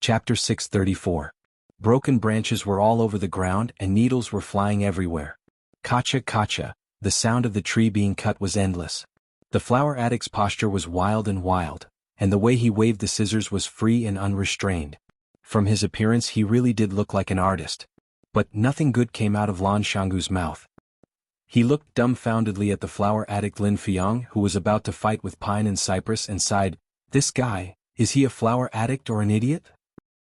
Chapter 634. Broken branches were all over the ground and needles were flying everywhere. Kacha kacha, the sound of the tree being cut was endless. The flower addict's posture was wild, and the way he waved the scissors was free and unrestrained. From his appearance he really did look like an artist. But nothing good came out of Lan Shangu's mouth. He looked dumbfoundedly at the flower addict Lin Fiang, who was about to fight with Pine and Cypress, and sighed, "This guy, is he a flower addict or an idiot?"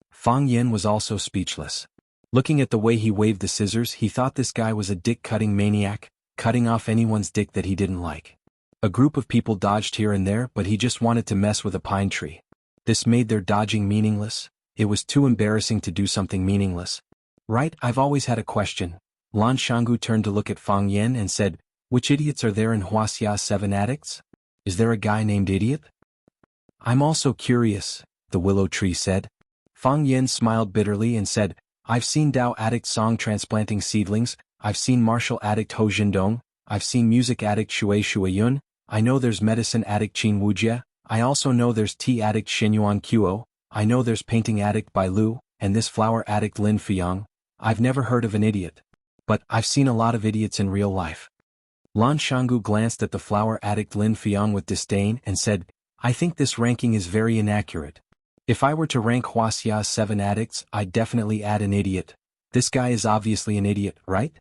Fang Yen was also speechless. Looking at the way he waved the scissors, he thought this guy was a dick-cutting maniac, cutting off anyone's dick that he didn't like. A group of people dodged here and there, but he just wanted to mess with a pine tree. This made their dodging meaningless. It was too embarrassing to do something meaningless. "Right, I've always had a question." Lan Shangu turned to look at Fang Yen and said, "Which idiots are there in Wuxia 7 addicts? Is there a guy named Idiot?" "I'm also curious," the willow tree said. Fang Yen smiled bitterly and said, "I've seen Dao addict Song transplanting seedlings, I've seen martial addict Ho Jindong, I've seen music addict Shui Shuiyun, I know there's medicine addict Qin Wujia, I also know there's tea addict Xinyuan Qiuo, I know there's painting addict Bai Lu, and this flower addict Lin Fiang. I've never heard of an idiot. But I've seen a lot of idiots in real life." Lan Shangu glanced at the flower addict Lin Fiang with disdain and said, "I think this ranking is very inaccurate. If I were to rank Wuxia 7 addicts, I'd definitely add an idiot. This guy is obviously an idiot, right?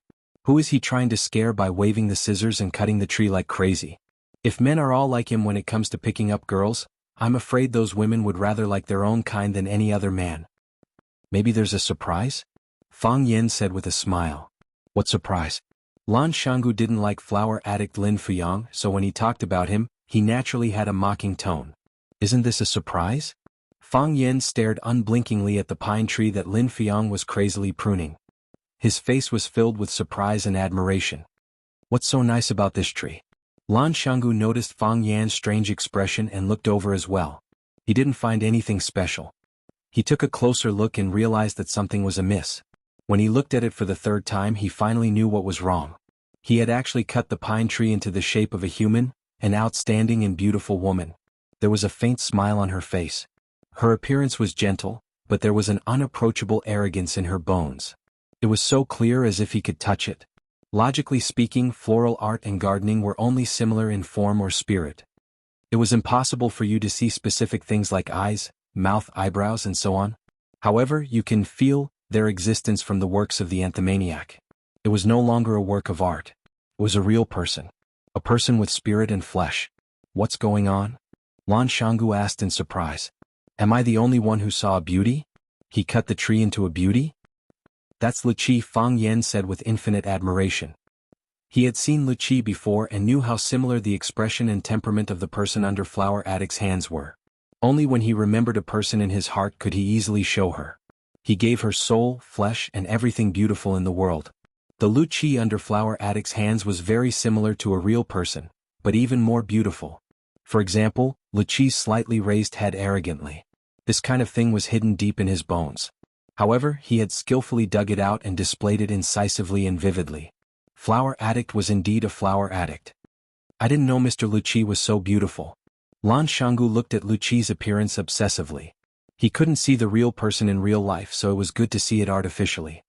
Who is he trying to scare by waving the scissors and cutting the tree like crazy? If men are all like him when it comes to picking up girls, I'm afraid those women would rather like their own kind than any other man." "Maybe there's a surprise?" Fang Yen said with a smile. "What surprise?" Lan Shangu didn't like flower addict Lin Fiang, so when he talked about him, he naturally had a mocking tone. "Isn't this a surprise?" Fang Yen stared unblinkingly at the pine tree that Lin Fiang was crazily pruning. His face was filled with surprise and admiration. "What's so nice about this tree?" Lan Shangu noticed Fang Yan's strange expression and looked over as well. He didn't find anything special. He took a closer look and realized that something was amiss. When he looked at it for the third time, he finally knew what was wrong. He had actually cut the pine tree into the shape of a human, an outstanding and beautiful woman. There was a faint smile on her face. Her appearance was gentle, but there was an unapproachable arrogance in her bones. It was so clear as if he could touch it. Logically speaking, floral art and gardening were only similar in form or spirit. It was impossible for you to see specific things like eyes, mouth, eyebrows, and so on. However, you can feel their existence from the works of the anthomaniac. It was no longer a work of art. It was a real person. A person with spirit and flesh. "What's going on?" Lan Shangu asked in surprise. "Am I the only one who saw a beauty? He cut the tree into a beauty?" "That's Lu Qi," Fang Yen said with infinite admiration. He had seen Lu Qi before and knew how similar the expression and temperament of the person under flower addict's hands were. Only when he remembered a person in his heart could he easily show her. He gave her soul, flesh, and everything beautiful in the world. The Lu Qi under flower addict's hands was very similar to a real person, but even more beautiful. For example, Lu Qi's slightly raised head arrogantly. This kind of thing was hidden deep in his bones. However, he had skillfully dug it out and displayed it incisively and vividly. Flower addict was indeed a flower addict. "I didn't know Mr. Lu Qi was so beautiful." Lan Shangu looked at Lu Qi's appearance obsessively. He couldn't see the real person in real life, so it was good to see it artificially.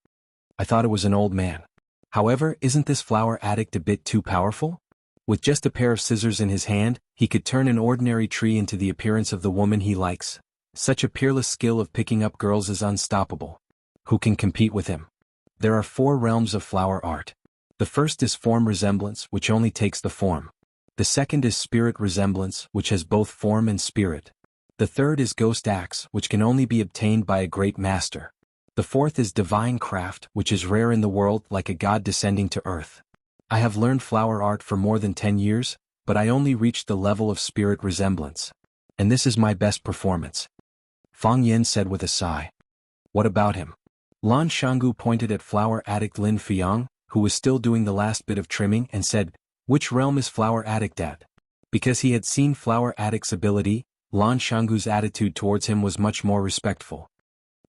"I thought it was an old man. However, isn't this flower addict a bit too powerful? With just a pair of scissors in his hand, he could turn an ordinary tree into the appearance of the woman he likes. Such a peerless skill of picking up girls is unstoppable. Who can compete with him?" There are 4 realms of flower art. The first is form resemblance, which only takes the form. The second is spirit resemblance, which has both form and spirit. The third is ghost acts, which can only be obtained by a great master. The fourth is divine craft, which is rare in the world, like a god descending to earth. I have learned flower art for more than 10 years, but I only reached the level of spirit resemblance. And this is my best performance." Fang Yen said with a sigh. "What about him?" Lan Shangu pointed at flower addict Lin Fiang, who was still doing the last bit of trimming, and said, "Which realm is flower addict at?" Because he had seen flower addict's ability, Lan Shangu's attitude towards him was much more respectful.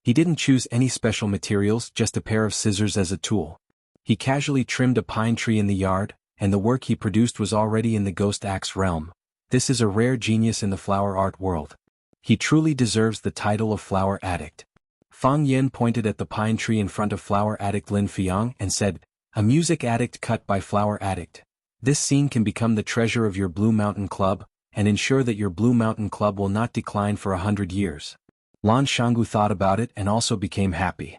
He didn't choose any special materials, just a pair of scissors as a tool. He casually trimmed a pine tree in the yard, and the work he produced was already in the ghost axe realm. This is a rare genius in the flower art world. He truly deserves the title of flower addict. Fang Yen pointed at the pine tree in front of flower addict Lin Fiang and said, "A music addict cut by flower addict. This scene can become the treasure of your Blue Mountain Club, and ensure that your Blue Mountain Club will not decline for 100 years. Lan Shanggu thought about it and also became happy.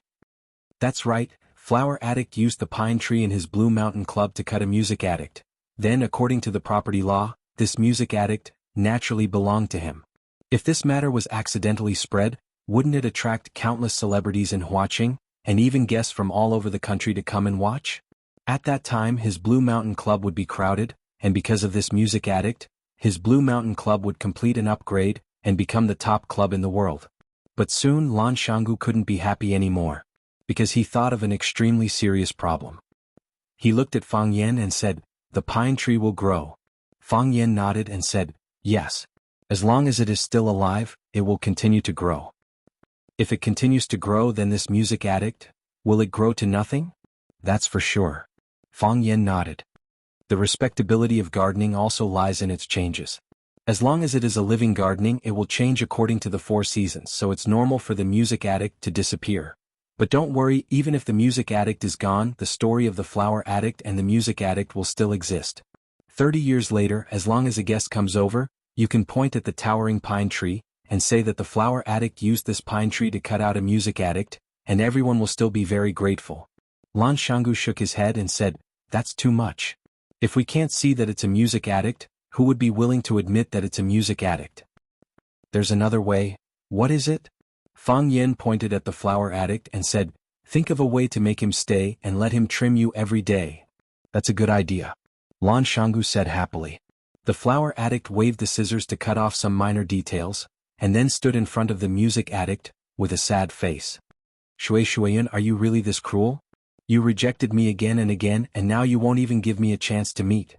That's right, flower addict used the pine tree in his Blue Mountain Club to cut a music addict. Then according to the property law, this music addict naturally belonged to him. If this matter was accidentally spread, wouldn't it attract countless celebrities in Huaqing, and even guests from all over the country to come and watch? At that time his Blue Mountain Club would be crowded, and because of this music addict, his Blue Mountain Club would complete an upgrade, and become the top club in the world. But soon Lan Shanggu couldn't be happy anymore, because he thought of an extremely serious problem. He looked at Fang Yen and said, "The pine tree will grow." Fang Yen nodded and said, "Yes. As long as it is still alive, it will continue to grow." "If it continues to grow, then this music addict, will it grow to nothing?" "That's for sure." Fang Yen nodded. The respectability of gardening also lies in its changes. As long as it is a living gardening, it will change according to the 4 seasons, so it's normal for the music addict to disappear. But don't worry, even if the music addict is gone, the story of the flower addict and the music addict will still exist. 30 years later, as long as a guest comes over, you can point at the towering pine tree, and say that the flower addict used this pine tree to cut out a music addict, and everyone will still be very grateful. Lan Shanggu shook his head and said, "That's too much. If we can't see that it's a music addict, who would be willing to admit that it's a music addict?" "There's another way." "What is it?" Fang Yen pointed at the flower addict and said, "Think of a way to make him stay and let him trim you every day." "That's a good idea," Lan Shanggu said happily. The flower addict waved the scissors to cut off some minor details, and then stood in front of the music addict, with a sad face. "Shui Shuiyan, are you really this cruel? You rejected me again and now you won't even give me a chance to meet."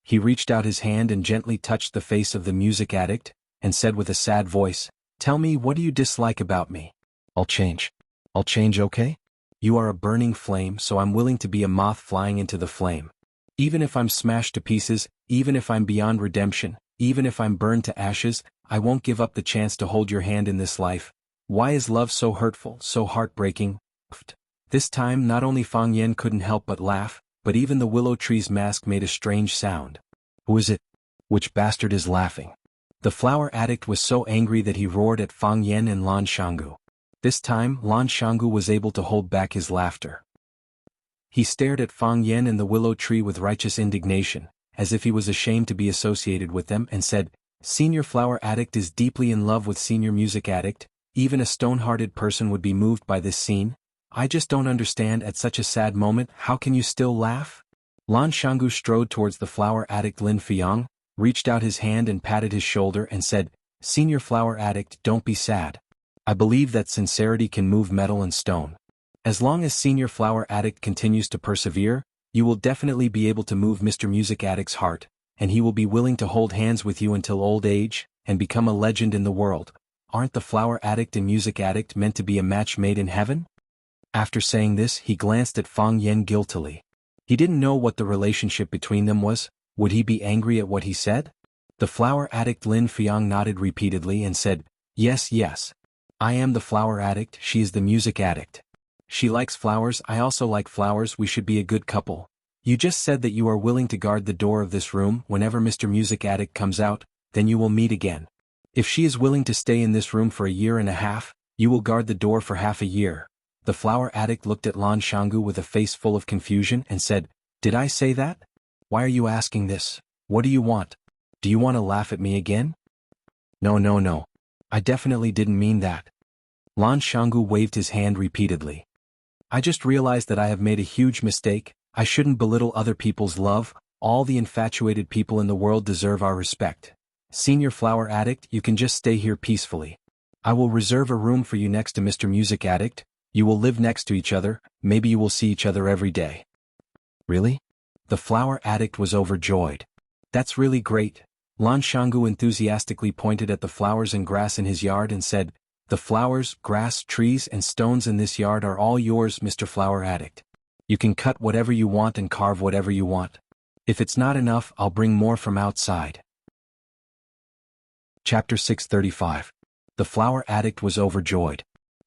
He reached out his hand and gently touched the face of the music addict, and said with a sad voice, "Tell me, what do you dislike about me?" I'll change, okay? You are a burning flame, so I'm willing to be a moth flying into the flame. Even if I'm smashed to pieces, even if I'm beyond redemption, even if I'm burned to ashes, I won't give up the chance to hold your hand in this life. Why is love so hurtful, so heartbreaking?" This time not only Fang Yen couldn't help but laugh, but even the willow tree's mask made a strange sound. "Who is it? Which bastard is laughing?" The flower addict was so angry that he roared at Fang Yen and Lan Shanggu. This time Lan Shanggu was able to hold back his laughter. He stared at Fang Yen and the willow tree with righteous indignation, as if he was ashamed to be associated with them, and said, "Senior flower addict is deeply in love with senior music addict. Even a stone-hearted person would be moved by this scene. I just don't understand, at such a sad moment, how can you still laugh?" Lan Shanggu strode towards the flower addict Lin Fiang, reached out his hand and patted his shoulder and said, "Senior flower addict, don't be sad. I believe that sincerity can move metal and stone. As long as senior flower addict continues to persevere, you will definitely be able to move Mr. Music Addict's heart, and he will be willing to hold hands with you until old age, and become a legend in the world. Aren't the flower addict and music addict meant to be a match made in heaven?" After saying this, he glanced at Fang Yen guiltily. He didn't know what the relationship between them was. Would he be angry at what he said? The flower addict Lin Fiang nodded repeatedly and said, Yes. I am the flower addict, she is the music addict. She likes flowers, I also like flowers, we should be a good couple. You just said that you are willing to guard the door of this room whenever Mr. Music Addict comes out, then you will meet again. If she is willing to stay in this room for 1.5 years, you will guard the door for half a year." The flower addict looked at Lan Shanggu with a face full of confusion and said, "Did I say that? Why are you asking this? What do you want? Do you want to laugh at me again?" No. I definitely didn't mean that." Lan Shanggu waved his hand repeatedly. "I just realized that I have made a huge mistake. I shouldn't belittle other people's love. All the infatuated people in the world deserve our respect. Senior flower addict, you can just stay here peacefully. I will reserve a room for you next to Mr. Music Addict. You will live next to each other, maybe you will see each other every day." "Really?" The flower addict was overjoyed. "That's really great." Lan Shanggu enthusiastically pointed at the flowers and grass in his yard and said, "The flowers, grass, trees and stones in this yard are all yours, Mr. Flower Addict. You can cut whatever you want and carve whatever you want. If it's not enough, I'll bring more from outside." Chapter 635. The flower addict was overjoyed.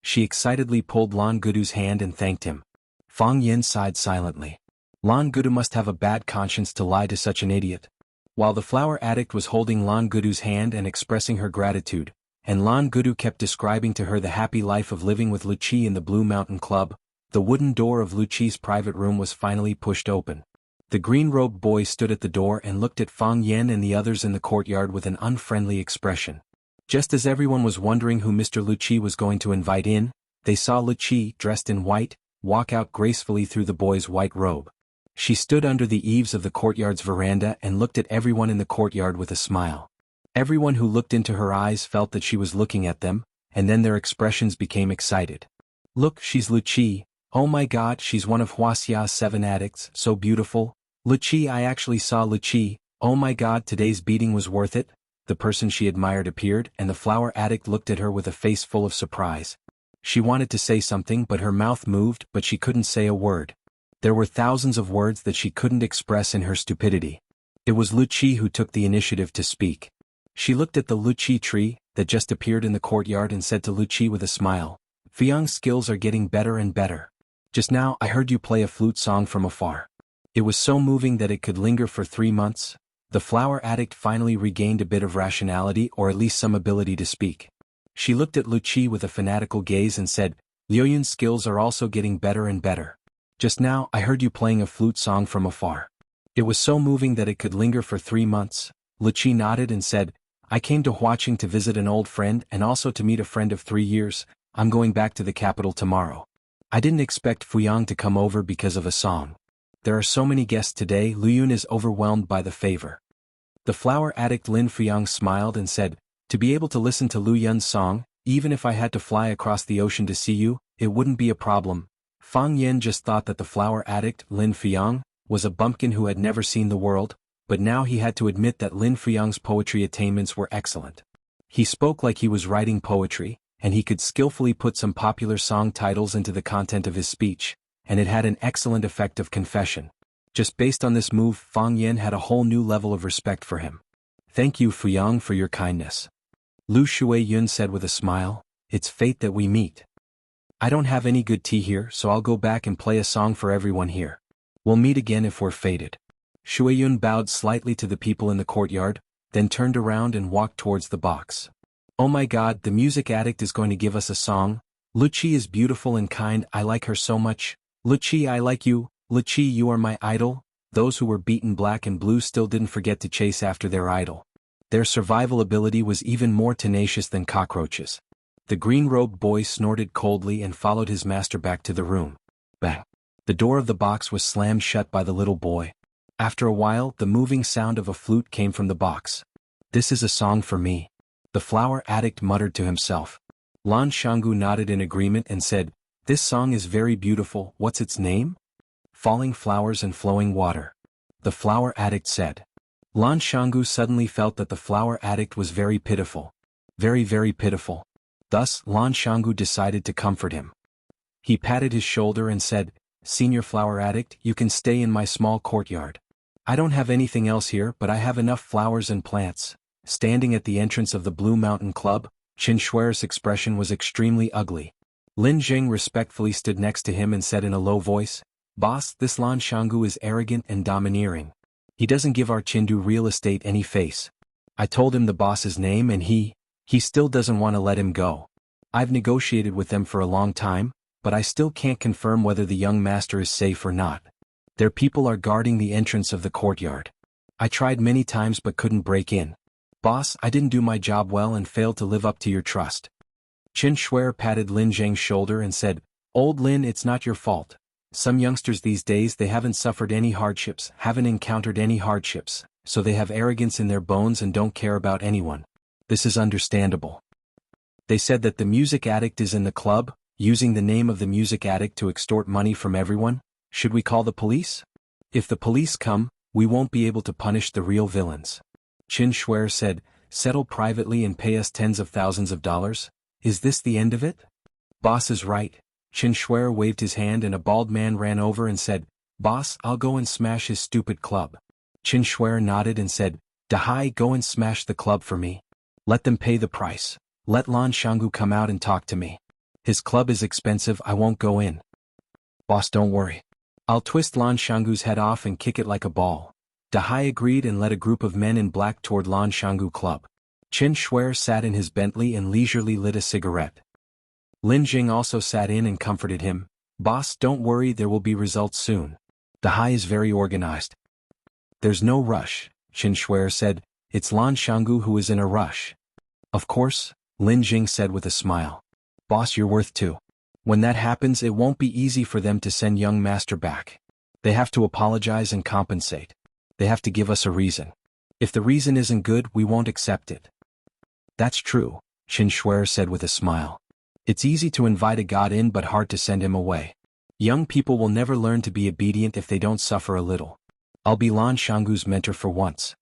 She excitedly pulled Lan Gudu's hand and thanked him. Fang Yin sighed silently. Lan Gudu must have a bad conscience to lie to such an idiot. While the flower addict was holding Lan Gudu's hand and expressing her gratitude, and Lan Gudu kept describing to her the happy life of living with Luqi in the Blue Mountain Club, the wooden door of Luqi's private room was finally pushed open. The green-robed boy stood at the door and looked at Fang Yin and the others in the courtyard with an unfriendly expression. Just as everyone was wondering who Mr. Luqi was going to invite in, they saw Luqi, dressed in white, walk out gracefully through the boy's white robe. She stood under the eaves of the courtyard's veranda and looked at everyone in the courtyard with a smile. Everyone who looked into her eyes felt that she was looking at them, and then their expressions became excited. Look, she's Luqi. Oh my god, she's one of Wuxia's 7 addicts, so beautiful. Luqi, I actually saw Luqi. Oh my god, today's beating was worth it. The person she admired appeared, and the flower addict looked at her with a face full of surprise. She wanted to say something, but her mouth moved, but she couldn't say a word. There were thousands of words that she couldn't express in her stupidity. It was Luqi who took the initiative to speak. She looked at the Luqi tree that just appeared in the courtyard and said to Luqi with a smile, "Fiang's skills are getting better and better. Just now I heard you play a flute song from afar. It was so moving that it could linger for 3 months." The flower addict finally regained a bit of rationality, or at least some ability to speak. She looked at Luqi with a fanatical gaze and said, "Liuyun's skills are also getting better and better. Just now I heard you playing a flute song from afar. It was so moving that it could linger for 3 months. Luqi nodded and said, "I came to Huaqing to visit an old friend and also to meet a friend of 3 years. I'm going back to the capital tomorrow. I didn't expect Fuyang to come over because of a song. There are so many guests today, Liyun is overwhelmed by the favor." The flower addict Lin Fuyang smiled and said, "To be able to listen to Lu Yun's song, even if I had to fly across the ocean to see you, it wouldn't be a problem." Fang Yin just thought that the flower addict, Lin Fuyang, was a bumpkin who had never seen the world, but now he had to admit that Lin Fuyang's poetry attainments were excellent. He spoke like he was writing poetry, and he could skillfully put some popular song titles into the content of his speech, and it had an excellent effect of confession. Just based on this move, Fang Yin had a whole new level of respect for him. "Thank you, Fuyang, for your kindness." Lu Shui Yun said with a smile, "It's fate that we meet. I don't have any good tea here, so I'll go back and play a song for everyone here. We'll meet again if we're fated." Shui Yun bowed slightly to the people in the courtyard, then turned around and walked towards the box. "Oh my god, the music addict is going to give us a song. Luqi is beautiful and kind, I like her so much. Luqi, I like you. Luqi, you are my idol." Those who were beaten black and blue still didn't forget to chase after their idol. Their survival ability was even more tenacious than cockroaches. The green-robed boy snorted coldly and followed his master back to the room. Bang! The door of the box was slammed shut by the little boy. After a while, the moving sound of a flute came from the box. "This is a song for me," the flower addict muttered to himself. Lan Shangu nodded in agreement and said, "This song is very beautiful. What's its name?" "Falling Flowers and Flowing Water," the flower addict said. Lan Shangu suddenly felt that the flower addict was very pitiful. Very, very pitiful. Thus, Lan Shangu decided to comfort him. He patted his shoulder and said, "Senior flower addict, you can stay in my small courtyard. I don't have anything else here, but I have enough flowers and plants." Standing at the entrance of the Blue Mountain Club, Qin Shuer's expression was extremely ugly. Lin Jing respectfully stood next to him and said in a low voice, "Boss, this Lan Shangu is arrogant and domineering. He doesn't give our Chindu real estate any face. I told him the boss's name and he still doesn't want to let him go. I've negotiated with them for a long time, but I still can't confirm whether the young master is safe or not. Their people are guarding the entrance of the courtyard. I tried many times but couldn't break in. Boss, I didn't do my job well and failed to live up to your trust." Qin Shuer patted Lin Zheng's shoulder and said, "Old Lin, it's not your fault. Some youngsters these days, they haven't suffered any hardships, haven't encountered any hardships, so they have arrogance in their bones and don't care about anyone. This is understandable. They said that the music addict is in the club, using the name of the music addict to extort money from everyone. Should we call the police? If the police come, we won't be able to punish the real villains." Qin Shuer said, "Settle privately and pay us tens of thousands of dollars? Is this the end of it?" "Boss is right." Qin Shuer waved his hand and a bald man ran over and said, "Boss, I'll go and smash his stupid club." Qin Shuer nodded and said, "Dahai, go and smash the club for me. Let them pay the price. Let Lan Shangu come out and talk to me." His club is expensive, I won't go in. Boss, don't worry. I'll twist Lan Shangu's head off and kick it like a ball. Dahai agreed and led a group of men in black toward Lan Shangu Club. Qin Shuer sat in his Bentley and leisurely lit a cigarette. Lin Jing also sat in and comforted him. Boss, don't worry, there will be results soon. Dahai is very organized. There's no rush, Qin Shuer said. It's Lan Shangu who is in a rush. Of course, Lin Jing said with a smile. Boss, you're worth two. When that happens, it won't be easy for them to send young master back. They have to apologize and compensate. They have to give us a reason. If the reason isn't good, we won't accept it. That's true, Qin Shuer said with a smile. It's easy to invite a god in but hard to send him away. Young people will never learn to be obedient if they don't suffer a little. I'll be Lan Shangu's mentor for once.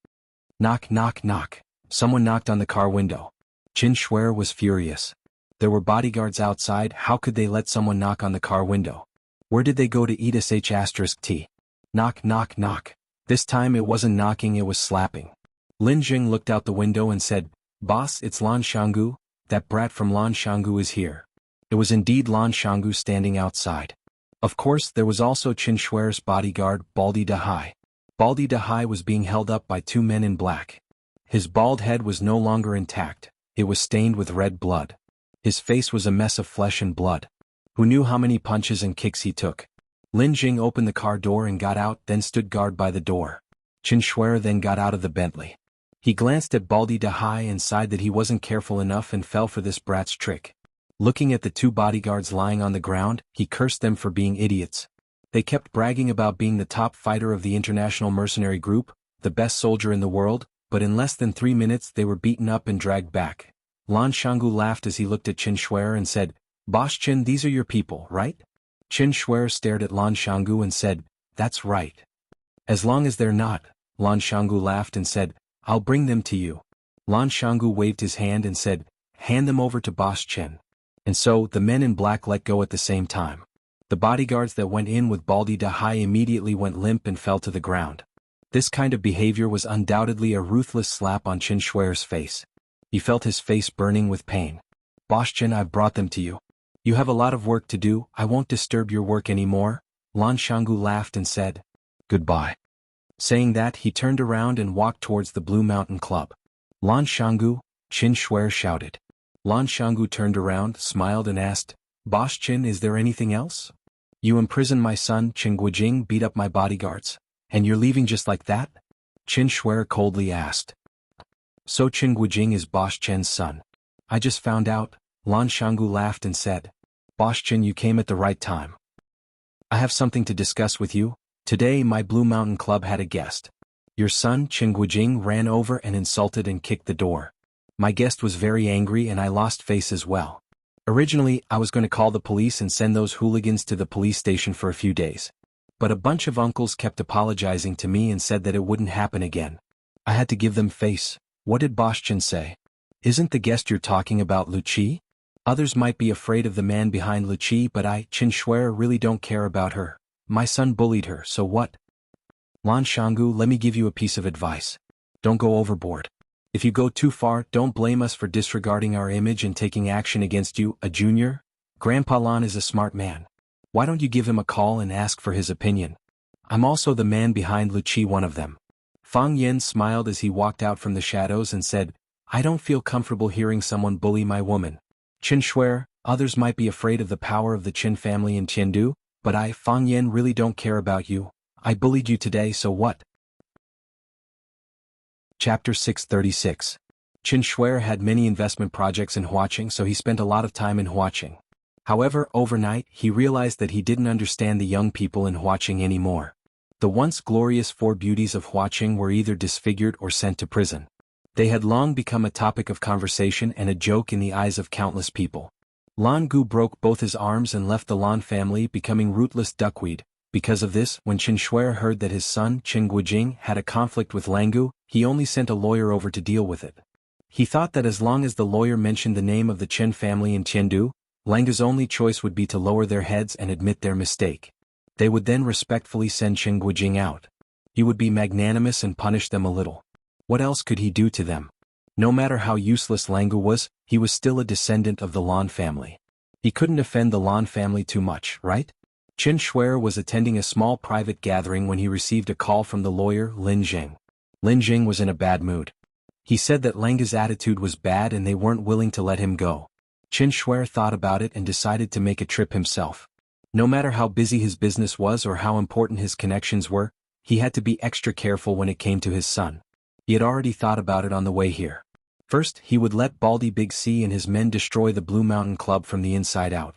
Knock, knock, knock. Someone knocked on the car window. Qin Shuer was furious. There were bodyguards outside, how could they let someone knock on the car window? Where did they go to eat sh*t? Knock, knock, knock. This time it wasn't knocking, it was slapping. Lin Jing looked out the window and said, Boss, it's Lan Shangu, that brat from Lan Shangu is here. It was indeed Lan Shangu standing outside. Of course, there was also Qin Shuer's bodyguard, Baldi Dahai. Baldi Dahai was being held up by two men in black. His bald head was no longer intact, it was stained with red blood. His face was a mess of flesh and blood. Who knew how many punches and kicks he took? Lin Jing opened the car door and got out, then stood guard by the door. Qin Shuer then got out of the Bentley. He glanced at Baldi Dahai and sighed that he wasn't careful enough and fell for this brat's trick. Looking at the two bodyguards lying on the ground, he cursed them for being idiots. They kept bragging about being the top fighter of the international mercenary group, the best soldier in the world, but in less than 3 minutes they were beaten up and dragged back. Lan Shangu laughed as he looked at Qin Shuer and said, Boss Qin, these are your people, right? Qin Shuer stared at Lan Shangu and said, That's right. As long as they're not, Lan Shangu laughed and said, I'll bring them to you. Lan Shangu waved his hand and said, Hand them over to Boss Qin. And so, the men in black let go at the same time. The bodyguards that went in with Baldi Dahai immediately went limp and fell to the ground. This kind of behavior was undoubtedly a ruthless slap on Qin Shuer's face. He felt his face burning with pain. Boss Qin, I've brought them to you. You have a lot of work to do, I won't disturb your work anymore. Lan Shangu laughed and said, Goodbye. Saying that, he turned around and walked towards the Blue Mountain Club. Lan Shangu, Qin Shuer shouted. Lan Shangu turned around, smiled and asked, Boss Qin, is there anything else? You imprisoned my son, Qin Guijing, beat up my bodyguards. And you're leaving just like that? Qin Shuer coldly asked. So Qin Guijing is Boss Qin's son. I just found out, Lan Shangu laughed and said. Boss Qin, you came at the right time. I have something to discuss with you. Today my Blue Mountain Club had a guest. Your son, Qin Guijing, ran over and insulted and kicked the door. My guest was very angry and I lost face as well. Originally, I was going to call the police and send those hooligans to the police station for a few days. But a bunch of uncles kept apologizing to me and said that it wouldn't happen again. I had to give them face. What did Boss Qin say? Isn't the guest you're talking about Lu Qi? Others might be afraid of the man behind Lu Qi, but I, Qin Shuer, really don't care about her. My son bullied her, so what? Lan Shangu, let me give you a piece of advice. Don't go overboard. If you go too far, don't blame us for disregarding our image and taking action against you, a junior. Grandpa Lan is a smart man. Why don't you give him a call and ask for his opinion? I'm also the man behind Lu Qi, one of them. Fang Yen smiled as he walked out from the shadows and said, I don't feel comfortable hearing someone bully my woman. Qin Shuer, others might be afraid of the power of the Qin family in Tiandu, but I, Fang Yen, really don't care about you. I bullied you today, so what? Chapter 636. Qin Shuer had many investment projects in Huaqing, so he spent a lot of time in Huaqing. However, overnight, he realized that he didn't understand the young people in Huaqing anymore. The once glorious four beauties of Huaqing were either disfigured or sent to prison. They had long become a topic of conversation and a joke in the eyes of countless people. Lan Gu broke both his arms and left the Lan family, becoming rootless duckweed. Because of this, when Qin Shuer heard that his son, Qin Guijing, had a conflict with Langu, he only sent a lawyer over to deal with it. He thought that as long as the lawyer mentioned the name of the Qin family in Tiandu, Langu's only choice would be to lower their heads and admit their mistake. They would then respectfully send Qin Guijing out. He would be magnanimous and punish them a little. What else could he do to them? No matter how useless Langu was, he was still a descendant of the Lan family. He couldn't offend the Lan family too much, right? Qin Shuer was attending a small private gathering when he received a call from the lawyer Lin Jing. Lin Jing was in a bad mood. He said that Lenga's attitude was bad and they weren't willing to let him go. Qin Shuer thought about it and decided to make a trip himself. No matter how busy his business was or how important his connections were, he had to be extra careful when it came to his son. He had already thought about it on the way here. First, he would let Baldy Big C and his men destroy the Blue Mountain Club from the inside out.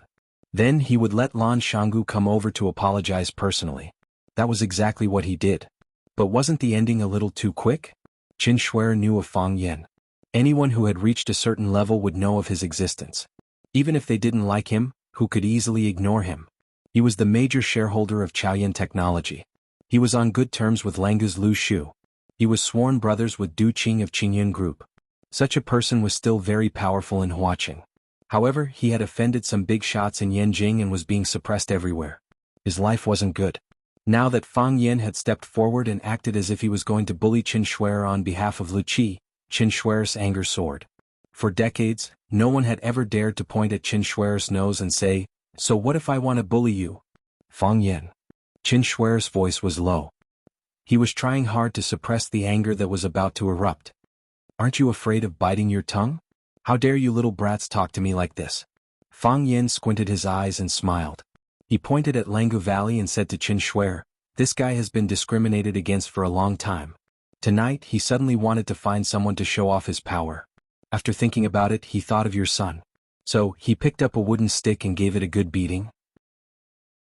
Then he would let Lan Shanggu come over to apologize personally. That was exactly what he did. But wasn't the ending a little too quick? Qin Shuer knew of Fang Yen. Anyone who had reached a certain level would know of his existence. Even if they didn't like him, who could easily ignore him? He was the major shareholder of Chaoyan Technology. He was on good terms with Lenga's Lu Shu. He was sworn brothers with Du Qing of Qingyun Group. Such a person was still very powerful in Huaqing. However, he had offended some big shots in Yanjing and was being suppressed everywhere. His life wasn't good. Now that Fang Yen had stepped forward and acted as if he was going to bully Qin Shuer on behalf of Lu Qi, Qin Shuer's anger soared. For decades, no one had ever dared to point at Qin Shuer's nose and say, "So what if I want to bully you?" Fang Yen. Qin Shuer's voice was low. He was trying hard to suppress the anger that was about to erupt. "Aren't you afraid of biting your tongue? How dare you little brats talk to me like this?" Fang Yen squinted his eyes and smiled. He pointed at Langu Valley and said to Qin Shuer, "This guy has been discriminated against for a long time. Tonight he suddenly wanted to find someone to show off his power. After thinking about it, he thought of your son. So he picked up a wooden stick and gave it a good beating.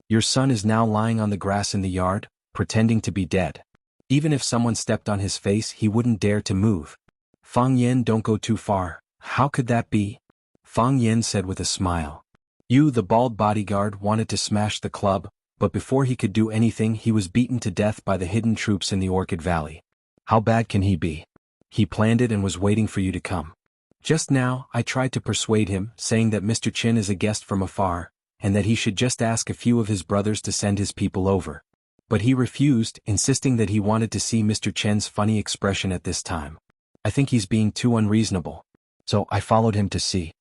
Your son is now lying on the grass in the yard, pretending to be dead. Even if someone stepped on his face, he wouldn't dare to move." "Fang Yen, don't go too far. How could that be?" Fang Yen said with a smile. "You, the bald bodyguard, wanted to smash the club, but before he could do anything he was beaten to death by the hidden troops in the Orchid Valley. How bad can he be? He planned it and was waiting for you to come. Just now, I tried to persuade him, saying that Mr. Qin is a guest from afar, and that he should just ask a few of his brothers to send his people over. But he refused, insisting that he wanted to see Mr. Chen's funny expression at this time. I think he's being too unreasonable. So I followed him to see."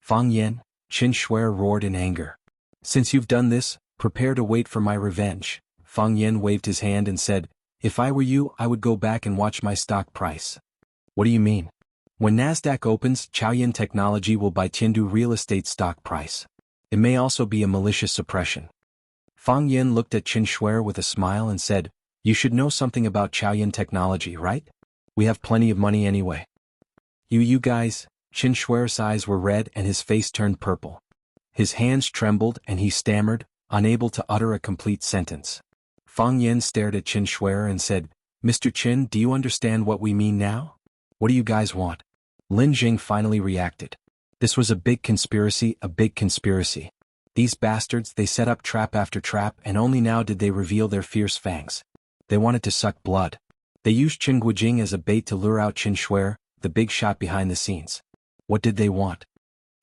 "Fang Yen," Qin Shuer roared in anger. "Since you've done this, prepare to wait for my revenge." Fang Yen waved his hand and said, "If I were you, I would go back and watch my stock price." "What do you mean?" "When Nasdaq opens, Chaoyan Technology will buy Tiandu real estate stock price. It may also be a malicious suppression." Fang Yen looked at Qin Shuer with a smile and said, "You should know something about Chaoyan Technology, right? We have plenty of money anyway." You guys," Qin Shuer's eyes were red and his face turned purple. His hands trembled and he stammered, unable to utter a complete sentence. Fang Yen stared at Qin Shuer and said, "Mr. Qin, do you understand what we mean now? What do you guys want?" Lin Jing finally reacted. This was a big conspiracy, a big conspiracy. These bastards, they set up trap after trap and only now did they reveal their fierce fangs. They wanted to suck blood. They used Qin Guijing as a bait to lure out Qin Shuer, the big shot behind the scenes. What did they want?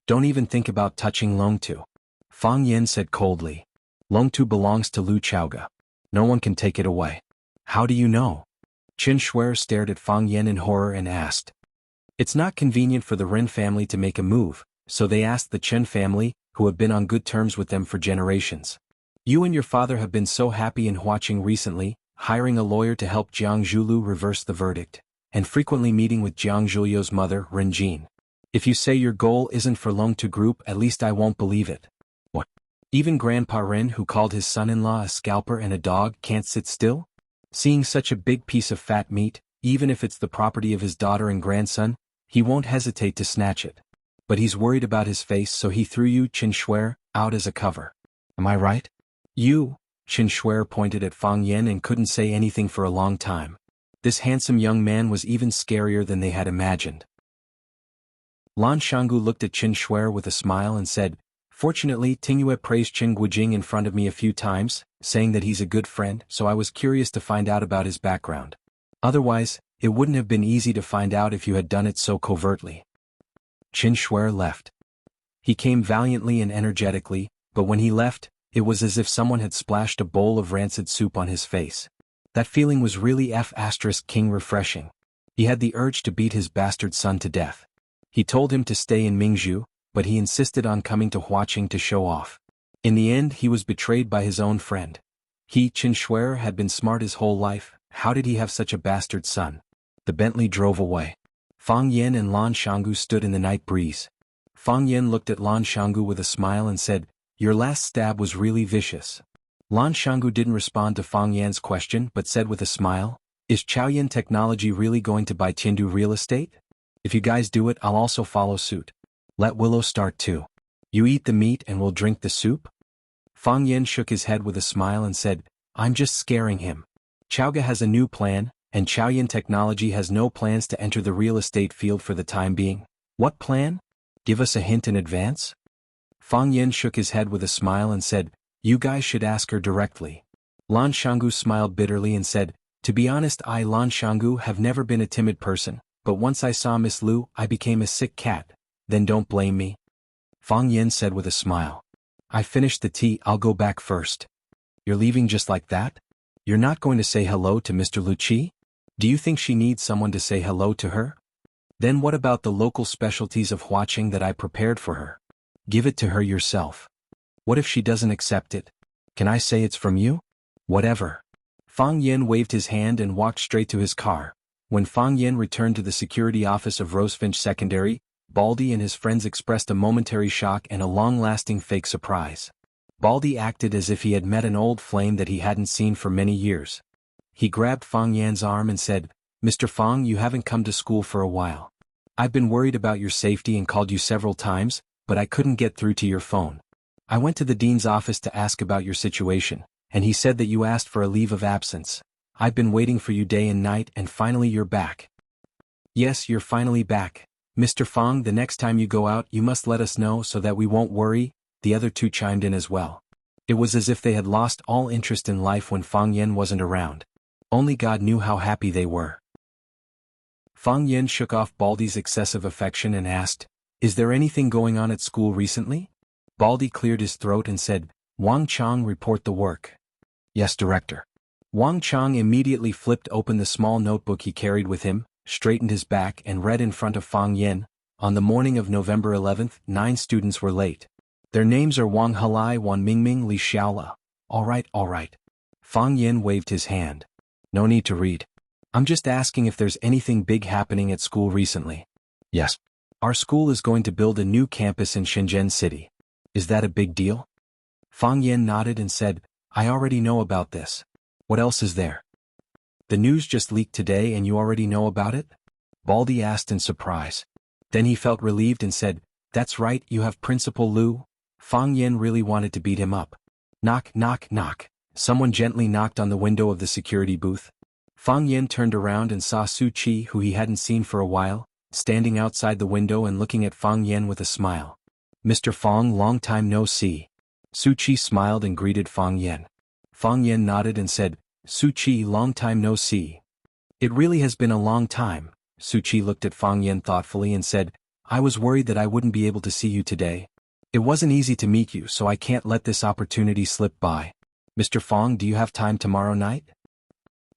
"Don't even think about touching Longtu," Fang Yen said coldly. "Longtu belongs to Lu Chaoga. No one can take it away." "How do you know?" Qin Shuer stared at Fang Yen in horror and asked. "It's not convenient for the Ren family to make a move, so they asked the Chen family, who have been on good terms with them for generations. You and your father have been so happy in Huaqing recently, hiring a lawyer to help Jiang Zhulu reverse the verdict, and frequently meeting with Jiang Zhulio's mother, Ren Jin. If you say your goal isn't for Longtu Group, at least I won't believe it." "What? Even Grandpa Ren, who called his son-in-law a scalper and a dog, can't sit still? Seeing such a big piece of fat meat, even if it's the property of his daughter and grandson, he won't hesitate to snatch it. But he's worried about his face, so he threw you, Qin Shuer, out as a cover. Am I right?" "You," Qin Shuer pointed at Fang Yen and couldn't say anything for a long time. This handsome young man was even scarier than they had imagined. Lan Shanggu looked at Qin Shuer with a smile and said, "Fortunately, Tingyue praised Qin Guijing in front of me a few times, saying that he's a good friend, so I was curious to find out about his background. Otherwise, it wouldn't have been easy to find out if you had done it so covertly." Qin Shuer left. He came valiantly and energetically, but when he left, it was as if someone had splashed a bowl of rancid soup on his face. That feeling was really King refreshing. He had the urge to beat his bastard son to death. He told him to stay in Mingzhu, but he insisted on coming to Huaqing to show off. In the end, he was betrayed by his own friend. He, Qin Shuer, had been smart his whole life. How did he have such a bastard son? The Bentley drove away. Fang Yan and Lan Shanggu stood in the night breeze. Fang Yan looked at Lan Shanggu with a smile and said, "Your last stab was really vicious." Lan Shanggu didn't respond to Fang Yan's question but said with a smile, "Is Chaoyan Technology really going to buy Tiandu real estate? If you guys do it, I'll also follow suit. Let Willow start too. You eat the meat and we'll drink the soup?" Fang Yan shook his head with a smile and said, "I'm just scaring him. Chaoga has a new plan, and Chaoyan Technology has no plans to enter the real estate field for the time being." "What plan? Give us a hint in advance?" Fang Yan shook his head with a smile and said, "You guys should ask her directly." Lan Shanggu smiled bitterly and said, "To be honest, I, Lan Shanggu, have never been a timid person, but once I saw Miss Lu, I became a sick cat. Then don't blame me." Fang Yan said with a smile, "I finished the tea, I'll go back first." "You're leaving just like that? You're not going to say hello to Mr. Lu Qi? Do you think she needs someone to say hello to her? Then what about the local specialties of Huaqing that I prepared for her? Give it to her yourself. What if she doesn't accept it? Can I say it's from you? Whatever." Fang Yan waved his hand and walked straight to his car. When Fang Yan returned to the security office of Rosefinch Secondary, Baldy and his friends expressed a momentary shock and a long-lasting fake surprise. Baldy acted as if he had met an old flame that he hadn't seen for many years. He grabbed Fang Yan's arm and said, "Mr. Fang, you haven't come to school for a while. I've been worried about your safety and called you several times, but I couldn't get through to your phone. I went to the dean's office to ask about your situation, and he said that you asked for a leave of absence. I've been waiting for you day and night, and finally you're back." "Yes, you're finally back. Mr. Fang, the next time you go out you must let us know so that we won't worry," the other two chimed in as well. It was as if they had lost all interest in life when Fang Yan wasn't around. Only God knew how happy they were. Fang Yan shook off Baldy's excessive affection and asked, "Is there anything going on at school recently?" Baldy cleared his throat and said, "Wang Chang, report the work." "Yes, Director." Wang Chang immediately flipped open the small notebook he carried with him, straightened his back and read in front of Fang Yan, "On the morning of November 11th, 9 students were late. Their names are Wang Halai, Wan Mingming, Li Xiaola." All right. Fang Yan waved his hand. "No need to read. I'm just asking if there's anything big happening at school recently." "Yes. Our school is going to build a new campus in Shenzhen City." "Is that a big deal?" Fang Yan nodded and said, "I already know about this." "What else is there?" "The news just leaked today and you already know about it?" Baldy asked in surprise. Then he felt relieved and said, "That's right, you have Principal Lu." Fang Yan really wanted to beat him up. Knock, knock, knock. Someone gently knocked on the window of the security booth. Fang Yan turned around and saw Su Qi, who he hadn't seen for a while, standing outside the window and looking at Fang Yan with a smile. "Mr. Fang, long time no see." Su Qi smiled and greeted Fang Yan. Fang Yan nodded and said, "Su Qi, long time no see." "It really has been a long time." Su Qi looked at Fang Yan thoughtfully and said, "I was worried that I wouldn't be able to see you today. It wasn't easy to meet you, so I can't let this opportunity slip by. Mr. Fang, do you have time tomorrow night?"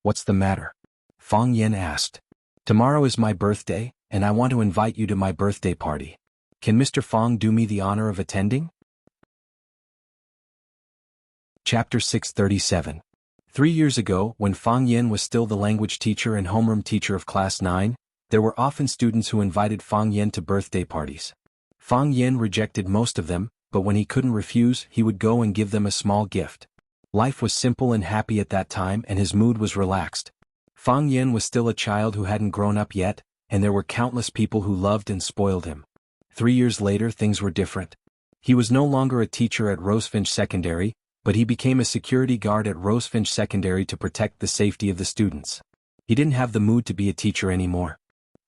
"What's the matter?" Fang Yan asked. "Tomorrow is my birthday, and I want to invite you to my birthday party. Can Mr. Fang do me the honor of attending?" Chapter 637. 3 years ago, when Fang Yan was still the language teacher and homeroom teacher of Class 9, there were often students who invited Fang Yan to birthday parties. Fang Yan rejected most of them, but when he couldn't refuse, he would go and give them a small gift. Life was simple and happy at that time and his mood was relaxed. Fang Yan was still a child who hadn't grown up yet, and there were countless people who loved and spoiled him. 3 years later things were different. He was no longer a teacher at Rosefinch Secondary, but he became a security guard at Rosefinch Secondary to protect the safety of the students. He didn't have the mood to be a teacher anymore.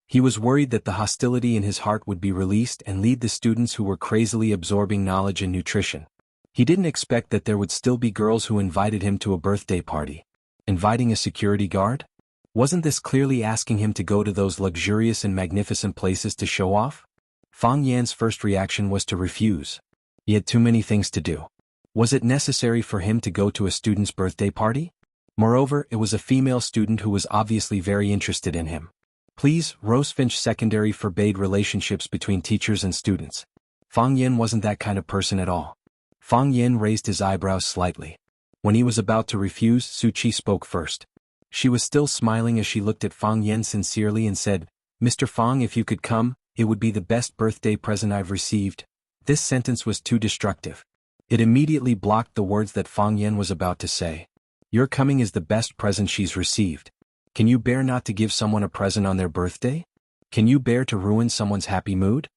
He was worried that the hostility in his heart would be released and lead the students who were crazily absorbing knowledge and nutrition. He didn't expect that there would still be girls who invited him to a birthday party. Inviting a security guard? Wasn't this clearly asking him to go to those luxurious and magnificent places to show off? Fang Yan's first reaction was to refuse. He had too many things to do. Was it necessary for him to go to a student's birthday party? Moreover, it was a female student who was obviously very interested in him. Please, Rosefinch Secondary forbade relationships between teachers and students. Fang Yin wasn't that kind of person at all. Fang Yin raised his eyebrows slightly. When he was about to refuse, Su Qi spoke first. She was still smiling as she looked at Fang Yin sincerely and said, "Mr. Fang, if you could come, it would be the best birthday present I've received." This sentence was too destructive. It immediately blocked the words that Fang Yin was about to say. Your coming is the best present she's received. Can you bear not to give someone a present on their birthday? Can you bear to ruin someone's happy mood?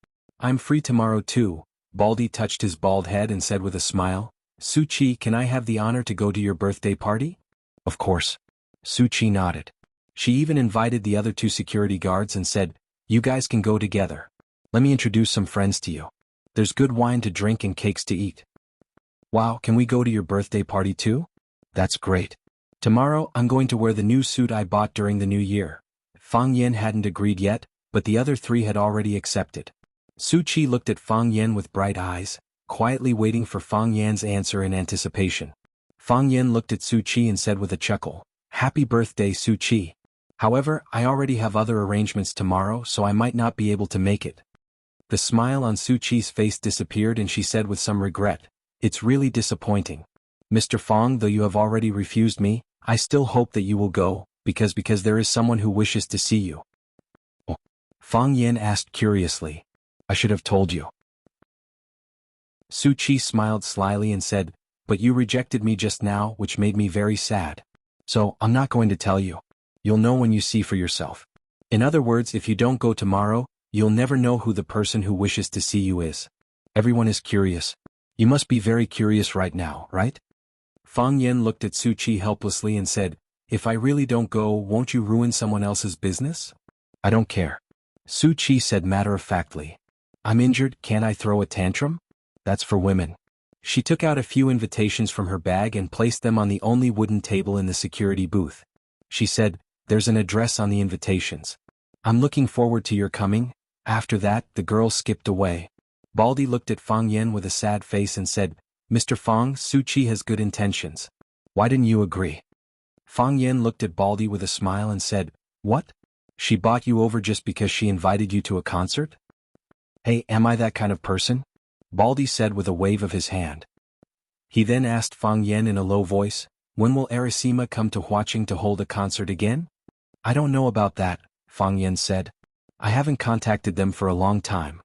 I'm free tomorrow too. Baldy touched his bald head and said with a smile, Su Qi, can I have the honor to go to your birthday party? Of course. Su Qi nodded. She even invited the other two security guards and said, you guys can go together. Let me introduce some friends to you. There's good wine to drink and cakes to eat. Wow, can we go to your birthday party too? That's great. Tomorrow I'm going to wear the new suit I bought during the new year. Fang Yin hadn't agreed yet, but the other three had already accepted. Su Qi looked at Fang Yin with bright eyes, quietly waiting for Fang Yan's answer in anticipation. Fang Yin looked at Su Qi and said with a chuckle, Happy birthday, Su Qi. However, I already have other arrangements tomorrow, so I might not be able to make it. The smile on Su Qi's face disappeared and she said with some regret, It's really disappointing. Mr. Fang, though you have already refused me, I still hope that you will go, because there is someone who wishes to see you. Oh. Fang Yin asked curiously. I should have told you. Su Qi smiled slyly and said, But you rejected me just now, which made me very sad. So, I'm not going to tell you. You'll know when you see for yourself. In other words, if you don't go tomorrow, you'll never know who the person who wishes to see you is. Everyone is curious. You must be very curious right now, right? Fang Yin looked at Su Qi helplessly and said, If I really don't go, won't you ruin someone else's business? I don't care. Su Qi said matter-of-factly. I'm injured, can't I throw a tantrum? That's for women. She took out a few invitations from her bag and placed them on the only wooden table in the security booth. She said, There's an address on the invitations. I'm looking forward to your coming. After that, the girl skipped away. Baldy looked at Fang Yin with a sad face and said, Mr. Fang, Su Qi has good intentions. Why didn't you agree? Fang Yin looked at Baldy with a smile and said, What? She bought you over just because she invited you to a concert? Hey, am I that kind of person? Baldy said with a wave of his hand. He then asked Fang Yin in a low voice, When will Arasima come to Huaqing to hold a concert again? I don't know about that, Fang Yin said. I haven't contacted them for a long time.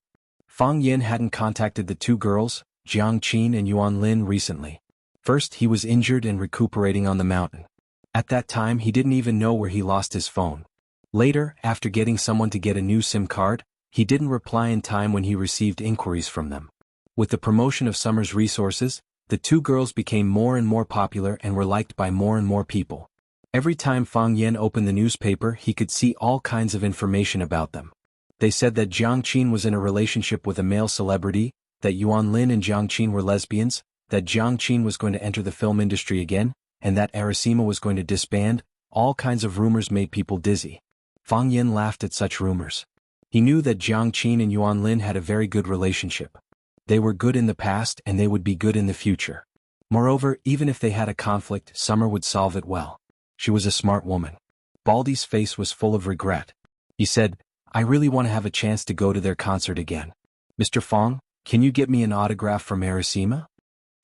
Fang Yin hadn't contacted the two girls, Jiang Qin and Yuan Lin, recently. First, he was injured and recuperating on the mountain. At that time, he didn't even know where he lost his phone. Later, after getting someone to get a new SIM card, he didn't reply in time when he received inquiries from them. With the promotion of Summer's resources, the two girls became more and more popular and were liked by more and more people. Every time Fang Yin opened the newspaper, he could see all kinds of information about them. They said that Jiang Qin was in a relationship with a male celebrity, that Yuan Lin and Jiang Qin were lesbians, that Jiang Qin was going to enter the film industry again, and that Arasima was going to disband. All kinds of rumors made people dizzy. Fang Yin laughed at such rumors. He knew that Jiang Qin and Yuan Lin had a very good relationship. They were good in the past and they would be good in the future. Moreover, even if they had a conflict, Summer would solve it well. She was a smart woman. Baldy's face was full of regret. He said, I really want to have a chance to go to their concert again. Mr. Fang, can you get me an autograph from Arasima?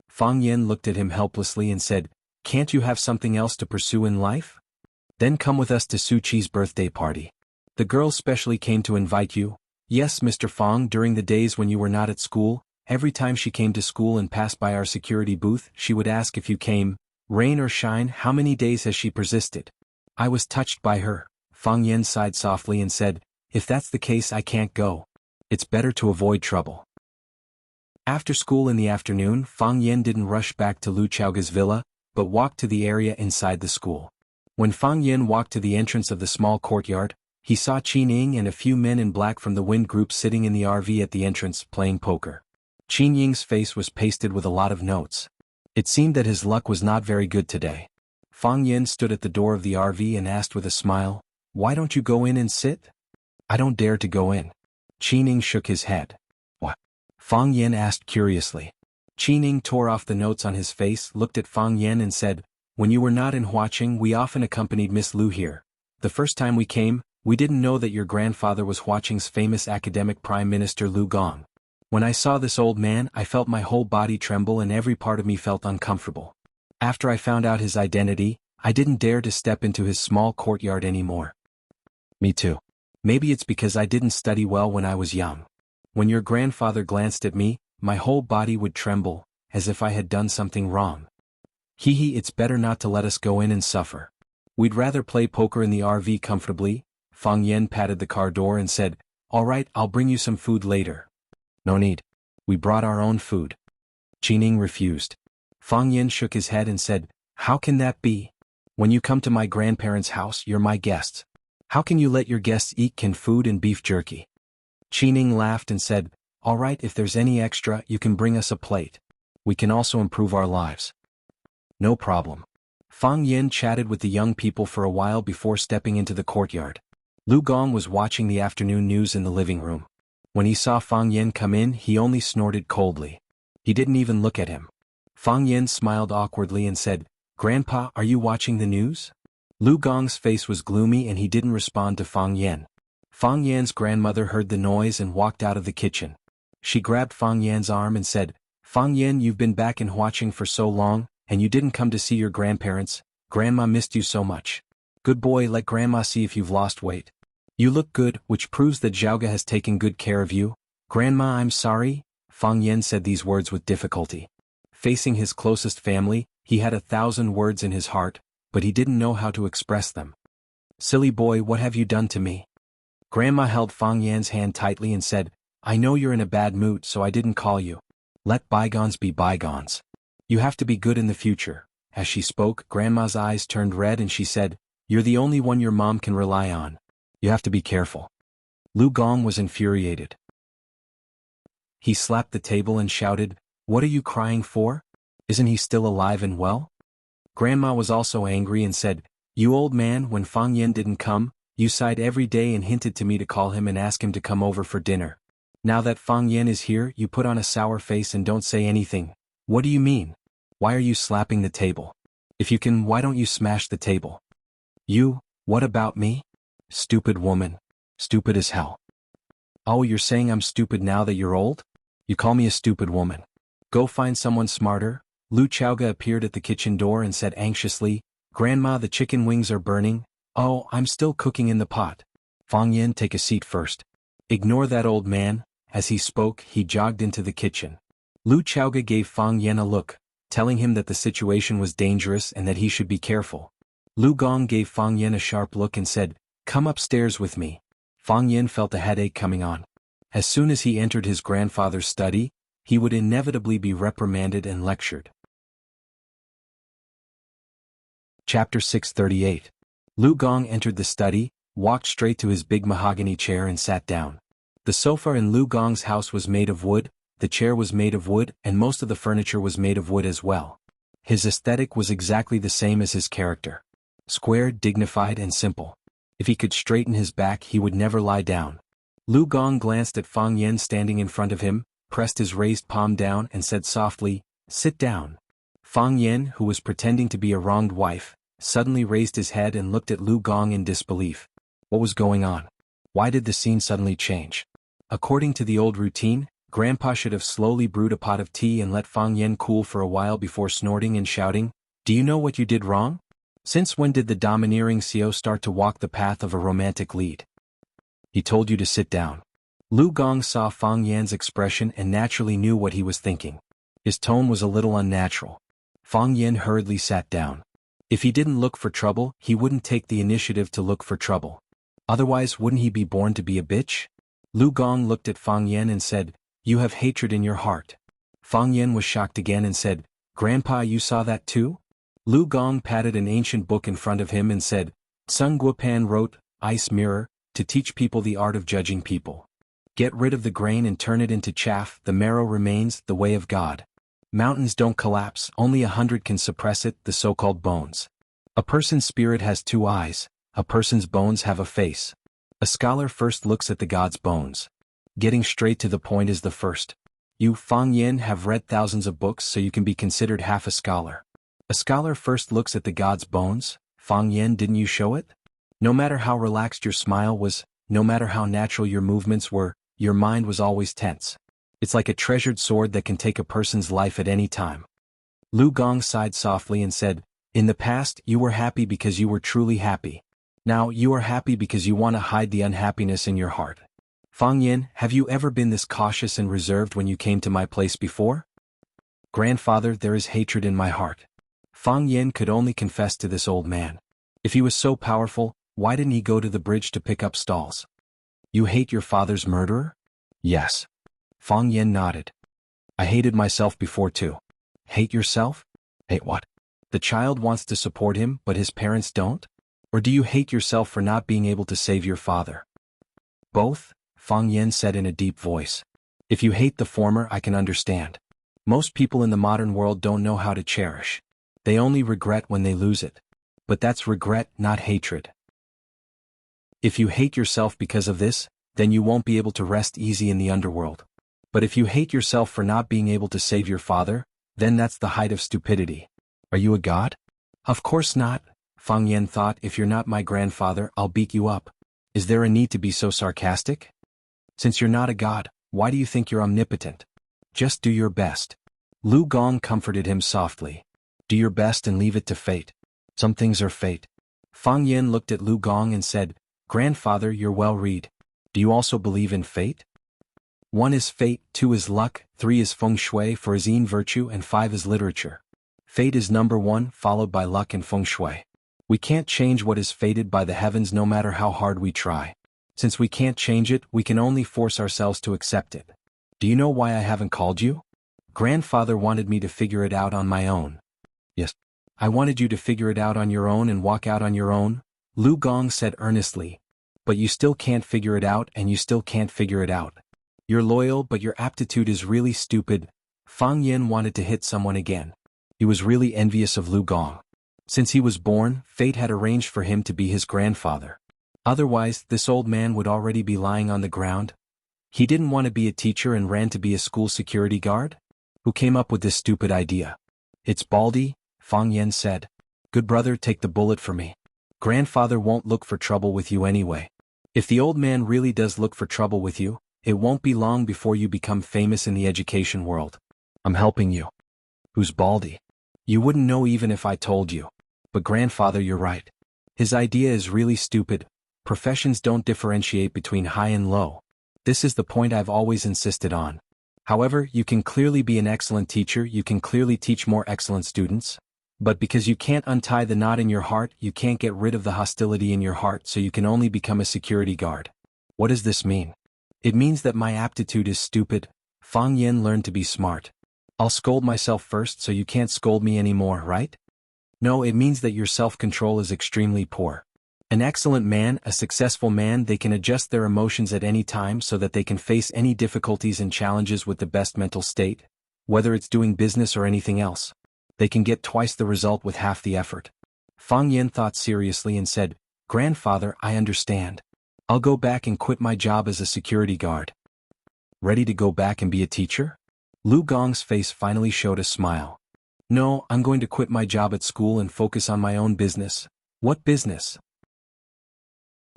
Fang Yin looked at him helplessly and said, Can't you have something else to pursue in life? Then come with us to Su Qi's birthday party. The girl specially came to invite you. Yes, Mr. Fang, during the days when you were not at school, every time she came to school and passed by our security booth, she would ask if you came. Rain or shine, how many days has she persisted? I was touched by her. Fang Yin sighed softly and said, If that's the case, I can't go. It's better to avoid trouble. After school in the afternoon, Fang Yin didn't rush back to Lu Chaoga's villa, but walked to the area inside the school. When Fang Yin walked to the entrance of the small courtyard, he saw Qin Ying and a few men in black from the Wind Group sitting in the RV at the entrance, playing poker. Qin Ying's face was pasted with a lot of notes. It seemed that his luck was not very good today. Fang Yin stood at the door of the RV and asked with a smile, Why don't you go in and sit? I don't dare to go in. Qin Ying shook his head. What? Fang Yin asked curiously. Qin Ying tore off the notes on his face, looked at Fang Yin and said, When you were not in Huaqing, we often accompanied Miss Lu here. The first time we came, we didn't know that your grandfather was Huaqing's famous academic Prime Minister Lu Gong. When I saw this old man, I felt my whole body tremble and every part of me felt uncomfortable. After I found out his identity, I didn't dare to step into his small courtyard anymore. Me too. Maybe it's because I didn't study well when I was young. When your grandfather glanced at me, my whole body would tremble, as if I had done something wrong. It's better not to let us go in and suffer. We'd rather play poker in the RV comfortably. Fang Yen patted the car door and said, "All right, I'll bring you some food later." "No need. We brought our own food." Qining refused. Fang Yen shook his head and said, "How can that be? When you come to my grandparents' house, you're my guests. How can you let your guests eat canned food and beef jerky?" Qining laughed and said, "All right, if there's any extra, you can bring us a plate. We can also improve our lives." "No problem." Fang Yen chatted with the young people for a while before stepping into the courtyard. Lu Gong was watching the afternoon news in the living room. When he saw Fang Yen come in, he only snorted coldly. He didn't even look at him. Fang Yen smiled awkwardly and said, "Grandpa, are you watching the news?" Lu Gong's face was gloomy and he didn't respond to Fang Yen. Fang Yan's grandmother heard the noise and walked out of the kitchen. She grabbed Fang Yan's arm and said, "Fang Yen, you've been back in Huaqing for so long, and you didn't come to see your grandparents. Grandma missed you so much. Good boy, let Grandma see if you've lost weight. You look good, which proves that Zhaoga has taken good care of you." "Grandma, I'm sorry." Fang Yen said these words with difficulty. Facing his closest family, he had 1,000 words in his heart, but he didn't know how to express them. "Silly boy, what have you done to me?" Grandma held Fang Yan's hand tightly and said, "I know you're in a bad mood, so I didn't call you. Let bygones be bygones. You have to be good in the future." As she spoke, Grandma's eyes turned red and she said, "You're the only one your mom can rely on. You have to be careful." Lu Gong was infuriated. He slapped the table and shouted, "What are you crying for? Isn't he still alive and well?" Grandma was also angry and said, "You old man, when Fang Yen didn't come, you sighed every day and hinted to me to call him and ask him to come over for dinner. Now that Fang Yen is here, you put on a sour face and don't say anything. What do you mean? Why are you slapping the table? If you can, why don't you smash the table?" "You, what about me? Stupid woman. Stupid as hell." "Oh, you're saying I'm stupid now that you're old? You call me a stupid woman. Go find someone smarter." Lu Chaoga appeared at the kitchen door and said anxiously, "Grandma, the chicken wings are burning." "Oh, I'm still cooking in the pot." "Fang Yen, take a seat first. Ignore that old man." As he spoke, he jogged into the kitchen. Lu Chaoga gave Fang Yen a look, telling him that the situation was dangerous and that he should be careful. Lu Gong gave Fang Yen a sharp look and said, "Come upstairs with me." Fang Yen felt a headache coming on. As soon as he entered his grandfather's study, he would inevitably be reprimanded and lectured. Chapter 638. Lu Gong entered the study, walked straight to his big mahogany chair and sat down. The sofa in Lu Gong's house was made of wood, the chair was made of wood, and most of the furniture was made of wood as well. His aesthetic was exactly the same as his character. Square, dignified, and simple. If he could straighten his back, he would never lie down. Lu Gong glanced at Fang Yen standing in front of him, pressed his raised palm down and said softly, "Sit down." Fang Yen, who was pretending to be a wronged wife, suddenly raised his head and looked at Lu Gong in disbelief. What was going on? Why did the scene suddenly change? According to the old routine, Grandpa should have slowly brewed a pot of tea and let Fang Yen cool for a while before snorting and shouting, "Do you know what you did wrong? Since when did the domineering Xiao start to walk the path of a romantic lead?" "He told you to sit down." Lu Gong saw Fang Yan's expression and naturally knew what he was thinking. His tone was a little unnatural. Fang Yan hurriedly sat down. If he didn't look for trouble, he wouldn't take the initiative to look for trouble. Otherwise, wouldn't he be born to be a bitch? Lu Gong looked at Fang Yan and said, "You have hatred in your heart." Fang Yan was shocked again and said, "Grandpa, you saw that too?" Lu Gong patted an ancient book in front of him and said, "Sun Guopan wrote, Ice Mirror, to teach people the art of judging people. Get rid of the grain and turn it into chaff, the marrow remains, the way of God. Mountains don't collapse, only 100 can suppress it, the so-called bones. A person's spirit has 2 eyes, a person's bones have a face. A scholar first looks at the god's bones. Getting straight to the point is the first. You, Fang Yen, have read thousands of books so you can be considered half a scholar. A scholar first looks at the god's bones. Fang Yen, didn't you show it? No matter how relaxed your smile was, no matter how natural your movements were, your mind was always tense. It's like a treasured sword that can take a person's life at any time. Lu Gong sighed softly and said, "In the past, you were happy because you were truly happy. Now, you are happy because you want to hide the unhappiness in your heart. Fang Yin, have you ever been this cautious and reserved when you came to my place before?" "Grandfather, there is hatred in my heart." Fang Yin could only confess to this old man. If he was so powerful, why didn't he go to the bridge to pick up stalls? "You hate your father's murderer?" "Yes." Fang Yin nodded. "I hated myself before too." "Hate yourself? Hate what? The child wants to support him, but his parents don't? Or do you hate yourself for not being able to save your father?" "Both," Fang Yin said in a deep voice. "If you hate the former, I can understand. Most people in the modern world don't know how to cherish. They only regret when they lose it. But that's regret, not hatred. If you hate yourself because of this, then you won't be able to rest easy in the underworld. But if you hate yourself for not being able to save your father, then that's the height of stupidity. Are you a god?" "Of course not," Fang Yen thought. "If you're not my grandfather, I'll beat you up. Is there a need to be so sarcastic? Since you're not a god, why do you think you're omnipotent? Just do your best." Lu Gong comforted him softly. "Do your best and leave it to fate. Some things are fate." Fang Yen looked at Lu Gong and said, "Grandfather, you're well read. Do you also believe in fate? 1 is fate, 2 is luck, 3 is feng shui for his yin virtue, and 5 is literature. Fate is number 1, followed by luck and feng shui. We can't change what is fated by the heavens no matter how hard we try. Since we can't change it, we can only force ourselves to accept it. Do you know why I haven't called you? Grandfather wanted me to figure it out on my own." "Yes. I wanted you to figure it out on your own and walk out on your own," Lu Gong said earnestly. "But you still can't figure it out, and you still can't figure it out. You're loyal, but your aptitude is really stupid." Fang Yin wanted to hit someone again. He was really envious of Lu Gong. Since he was born, fate had arranged for him to be his grandfather. Otherwise, this old man would already be lying on the ground. He didn't want to be a teacher and ran to be a school security guard? Who came up with this stupid idea? "It's Baldy," Fang Yen said. "Good brother, take the bullet for me. Grandfather won't look for trouble with you anyway. If the old man really does look for trouble with you, it won't be long before you become famous in the education world. I'm helping you." "Who's Baldy?" "You wouldn't know even if I told you. But grandfather, you're right. His idea is really stupid. Professions don't differentiate between high and low. This is the point I've always insisted on. However, you can clearly be an excellent teacher, you can clearly teach more excellent students. But because you can't untie the knot in your heart, you can't get rid of the hostility in your heart, so you can only become a security guard." "What does this mean?" "It means that my aptitude is stupid." Fang Yen learned to be smart. "I'll scold myself first so you can't scold me anymore, right?" "No, it means that your self-control is extremely poor. An excellent man, a successful man, they can adjust their emotions at any time so that they can face any difficulties and challenges with the best mental state, whether it's doing business or anything else. They can get twice the result with half the effort." Fang Yen thought seriously and said, "Grandfather, I understand. I'll go back and quit my job as a security guard." "Ready to go back and be a teacher?" Lu Gong's face finally showed a smile. "No, I'm going to quit my job at school and focus on my own business." "What business?"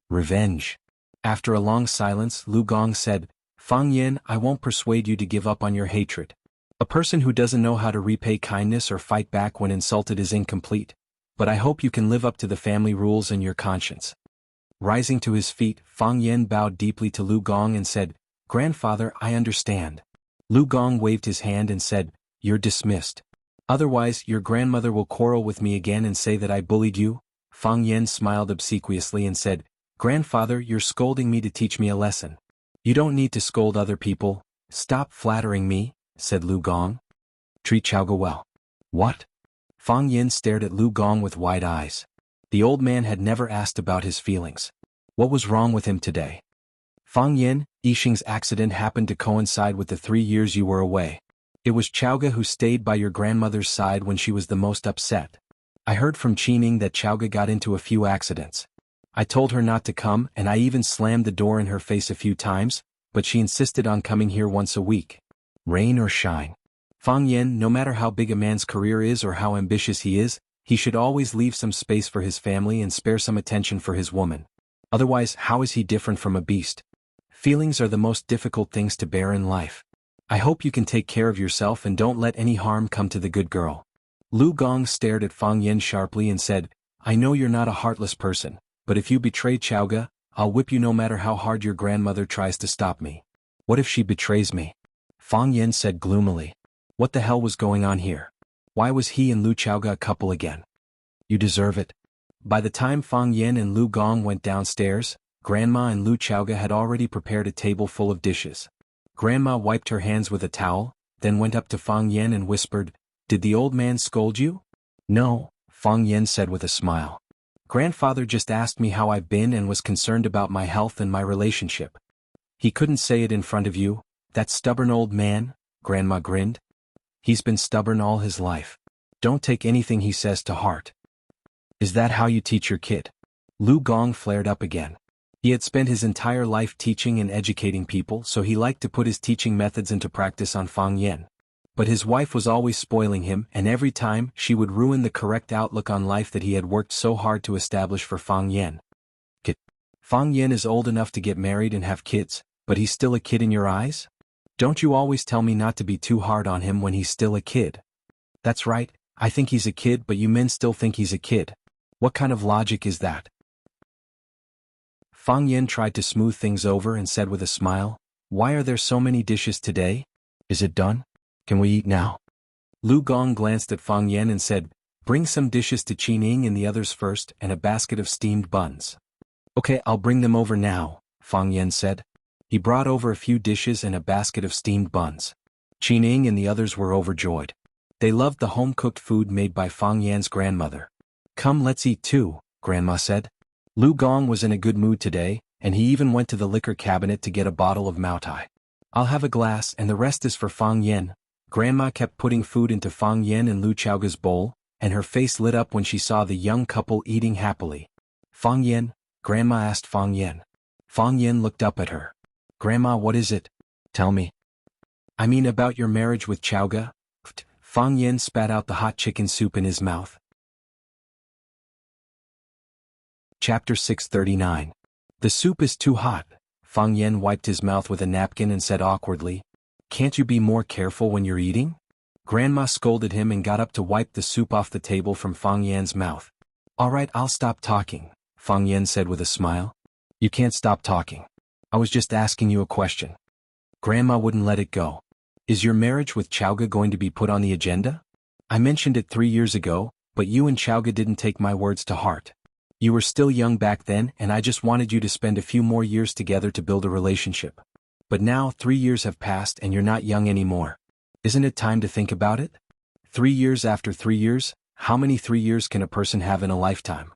"Revenge." After a long silence, Lu Gong said, "Fang Yin, I won't persuade you to give up on your hatred. A person who doesn't know how to repay kindness or fight back when insulted is incomplete. But I hope you can live up to the family rules and your conscience." Rising to his feet, Fang Yin bowed deeply to Lu Gong and said, "Grandfather, I understand." Lu Gong waved his hand and said, "You're dismissed. Otherwise, your grandmother will quarrel with me again and say that I bullied you." Fang Yin smiled obsequiously and said, "Grandfather, you're scolding me to teach me a lesson. You don't need to scold other people. Stop flattering me," said Lu Gong. "Treat Chaoga well." "What?" Fang Yin stared at Lu Gong with wide eyes. The old man had never asked about his feelings. What was wrong with him today? "Fang Yin, Yixing's accident happened to coincide with the 3 years you were away. It was Chaoga who stayed by your grandmother's side when she was the most upset. I heard from Qining that Chaoga got into a few accidents. I told her not to come and I even slammed the door in her face a few times, but she insisted on coming here once a week. Rain or shine. Fang Yin, no matter how big a man's career is or how ambitious he is, he should always leave some space for his family and spare some attention for his woman. Otherwise, how is he different from a beast? Feelings are the most difficult things to bear in life. I hope you can take care of yourself and don't let any harm come to the good girl. Lu Gong stared at Fang Yen sharply and said, I know you're not a heartless person, but if you betray Chaoga, I'll whip you no matter how hard your grandmother tries to stop me. What if she betrays me? Fang Yen said gloomily. What the hell was going on here? Why was he and Lu Chaoga a couple again? You deserve it. By the time Fang Yen and Lu Gong went downstairs, Grandma and Lu Chaoga had already prepared a table full of dishes. Grandma wiped her hands with a towel, then went up to Fang Yen and whispered, Did the old man scold you? No, Fang Yen said with a smile. Grandfather just asked me how I've been and was concerned about my health and my relationship. He couldn't say it in front of you, that stubborn old man, Grandma grinned. He's been stubborn all his life. Don't take anything he says to heart. Is that how you teach your kid? Lu Gong flared up again. He had spent his entire life teaching and educating people, so he liked to put his teaching methods into practice on Fang Yen. But his wife was always spoiling him, and every time she would ruin the correct outlook on life that he had worked so hard to establish for Fang Yen. Fang Yen is old enough to get married and have kids, but he's still a kid in your eyes? Don't you always tell me not to be too hard on him when he's still a kid? That's right, I think he's a kid, but you men still think he's a kid. What kind of logic is that? Fang Yen tried to smooth things over and said with a smile, Why are there so many dishes today? Is it done? Can we eat now? Lu Gong glanced at Fang Yen and said, Bring some dishes to Qining and the others first and a basket of steamed buns. Okay, I'll bring them over now, Fang Yen said. He brought over a few dishes and a basket of steamed buns. Qining and the others were overjoyed. They loved the home-cooked food made by Fang Yan's grandmother. Come, let's eat too, Grandma said. Lu Gong was in a good mood today, and he even went to the liquor cabinet to get a bottle of Maotai. I'll have a glass and the rest is for Fang Yen. Grandma kept putting food into Fang Yen and Lu Chaoga's bowl, and her face lit up when she saw the young couple eating happily. Fang Yen, Grandma asked Fang Yen. Fang Yen looked up at her. Grandma, what is it? Tell me. I mean about your marriage with Chaoga? Fang Yen spat out the hot chicken soup in his mouth. Chapter 639. The soup is too hot. Fang Yen wiped his mouth with a napkin and said awkwardly, Can't you be more careful when you're eating? Grandma scolded him and got up to wipe the soup off the table from Fang Yan's mouth. All right, I'll stop talking, Fang Yen said with a smile. You can't stop talking. I was just asking you a question. Grandma wouldn't let it go. Is your marriage with Chaoga going to be put on the agenda? I mentioned it 3 years ago, but you and Chaoga didn't take my words to heart. You were still young back then and I just wanted you to spend a few more years together to build a relationship. But now 3 years have passed and you're not young anymore. Isn't it time to think about it? 3 years after 3 years, how many 3 years can a person have in a lifetime?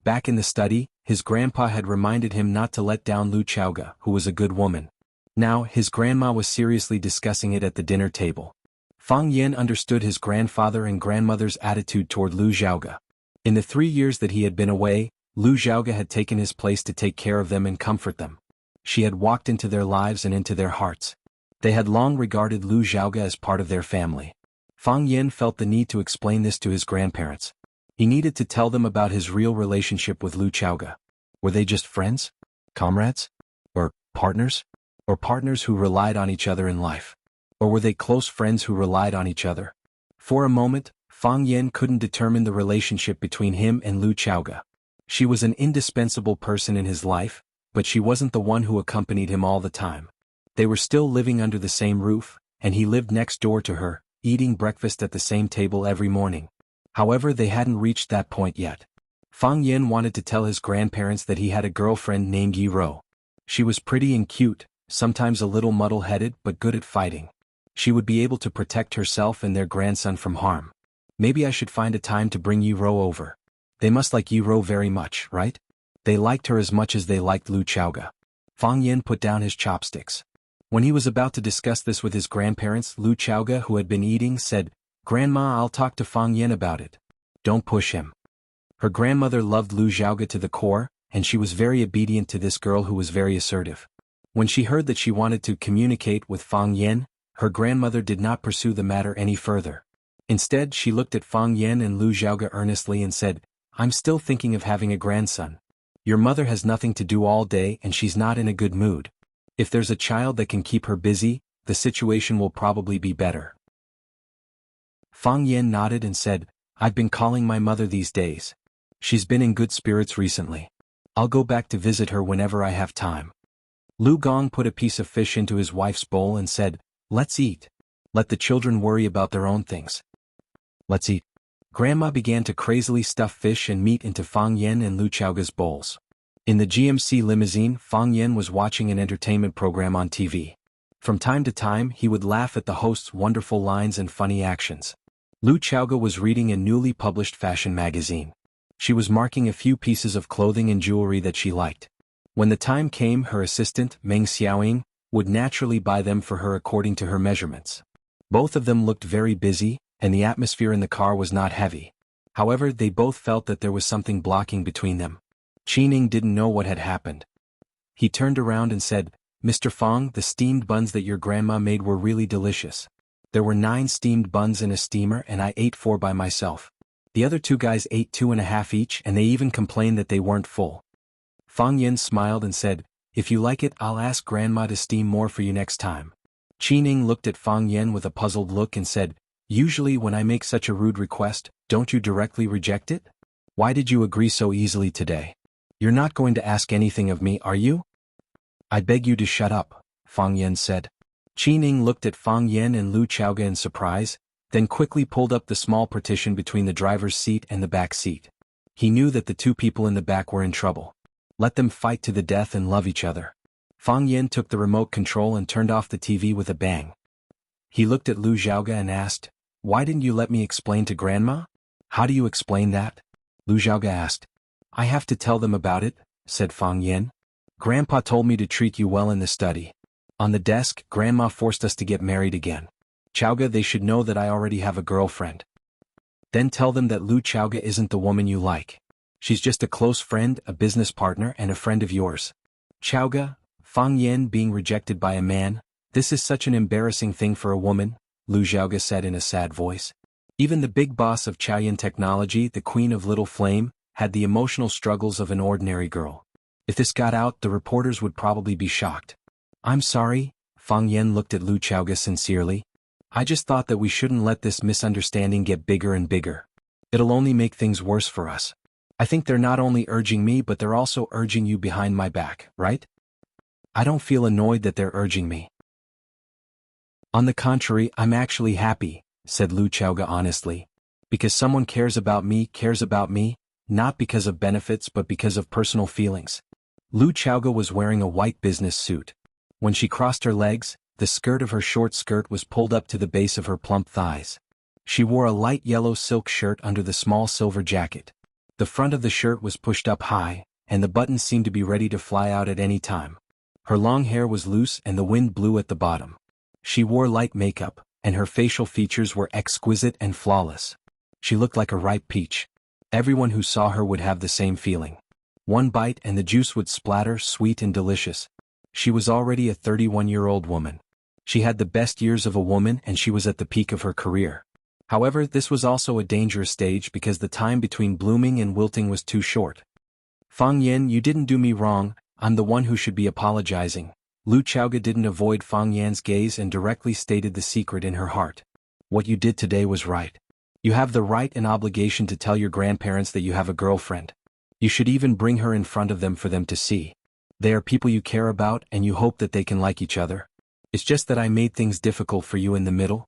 Back in the study, his grandpa had reminded him not to let down Lu Chaoga, who was a good woman. Now his grandma was seriously discussing it at the dinner table. Fang Yen understood his grandfather and grandmother's attitude toward Lu Xiaoga. In the 3 years that he had been away, Lu Xiaoga had taken his place to take care of them and comfort them. She had walked into their lives and into their hearts. They had long regarded Lu Xiaoga as part of their family. Fang Yen felt the need to explain this to his grandparents. He needed to tell them about his real relationship with Lu Xiaoga. Were they just friends? Comrades? Or partners? Or partners who relied on each other in life? Or were they close friends who relied on each other? For a moment, Fang Yen couldn't determine the relationship between him and Lu Xiaoga. She was an indispensable person in his life, but she wasn't the one who accompanied him all the time. They were still living under the same roof, and he lived next door to her, eating breakfast at the same table every morning. However, they hadn't reached that point yet. Fang Yen wanted to tell his grandparents that he had a girlfriend named Yi Ro. She was pretty and cute, sometimes a little muddle-headed but good at fighting. She would be able to protect herself and their grandson from harm. Maybe I should find a time to bring Yi Ro over. They must like Yi Ro very much, right? They liked her as much as they liked Lu Xiaoga. Fang Yen put down his chopsticks. When he was about to discuss this with his grandparents, Lu Xiaoga, who had been eating, said, Grandma, I'll talk to Fang Yen about it. Don't push him. Her grandmother loved Lu Xiaoga to the core, and she was very obedient to this girl who was very assertive. When she heard that she wanted to communicate with Fang Yen, her grandmother did not pursue the matter any further. Instead, she looked at Fang Yen and Lu Xiaoga earnestly and said, I'm still thinking of having a grandson. Your mother has nothing to do all day and she's not in a good mood. If there's a child that can keep her busy, the situation will probably be better. Fang Yan nodded and said, I've been calling my mother these days. She's been in good spirits recently. I'll go back to visit her whenever I have time. Lu Gong put a piece of fish into his wife's bowl and said, Let's eat. Let the children worry about their own things. Let's eat. Grandma began to crazily stuff fish and meat into Fang Yan and Lu Chaoga's bowls. In the GMC limousine, Fang Yan was watching an entertainment program on TV. From time to time, he would laugh at the host's wonderful lines and funny actions. Lu Chaoga was reading a newly published fashion magazine. She was marking a few pieces of clothing and jewelry that she liked. When the time came, her assistant, Meng Xiaoying, would naturally buy them for her according to her measurements. Both of them looked very busy, and the atmosphere in the car was not heavy. However, they both felt that there was something blocking between them. Qining didn't know what had happened. He turned around and said, Mr. Fang, the steamed buns that your grandma made were really delicious. There were 9 steamed buns in a steamer and I ate 4 by myself. The other 2 guys ate 2.5 each and they even complained that they weren't full. Fang Yan smiled and said, If you like it, I'll ask Grandma to steam more for you next time. Qining looked at Fang Yan with a puzzled look and said, Usually when I make such a rude request, don't you directly reject it? Why did you agree so easily today? You're not going to ask anything of me, are you? I beg you to shut up, Fang Yan said. Qining looked at Fang Yan and Lu Chaoga in surprise, then quickly pulled up the small partition between the driver's seat and the back seat. He knew that the 2 people in the back were in trouble. Let them fight to the death and love each other. Fang Yan took the remote control and turned off the TV with a bang. He looked at Lu Xiaoga and asked, Why didn't you let me explain to Grandma? How do you explain that? Lu Xiaoga asked. I have to tell them about it, said Fang Yan. Grandpa told me to treat you well in the study. On the desk, Grandma forced us to get married again. Chaoga, they should know that I already have a girlfriend. Then tell them that Lu Chaoga isn't the woman you like. She's just a close friend, a business partner, and a friend of yours. Chaoga, Fang Yan being rejected by a man, this is such an embarrassing thing for a woman, Lu Xiaoga said in a sad voice. Even the big boss of Chaoyan Technology, the queen of Little Flame, had the emotional struggles of an ordinary girl. If this got out, the reporters would probably be shocked. I'm sorry, Fang Yan looked at Lu Chaoga sincerely. I just thought that we shouldn't let this misunderstanding get bigger and bigger. It'll only make things worse for us. I think they're not only urging me but they're also urging you behind my back, right? I don't feel annoyed that they're urging me. On the contrary, I'm actually happy, said Lu Chaoga honestly. Because someone cares about me, not because of benefits but because of personal feelings. Lu Chaoga was wearing a white business suit. When she crossed her legs, the skirt of her short skirt was pulled up to the base of her plump thighs. She wore a light yellow silk shirt under the small silver jacket. The front of the shirt was pushed up high, and the buttons seemed to be ready to fly out at any time. Her long hair was loose and the wind blew at the bottom. She wore light makeup, and her facial features were exquisite and flawless. She looked like a ripe peach. Everyone who saw her would have the same feeling. One bite and the juice would splatter, sweet and delicious. She was already a 31-year-old woman. She had the best years of a woman and she was at the peak of her career. However, this was also a dangerous stage because the time between blooming and wilting was too short. Fang Yan, you didn't do me wrong, I'm the one who should be apologizing. Lu Chaoga didn't avoid Fang Yan's gaze and directly stated the secret in her heart. What you did today was right. You have the right and obligation to tell your grandparents that you have a girlfriend. You should even bring her in front of them for them to see. They are people you care about and you hope that they can like each other. It's just that I made things difficult for you in the middle.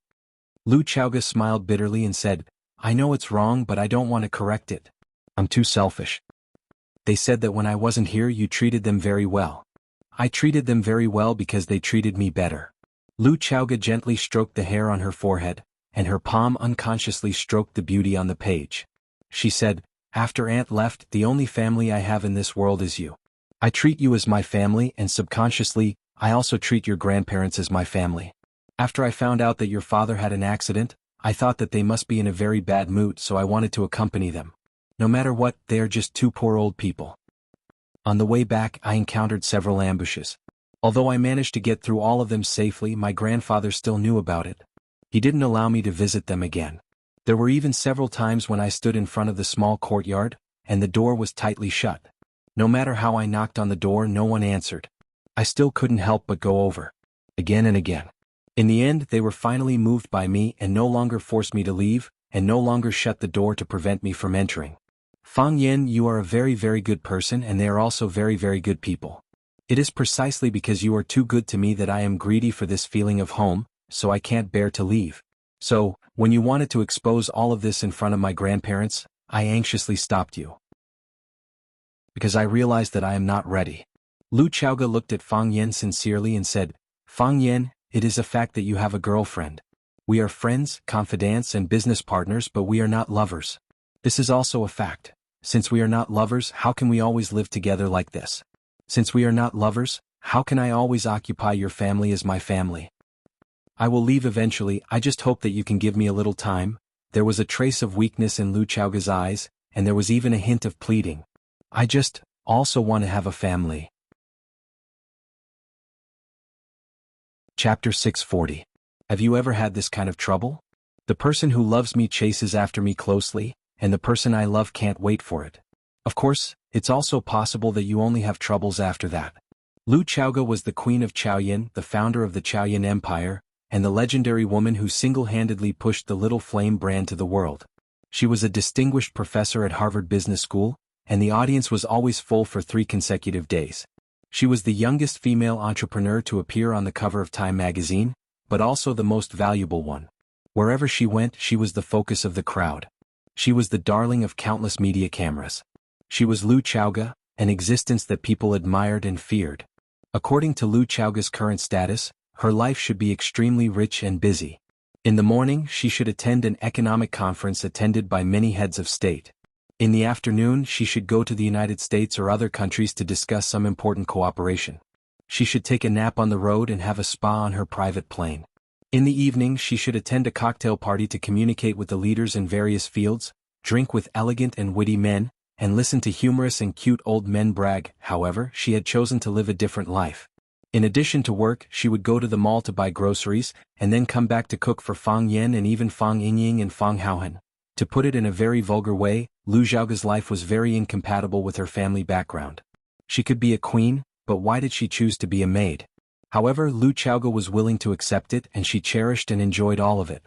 Lu Chaoga smiled bitterly and said, I know it's wrong but I don't want to correct it. I'm too selfish. They said that when I wasn't here you treated them very well. I treated them very well because they treated me better. Lu Chaoga gently stroked the hair on her forehead, and her palm unconsciously stroked the beauty on the page. She said, After Aunt left, the only family I have in this world is you. I treat you as my family and subconsciously, I also treat your grandparents as my family. After I found out that your father had an accident, I thought that they must be in a very bad mood so I wanted to accompany them. No matter what, they are just 2 poor old people. On the way back I encountered several ambushes. Although I managed to get through all of them safely, my grandfather still knew about it. He didn't allow me to visit them again. There were even several times when I stood in front of the small courtyard, and the door was tightly shut. No matter how I knocked on the door, no one answered. I still couldn't help but go over. Again and again. In the end they were finally moved by me and no longer forced me to leave, and no longer shut the door to prevent me from entering. Fang Yan, you are a very very good person and they are also very very good people. It is precisely because you are too good to me that I am greedy for this feeling of home, so I can't bear to leave. So, when you wanted to expose all of this in front of my grandparents, I anxiously stopped you. Because I realized that I am not ready. Lu Chaoge looked at Fang Yan sincerely and said, Fang Yan, it is a fact that you have a girlfriend. We are friends, confidants and business partners, but we are not lovers. This is also a fact. Since we are not lovers, how can we always live together like this? Since we are not lovers, how can I always occupy your family as my family? I will leave eventually, I just hope that you can give me a little time. There was a trace of weakness in Lu Chaoge's eyes, and there was even a hint of pleading. I just also want to have a family. Chapter 640. Have you ever had this kind of trouble? The person who loves me chases after me closely, and the person I love can't wait for it. Of course, it's also possible that you only have troubles after that. Lu Chaoge was the queen of Chaoyin, the founder of the Chaoyin Empire, and the legendary woman who single-handedly pushed the Little Flame brand to the world. She was a distinguished professor at Harvard Business School, and the audience was always full for 3 consecutive days. She was the youngest female entrepreneur to appear on the cover of Time magazine, but also the most valuable one. Wherever she went, she was the focus of the crowd. She was the darling of countless media cameras. She was Lu Chaoge, an existence that people admired and feared. According to Lu Chaoge's current status, her life should be extremely rich and busy. In the morning, she should attend an economic conference attended by many heads of state. In the afternoon, she should go to the United States or other countries to discuss some important cooperation. She should take a nap on the road and have a spa on her private plane. In the evening, she should attend a cocktail party to communicate with the leaders in various fields, drink with elegant and witty men, and listen to humorous and cute old men brag. However, she had chosen to live a different life. In addition to work, she would go to the mall to buy groceries, and then come back to cook for Fang Yan and even Fang Yingying and Fang Haohan. To put it in a very vulgar way, Lu Chaoge's life was very incompatible with her family background. She could be a queen, but why did she choose to be a maid? However, Lu Chaoge was willing to accept it and she cherished and enjoyed all of it.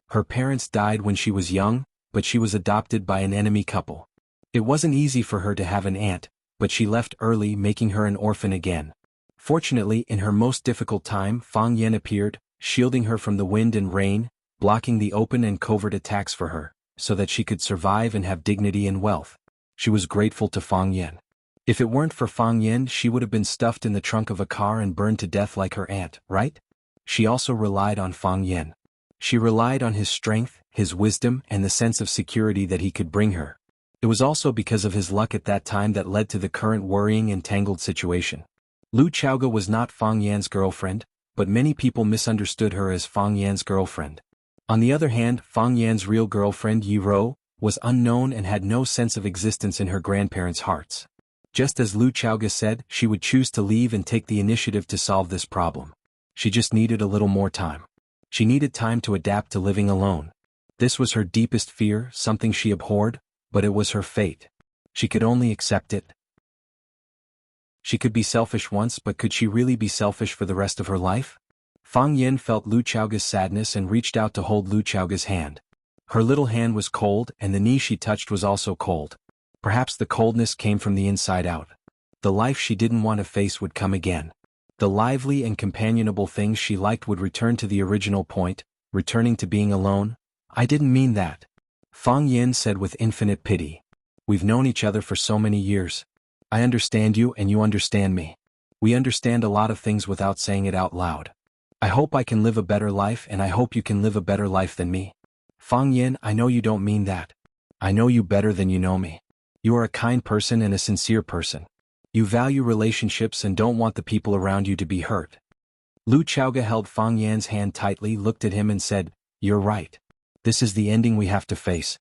Her parents died when she was young, but she was adopted by an enemy couple. It wasn't easy for her to have an aunt, but she left early, making her an orphan again. Fortunately, in her most difficult time, Fang Yan appeared, shielding her from the wind and rain, blocking the open and covert attacks for her, so that she could survive and have dignity and wealth. She was grateful to Fang Yan. If it weren't for Fang Yan, she would have been stuffed in the trunk of a car and burned to death like her aunt, right? She also relied on Fang Yan. She relied on his strength, his wisdom, and the sense of security that he could bring her. It was also because of his luck at that time that led to the current worrying and tangled situation. Lu Chaoge was not Fang Yan's girlfriend, but many people misunderstood her as Fang Yan's girlfriend. On the other hand, Fang Yan's real girlfriend, Yi Ro, was unknown and had no sense of existence in her grandparents' hearts. Just as Lu Chaoge said, she would choose to leave and take the initiative to solve this problem. She just needed a little more time. She needed time to adapt to living alone. This was her deepest fear, something she abhorred, but it was her fate. She could only accept it. She could be selfish once, but could she really be selfish for the rest of her life? Fang Yan felt Lu Chaoge's sadness and reached out to hold Lu Chaoge's hand. Her little hand was cold and the knee she touched was also cold. Perhaps the coldness came from the inside out. The life she didn't want to face would come again. The lively and companionable things she liked would return to the original point, returning to being alone. I didn't mean that. Fang Yan said with infinite pity. We've known each other for so many years. I understand you and you understand me. We understand a lot of things without saying it out loud. I hope I can live a better life and I hope you can live a better life than me. Fang Yan, I know you don't mean that. I know you better than you know me. You are a kind person and a sincere person. You value relationships and don't want the people around you to be hurt. Lu Chaoge held Fang Yan's hand tightly, looked at him and said, You're right. This is the ending we have to face.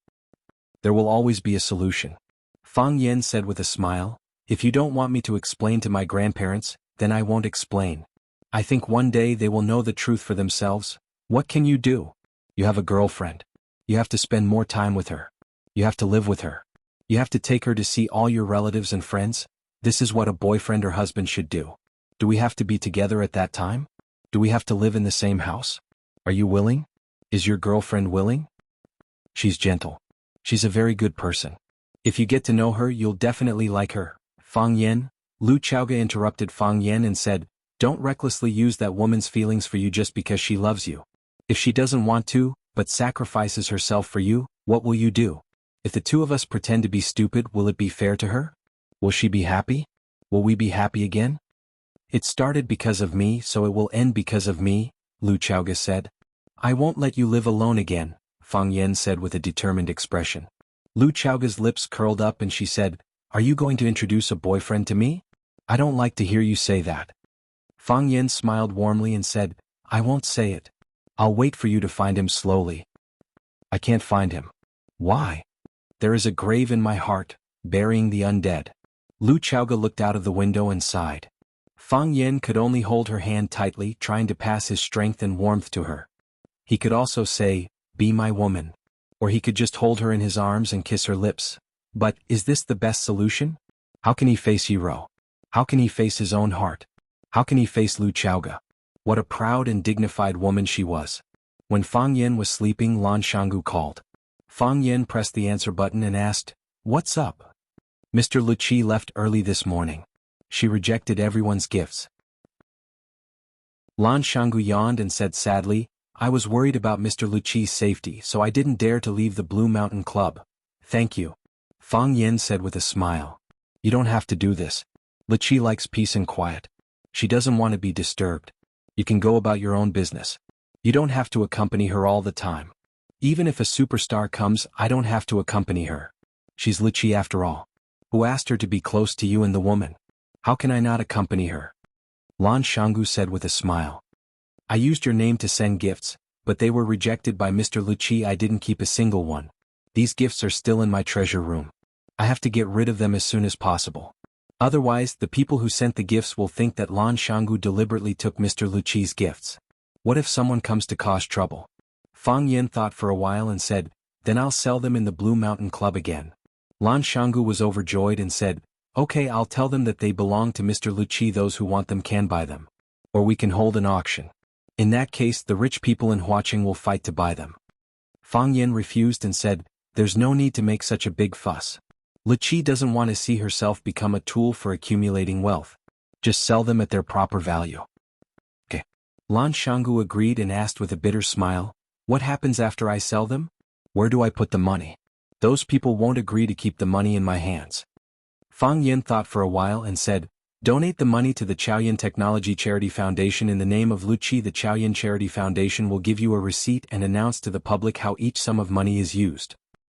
There will always be a solution. Fang Yan said with a smile, If you don't want me to explain to my grandparents, then I won't explain. I think one day they will know the truth for themselves. What can you do? You have a girlfriend. You have to spend more time with her. You have to live with her. You have to take her to see all your relatives and friends. This is what a boyfriend or husband should do. Do we have to be together at that time? Do we have to live in the same house? Are you willing? Is your girlfriend willing? She's gentle. She's a very good person. If you get to know her, you'll definitely like her. Fang Yan, Lu Chaoga interrupted Fang Yan and said, don't recklessly use that woman's feelings for you just because she loves you. If she doesn't want to, but sacrifices herself for you, what will you do? If the two of us pretend to be stupid, will it be fair to her? Will she be happy? Will we be happy again? It started because of me, so it will end because of me, Lu Chaoga said. I won't let you live alone again, Fang Yan said with a determined expression. Lu Chaoga's lips curled up and she said, are you going to introduce a boyfriend to me? I don't like to hear you say that. Fang Yan smiled warmly and said, I won't say it. I'll wait for you to find him slowly. I can't find him. Why? There is a grave in my heart, burying the undead. Lu Chaoga looked out of the window and sighed. Fang Yan could only hold her hand tightly, trying to pass his strength and warmth to her. He could also say, be my woman. Or he could just hold her in his arms and kiss her lips. But, is this the best solution? How can he face Yiro? How can he face his own heart? How can he face Lu Chaoga? What a proud and dignified woman she was. When Fang Yan was sleeping, Lan Shanggu called. Fang Yan pressed the answer button and asked, what's up? Mr. Luqi left early this morning. She rejected everyone's gifts. Lan Shanggu yawned and said sadly, I was worried about Mr. Luqi's safety, so I didn't dare to leave the Blue Mountain Club. Thank you. Fang Yan said with a smile. You don't have to do this. Luqi likes peace and quiet. She doesn't want to be disturbed. You can go about your own business. You don't have to accompany her all the time. Even if a superstar comes, I don't have to accompany her. She's Luqi after all. Who asked her to be close to you and the woman? How can I not accompany her? Lan Shanggu said with a smile. I used your name to send gifts, but they were rejected by Mr. Luqi. I didn't keep a single one. These gifts are still in my treasure room. I have to get rid of them as soon as possible. Otherwise, the people who sent the gifts will think that Lan Shanggu deliberately took Mr. Luqi's gifts. What if someone comes to cause trouble? Fang Yan thought for a while and said, then I'll sell them in the Blue Mountain Club again. Lan Shanggu was overjoyed and said, okay, I'll tell them that they belong to Mr. Luqi. Those who want them can buy them. Or we can hold an auction. In that case, the rich people in Huaqing will fight to buy them. Fang Yan refused and said, there's no need to make such a big fuss. Luqi doesn't want to see herself become a tool for accumulating wealth. Just sell them at their proper value. Okay. Lan Shanggu agreed and asked with a bitter smile, what happens after I sell them? Where do I put the money? Those people won't agree to keep the money in my hands. Fang Yan thought for a while and said, donate the money to the Chaoyan Technology Charity Foundation in the name of Luqi. The Chaoyan Charity Foundation will give you a receipt and announce to the public how each sum of money is used.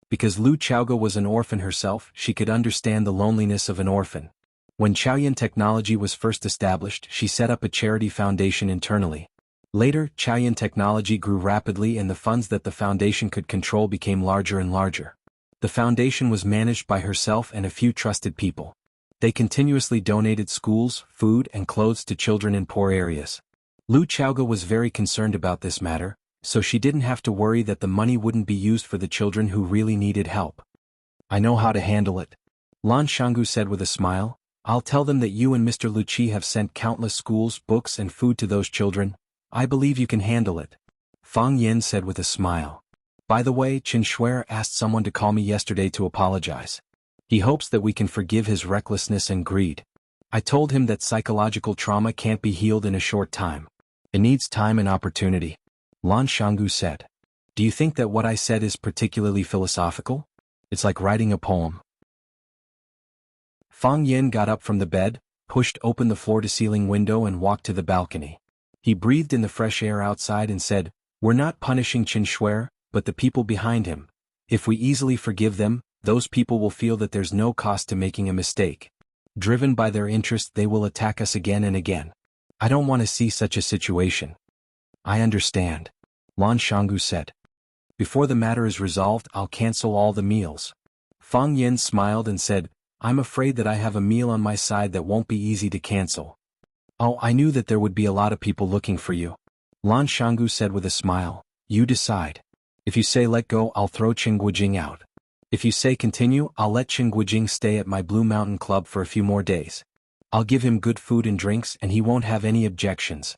Because Lu Chaoga was an orphan herself, she could understand the loneliness of an orphan. When Chaoyan Technology was first established, she set up a charity foundation internally. Later, Chaoyan Technology grew rapidly and the funds that the foundation could control became larger and larger. The foundation was managed by herself and a few trusted people. They continuously donated schools, food, and clothes to children in poor areas. Lu Chaoga was very concerned about this matter, so she didn't have to worry that the money wouldn't be used for the children who really needed help. I know how to handle it. Lan Shanggu said with a smile, I'll tell them that you and Mr. Luqi have sent countless schools, books, and food to those children. I believe you can handle it. Fang Yan said with a smile. By the way, Qin Shuer asked someone to call me yesterday to apologize. He hopes that we can forgive his recklessness and greed. I told him that psychological trauma can't be healed in a short time. It needs time and opportunity. Lan Shanggu said. Do you think that what I said is particularly philosophical? It's like writing a poem. Fang Yan got up from the bed, pushed open the floor-to-ceiling window and walked to the balcony. He breathed in the fresh air outside and said, we're not punishing Qin Shuer, but the people behind him. If we easily forgive them, those people will feel that there's no cost to making a mistake. Driven by their interest, they will attack us again and again. I don't want to see such a situation. I understand. Lan Shanggu said. Before the matter is resolved, I'll cancel all the meals. Fang Yan smiled and said, I'm afraid that I have a meal on my side that won't be easy to cancel. Oh, I knew that there would be a lot of people looking for you. Lan Shanggu said with a smile, you decide. If you say let go, I'll throw Qin Guojing out. If you say continue, I'll let Qin Guojing stay at my Blue Mountain Club for a few more days. I'll give him good food and drinks and he won't have any objections.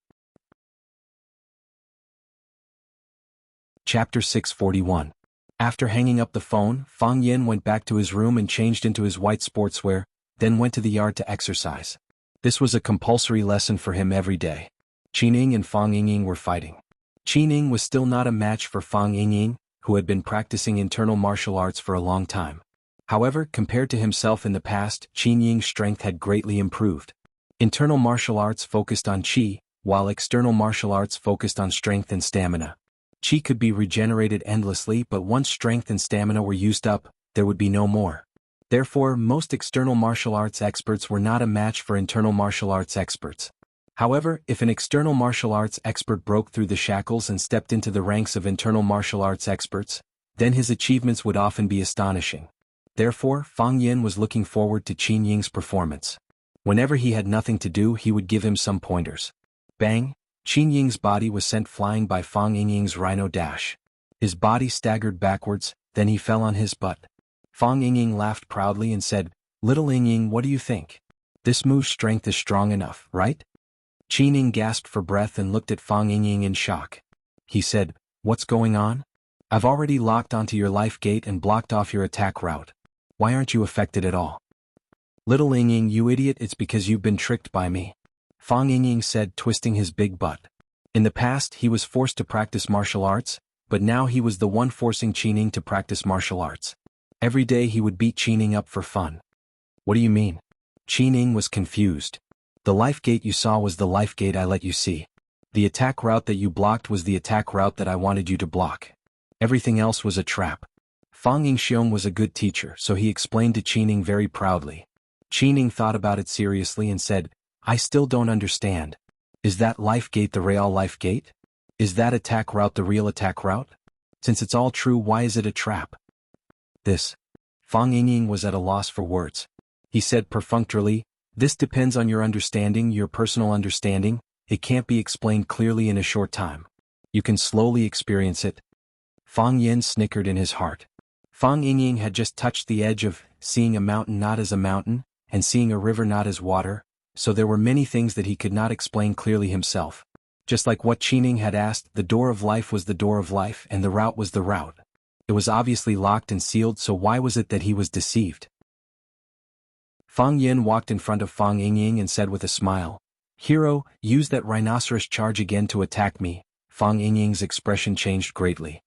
Chapter 641. After hanging up the phone, Fang Yin went back to his room and changed into his white sportswear, then went to the yard to exercise. This was a compulsory lesson for him every day. Qining and Fang Yingying were fighting. Qining was still not a match for Fang Yingying, who had been practicing internal martial arts for a long time. However, compared to himself in the past, Qinying's strength had greatly improved. Internal martial arts focused on qi, while external martial arts focused on strength and stamina. Qi could be regenerated endlessly, but once strength and stamina were used up, there would be no more. Therefore, most external martial arts experts were not a match for internal martial arts experts. However, if an external martial arts expert broke through the shackles and stepped into the ranks of internal martial arts experts, then his achievements would often be astonishing. Therefore, Fang Yin was looking forward to Qin Ying's performance. Whenever he had nothing to do, he would give him some pointers. Bang! Qin Ying's body was sent flying by Fang Yingying's rhino dash. His body staggered backwards, then he fell on his butt. Fang Yingying laughed proudly and said, "Little Yingying, what do you think? This move's strength is strong enough, right?" Qin Ying gasped for breath and looked at Fang Yingying in shock. He said, "What's going on? I've already locked onto your life gate and blocked off your attack route. Why aren't you affected at all?" "Little Yingying, you idiot, it's because you've been tricked by me," Fang Yingying said, twisting his big butt. In the past, he was forced to practice martial arts, but now he was the one forcing Qining to practice martial arts. Every day he would beat Qining up for fun. "What do you mean?" Qining was confused. "The life gate you saw was the life gate I let you see. The attack route that you blocked was the attack route that I wanted you to block. Everything else was a trap." Fang Yingxiong was a good teacher, so he explained to Qining very proudly. Qining thought about it seriously and said, "I still don't understand. Is that life gate the real life gate? Is that attack route the real attack route? Since it's all true, why is it a trap?" Fang Yingying was at a loss for words. He said perfunctorily, "This depends on your understanding, your personal understanding. It can't be explained clearly in a short time. You can slowly experience it." Fang Yin snickered in his heart. Fang Yingying had just touched the edge of seeing a mountain not as a mountain, and seeing a river not as water, so there were many things that he could not explain clearly himself. Just like what Qining had asked, the door of life was the door of life and the route was the route. It was obviously locked and sealed, so why was it that he was deceived? Fang Yin walked in front of Fang Yingying and said with a smile, "Hero, use that rhinoceros charge again to attack me." Fang Yingying's expression changed greatly.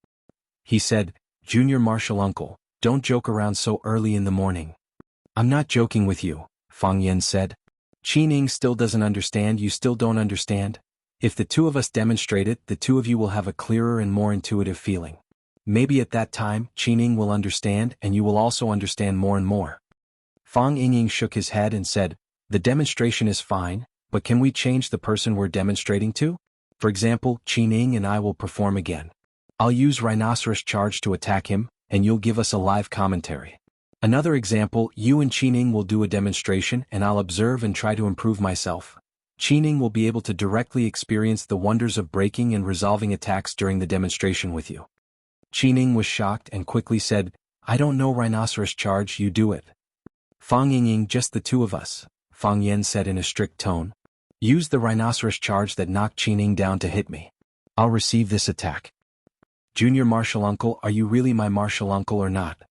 He said, "Junior Martial Uncle, don't joke around so early in the morning." "I'm not joking with you," Fang Yin said. "Qining still doesn't understand, you still don't understand. If the two of us demonstrate it, the two of you will have a clearer and more intuitive feeling. Maybe at that time, Qining will understand and you will also understand more and more." Fang Yingying shook his head and said, "The demonstration is fine, but can we change the person we're demonstrating to? For example, Qining and I will perform again. I'll use rhinoceros charge to attack him, and you'll give us a live commentary. Another example, you and Qining will do a demonstration and I'll observe and try to improve myself. Qining will be able to directly experience the wonders of breaking and resolving attacks during the demonstration with you." Qining was shocked and quickly said, "I don't know rhinoceros charge, you do it." "Fang Yingying, just the two of us," Fang Yin said in a strict tone. "Use the rhinoceros charge that knocked Qining down to hit me. I'll receive this attack." "Junior Martial Uncle, are you really my martial uncle or not?"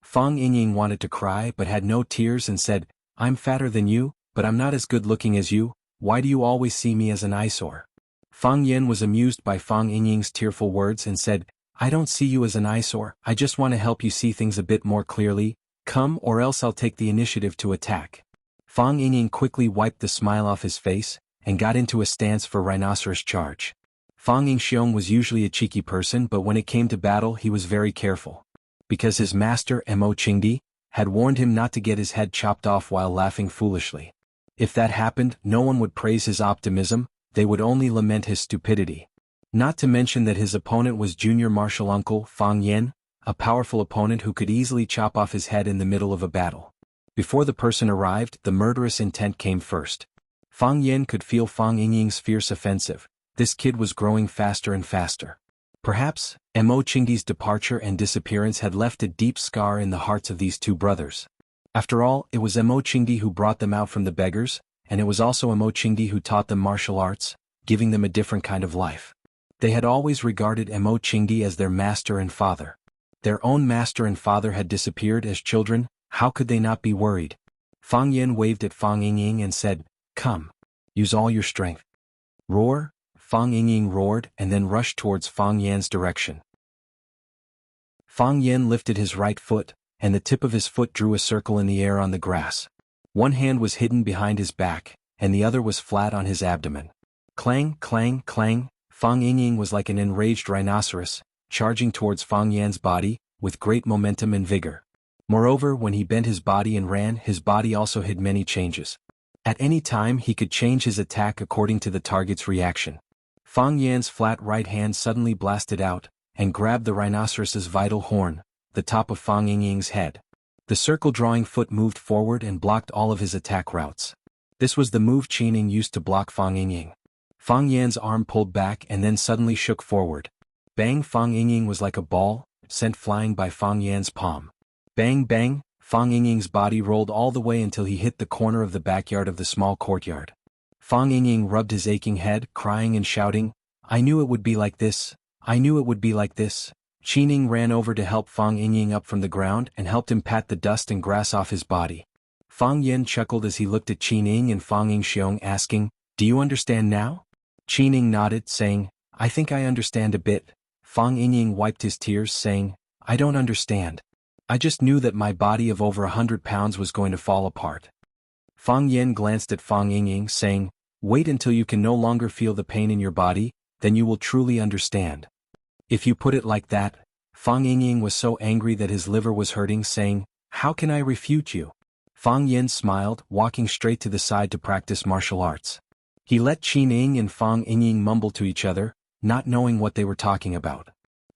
Fang Yingying wanted to cry but had no tears and said, "I'm fatter than you, but I'm not as good looking as you. Why do you always see me as an eyesore?" Fang Yin was amused by Fang Yingying's tearful words and said, "I don't see you as an eyesore, I just want to help you see things a bit more clearly. Come, or else I'll take the initiative to attack." Fang Yingying quickly wiped the smile off his face and got into a stance for rhinoceros charge. Fang Yingxiong was usually a cheeky person, but when it came to battle he was very careful. Because his master, Mo Qingdi, had warned him not to get his head chopped off while laughing foolishly. If that happened, no one would praise his optimism, they would only lament his stupidity. Not to mention that his opponent was Junior Martial Uncle Fang Yin, a powerful opponent who could easily chop off his head in the middle of a battle. Before the person arrived, the murderous intent came first. Fang Yin could feel Fang Yingying's fierce offensive. This kid was growing faster and faster. Perhaps, Mo Qingdi's departure and disappearance had left a deep scar in the hearts of these two brothers. After all, it was Mo Qingdi who brought them out from the beggars, and it was also Mo Qingdi who taught them martial arts, giving them a different kind of life. They had always regarded Mo Qingdi as their master and father. Their own master and father had disappeared as children, how could they not be worried? Fang Yan waved at Fang Yingying and said, "Come. Use all your strength." Roar! Fang Yingying roared and then rushed towards Fang Yan's direction. Fang Yan lifted his right foot, and the tip of his foot drew a circle in the air on the grass. One hand was hidden behind his back, and the other was flat on his abdomen. Clang, clang, clang, Fang Yingying was like an enraged rhinoceros, charging towards Fang Yan's body, with great momentum and vigor. Moreover, when he bent his body and ran, his body also hid many changes. At any time he could change his attack according to the target's reaction. Fang Yan's flat right hand suddenly blasted out, and grabbed the rhinoceros's vital horn, the top of Fang Yingying's head. The circle-drawing foot moved forward and blocked all of his attack routes. This was the move Qining used to block Fang Yingying. Fang Yan's arm pulled back and then suddenly shook forward. Bang! Fang Yingying was like a ball, sent flying by Fang Yan's palm. Bang bang! Fang Yingying's body rolled all the way until he hit the corner of the backyard of the small courtyard. Fang Yingying rubbed his aching head, crying and shouting, "I knew it would be like this! I knew it would be like this!" Qining ran over to help Fang Yingying up from the ground and helped him pat the dust and grass off his body. Fang Yan chuckled as he looked at Qining and Fang Yingxiong, asking, "Do you understand now?" Qining nodded, saying, "I think I understand a bit." Fang Yingying wiped his tears, saying, "I don't understand. I just knew that my body of over 100 pounds was going to fall apart." Fang Yan glanced at Fang Yingying, saying, "Wait until you can no longer feel the pain in your body, then you will truly understand." "If you put it like that," Fang Yingying was so angry that his liver was hurting, saying, "How can I refute you?" Fang Yan smiled, walking straight to the side to practice martial arts. He let Qining and Fang Yingying mumble to each other, not knowing what they were talking about.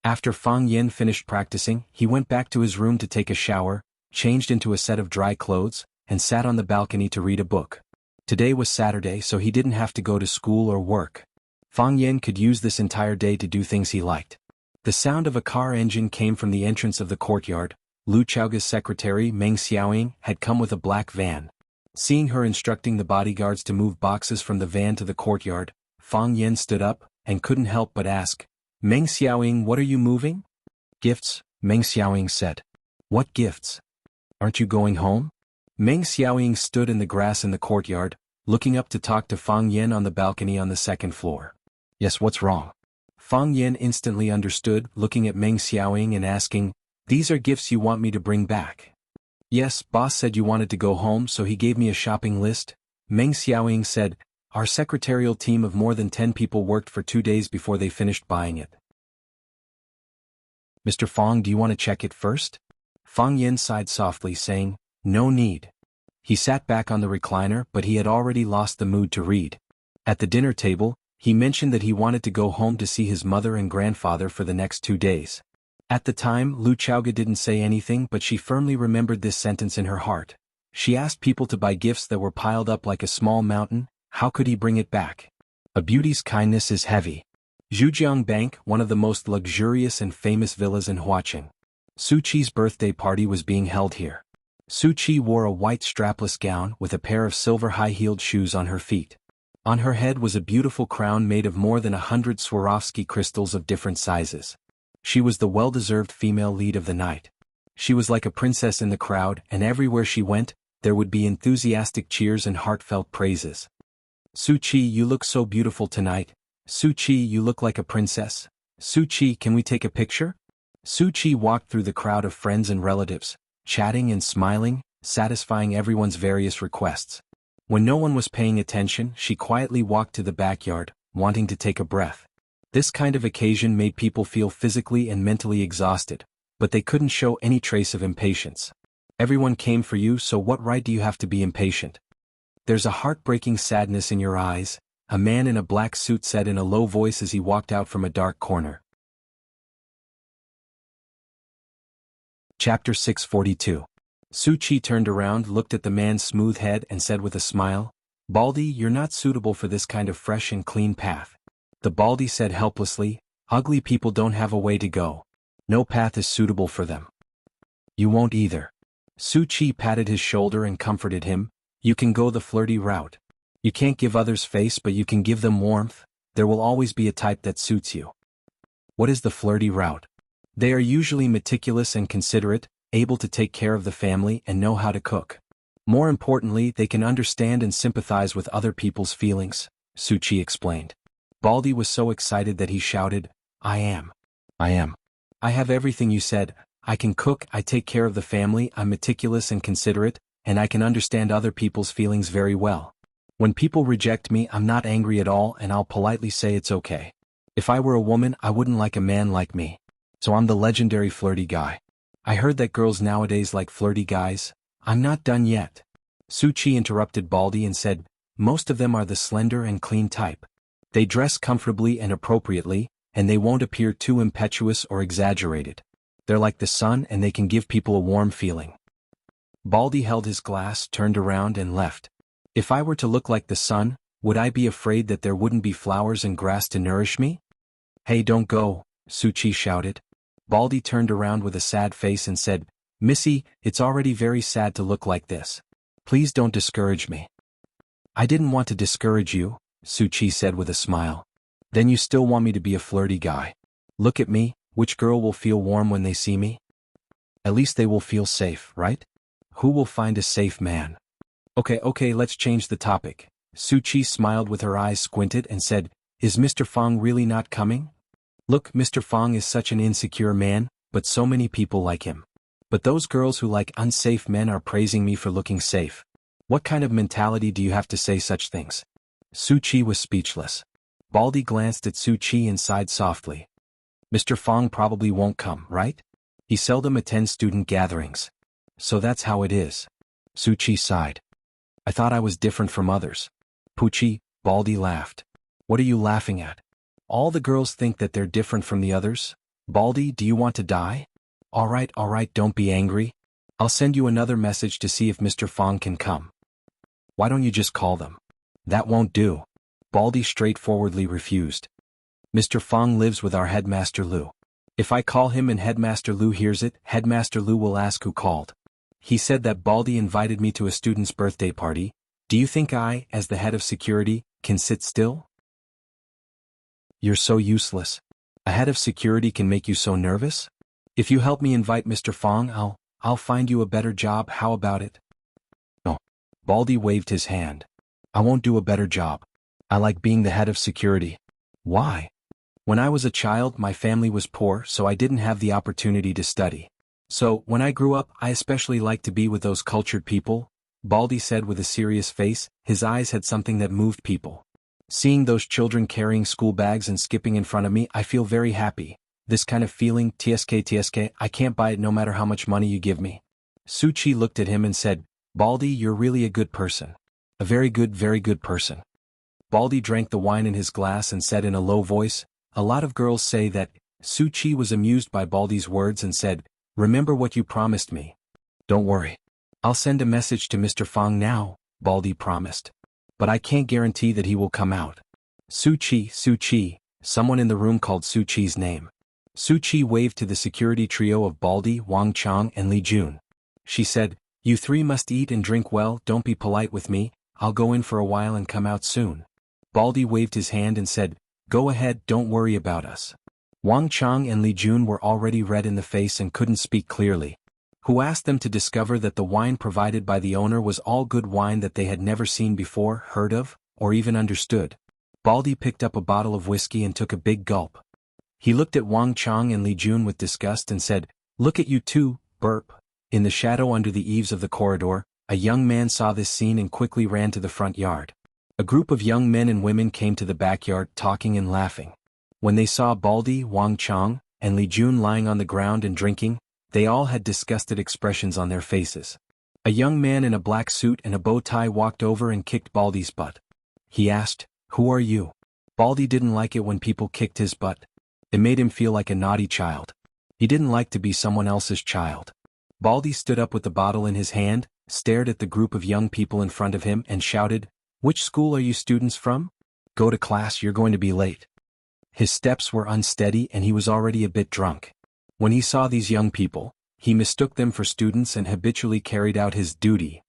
After Fang Yan finished practicing, he went back to his room to take a shower, changed into a set of dry clothes, and sat on the balcony to read a book. Today was Saturday, so he didn't have to go to school or work. Fang Yan could use this entire day to do things he liked. The sound of a car engine came from the entrance of the courtyard. Lu Chaoga's secretary, Meng Xiaoying, had come with a black van. Seeing her instructing the bodyguards to move boxes from the van to the courtyard, Fang Yan stood up, and couldn't help but ask, "Meng Xiaoying, what are you moving?" "Gifts," Meng Xiaoying said. "What gifts? Aren't you going home?" Meng Xiaoying stood in the grass in the courtyard, looking up to talk to Fang Yan on the balcony on the second floor. "Yes, what's wrong?" Fang Yan instantly understood, looking at Meng Xiaoying and asking, "These are gifts you want me to bring back?" "Yes, boss said you wanted to go home, so he gave me a shopping list," Meng Xiaoying said. "Our secretarial team of more than 10 people worked for 2 days before they finished buying it." "Mr. Fang, do you want to check it first?" Fang Yan sighed softly, saying, "No need." He sat back on the recliner, but he had already lost the mood to read. At the dinner table, he mentioned that he wanted to go home to see his mother and grandfather for the next 2 days. At the time, Lu Chaoga didn't say anything, but she firmly remembered this sentence in her heart. She asked people to buy gifts that were piled up like a small mountain. How could he bring it back? A beauty's kindness is heavy. Zhujiang Bank, one of the most luxurious and famous villas in Huaqing. Su Qi's birthday party was being held here. Su Qi wore a white strapless gown with a pair of silver high-heeled shoes on her feet. On her head was a beautiful crown made of more than 100 Swarovski crystals of different sizes. She was the well-deserved female lead of the night. She was like a princess in the crowd, and everywhere she went, there would be enthusiastic cheers and heartfelt praises. "Su Qi, you look so beautiful tonight. Su Qi, you look like a princess. Su Qi, can we take a picture?" Su Qi walked through the crowd of friends and relatives, chatting and smiling, satisfying everyone's various requests. When no one was paying attention, she quietly walked to the backyard, wanting to take a breath. This kind of occasion made people feel physically and mentally exhausted, but they couldn't show any trace of impatience. "Everyone came for you, so what right do you have to be impatient?" "There's a heartbreaking sadness in your eyes," a man in a black suit said in a low voice as he walked out from a dark corner. Chapter 642. Su Qi turned around, looked at the man's smooth head and said with a smile, "Baldy, you're not suitable for this kind of fresh and clean path." The Baldy said helplessly, "Ugly people don't have a way to go. No path is suitable for them." "You won't either." Su Qi patted his shoulder and comforted him, "You can go the flirty route. You can't give others face, but you can give them warmth." There will always be a type that suits you. What is the flirty route? They are usually meticulous and considerate, able to take care of the family and know how to cook. More importantly, they can understand and sympathize with other people's feelings, Suchi explained. Baldy was so excited that he shouted, I am. I have everything you said. I can cook, I take care of the family, I'm meticulous and considerate, and I can understand other people's feelings very well. When people reject me, I'm not angry at all and I'll politely say it's okay. If I were a woman, I wouldn't like a man like me. So I'm the legendary flirty guy. I heard that girls nowadays like flirty guys. I'm not done yet. Suchi interrupted Baldy and said, most of them are the slender and clean type. They dress comfortably and appropriately, and they won't appear too impetuous or exaggerated. They're like the sun and they can give people a warm feeling. Baldy held his glass, turned around and left. If I were to look like the sun, would I be afraid that there wouldn't be flowers and grass to nourish me? Hey, don't go, Suchi shouted. Baldy turned around with a sad face and said, Missy, it's already very sad to look like this. Please don't discourage me. I didn't want to discourage you, Suchi said with a smile. Then you still want me to be a flirty guy. Look at me, which girl will feel warm when they see me? At least they will feel safe, right? Who will find a safe man? Okay, let's change the topic. Suchi smiled with her eyes squinted and said, Is Mr. Fong really not coming? Look, Mr. Fong is such an insecure man, but so many people like him. But those girls who like unsafe men are praising me for looking safe. What kind of mentality do you have to say such things? Suchi was speechless. Baldy glanced at Suchi and sighed softly. Mr. Fong probably won't come, right? He seldom attends student gatherings. So that's how it is. Suchi sighed. I thought I was different from others. Puchi, Baldy laughed. What are you laughing at? All the girls think that they're different from the others. Baldy, do you want to die? All right, don't be angry. I'll send you another message to see if Mr. Fong can come. Why don't you just call them? That won't do. Baldy straightforwardly refused. Mr. Fong lives with our headmaster Lu. If I call him and headmaster Lu hears it, headmaster Lu will ask who called. He said that Baldy invited me to a student's birthday party. Do you think I, as the head of security, can sit still? You're so useless. A head of security can make you so nervous? If you help me invite Mr. Fong, I'll find you a better job, how about it? No. Baldy waved his hand. I won't do a better job. I like being the head of security. Why? When I was a child, my family was poor, so I didn't have the opportunity to study. So, when I grew up, I especially liked to be with those cultured people, Baldy said with a serious face. His eyes had something that moved people. Seeing those children carrying school bags and skipping in front of me, I feel very happy. This kind of feeling, TSK, I can't buy it no matter how much money you give me. Suchi looked at him and said, Baldy, you're really a good person. A very good person. Baldy drank the wine in his glass and said in a low voice, A lot of girls say that. Suchi was amused by Baldy's words and said, Remember what you promised me. Don't worry. I'll send a message to Mr. Fong now, Baldy promised. But I can't guarantee that he will come out. Suchi, someone in the room called Suchi's name. Suchi waved to the security trio of Baldy, Wang Chang and Li Jun. She said, You three must eat and drink well, don't be polite with me, I'll go in for a while and come out soon. Baldy waved his hand and said, Go ahead, don't worry about us. Wang Chang and Li Jun were already red in the face and couldn't speak clearly. Who asked them to discover that the wine provided by the owner was all good wine that they had never seen before, heard of, or even understood. Baldy picked up a bottle of whiskey and took a big gulp. He looked at Wang Chang and Li Jun with disgust and said, Look at you two, burp. In the shadow under the eaves of the corridor, a young man saw this scene and quickly ran to the front yard. A group of young men and women came to the backyard talking and laughing. When they saw Baldy, Wang Chang, and Li Jun lying on the ground and drinking, they all had disgusted expressions on their faces. A young man in a black suit and a bow tie walked over and kicked Baldy's butt. He asked, Who are you? Baldy didn't like it when people kicked his butt. It made him feel like a naughty child. He didn't like to be someone else's child. Baldy stood up with the bottle in his hand, stared at the group of young people in front of him and shouted, Which school are you students from? Go to class, you're going to be late. His steps were unsteady and he was already a bit drunk. When he saw these young people, he mistook them for students and habitually carried out his duty.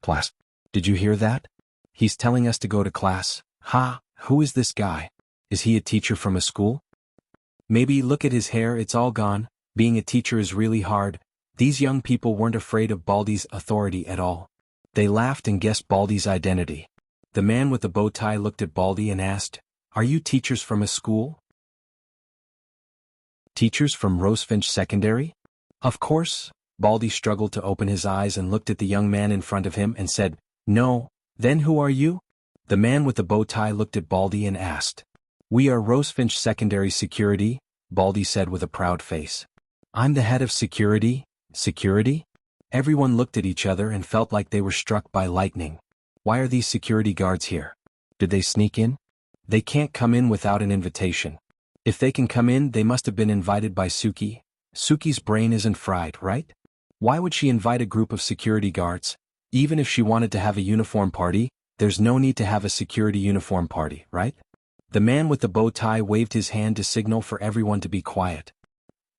Class, did you hear that? He's telling us to go to class. Ha, who is this guy? Is he a teacher from a school? Maybe look at his hair, it's all gone. Being a teacher is really hard. These young people weren't afraid of Baldy's authority at all. They laughed and guessed Baldy's identity. The man with the bow tie looked at Baldy and asked, "Are you teachers from a school?" Teachers from Rosefinch Secondary? Of course. Baldy struggled to open his eyes and looked at the young man in front of him and said, "No." "Then who are you?" The man with the bow tie looked at Baldy and asked. "We are Rosefinch Secondary Security," Baldy said with a proud face. "I'm the head of security." Security? Everyone looked at each other and felt like they were struck by lightning. Why are these security guards here? Did they sneak in? They can't come in without an invitation. If they can come in, they must have been invited by Suki. Suki's brain isn't fried, right? Why would she invite a group of security guards? Even if she wanted to have a uniform party, there's no need to have a security uniform party, right? The man with the bow tie waved his hand to signal for everyone to be quiet.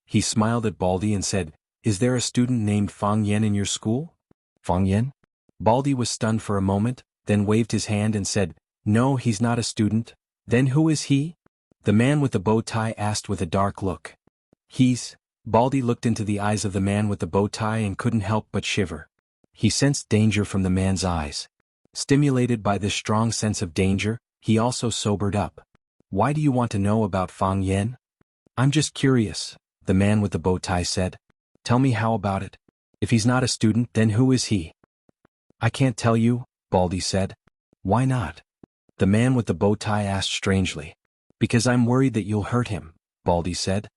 He smiled at Baldy and said, "Is there a student named Fang Yen in your school?" Fang Yen? Baldy was stunned for a moment, then waved his hand and said, "No, he's not a student." "Then who is he?" The man with the bow tie asked with a dark look. Baldy looked into the eyes of the man with the bow tie and couldn't help but shiver. He sensed danger from the man's eyes. Stimulated by this strong sense of danger, he also sobered up. "Why do you want to know about Fang Yen?" "I'm just curious," the man with the bow tie said. "Tell me how about it. If he's not a student, then who is he?" "I can't tell you," Baldy said. "Why not?" The man with the bow tie asked strangely. "Because I'm worried that you'll hurt him," Baldy said.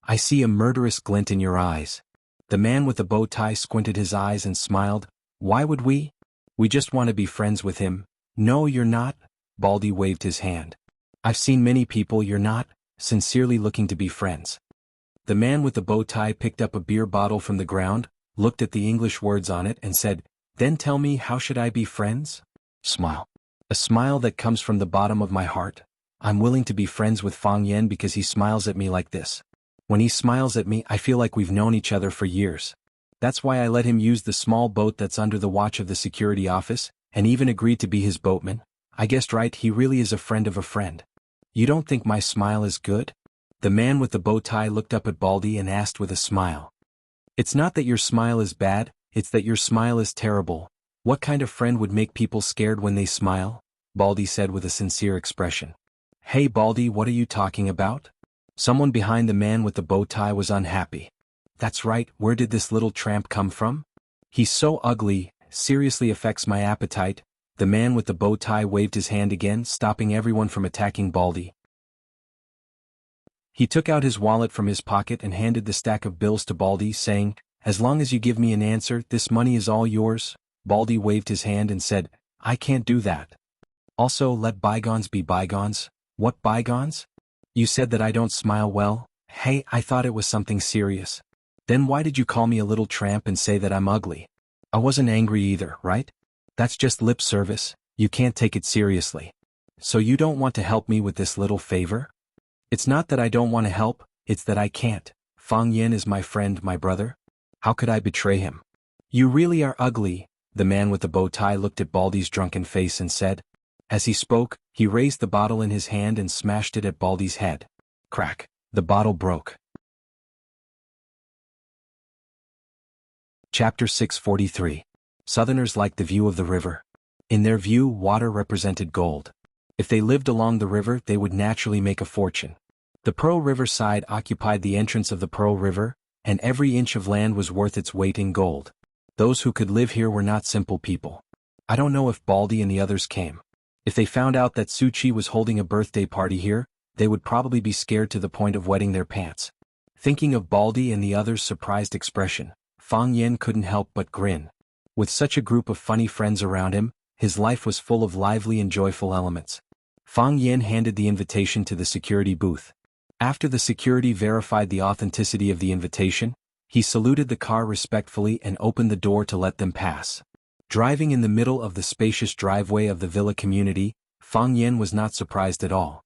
"I see a murderous glint in your eyes." The man with the bow tie squinted his eyes and smiled. "Why would we? We just want to be friends with him." "No, you're not," Baldy waved his hand. "I've seen many people you're not, sincerely looking to be friends." The man with the bow tie picked up a beer bottle from the ground, looked at the English words on it and said, "Then tell me, how should I be friends?" Smile. A smile that comes from the bottom of my heart. I'm willing to be friends with Fang Yen because he smiles at me like this. When he smiles at me, I feel like we've known each other for years. That's why I let him use the small boat that's under the watch of the security office, and even agreed to be his boatman. I guessed right, he really is a friend of a friend. You don't think my smile is good? The man with the bow tie looked up at Baldy and asked with a smile. It's not that your smile is bad, it's that your smile is terrible. What kind of friend would make people scared when they smile? Baldy said with a sincere expression. Hey Baldy, what are you talking about? Someone behind the man with the bow tie was unhappy. That's right, where did this little tramp come from? He's so ugly, seriously affects my appetite. The man with the bow tie waved his hand again, stopping everyone from attacking Baldy. He took out his wallet from his pocket and handed the stack of bills to Baldy, saying, As long as you give me an answer, this money is all yours. Baldy waved his hand and said, I can't do that. Also, let bygones be bygones. What bygones? You said that I don't smile well. Hey, I thought it was something serious. Then why did you call me a little tramp and say that I'm ugly? I wasn't angry either, right? That's just lip service, you can't take it seriously. So you don't want to help me with this little favor? It's not that I don't want to help, it's that I can't. Fang Yen is my friend, my brother. How could I betray him? You really are ugly. The man with the bow tie looked at Baldy's drunken face and said. As he spoke, he raised the bottle in his hand and smashed it at Baldy's head. Crack. The bottle broke. Chapter 643. Southerners liked the view of the river. In their view, water represented gold. If they lived along the river, they would naturally make a fortune. The Pearl River side occupied the entrance of the Pearl River, and every inch of land was worth its weight in gold. Those who could live here were not simple people. I don't know if Baldy and the others came. If they found out that Suchi was holding a birthday party here, they would probably be scared to the point of wetting their pants. Thinking of Baldy and the others' surprised expression, Fang Yen couldn't help but grin. With such a group of funny friends around him, his life was full of lively and joyful elements. Fang Yen handed the invitation to the security booth. After the security verified the authenticity of the invitation, he saluted the car respectfully and opened the door to let them pass. Driving in the middle of the spacious driveway of the villa community, Fang Yen was not surprised at all.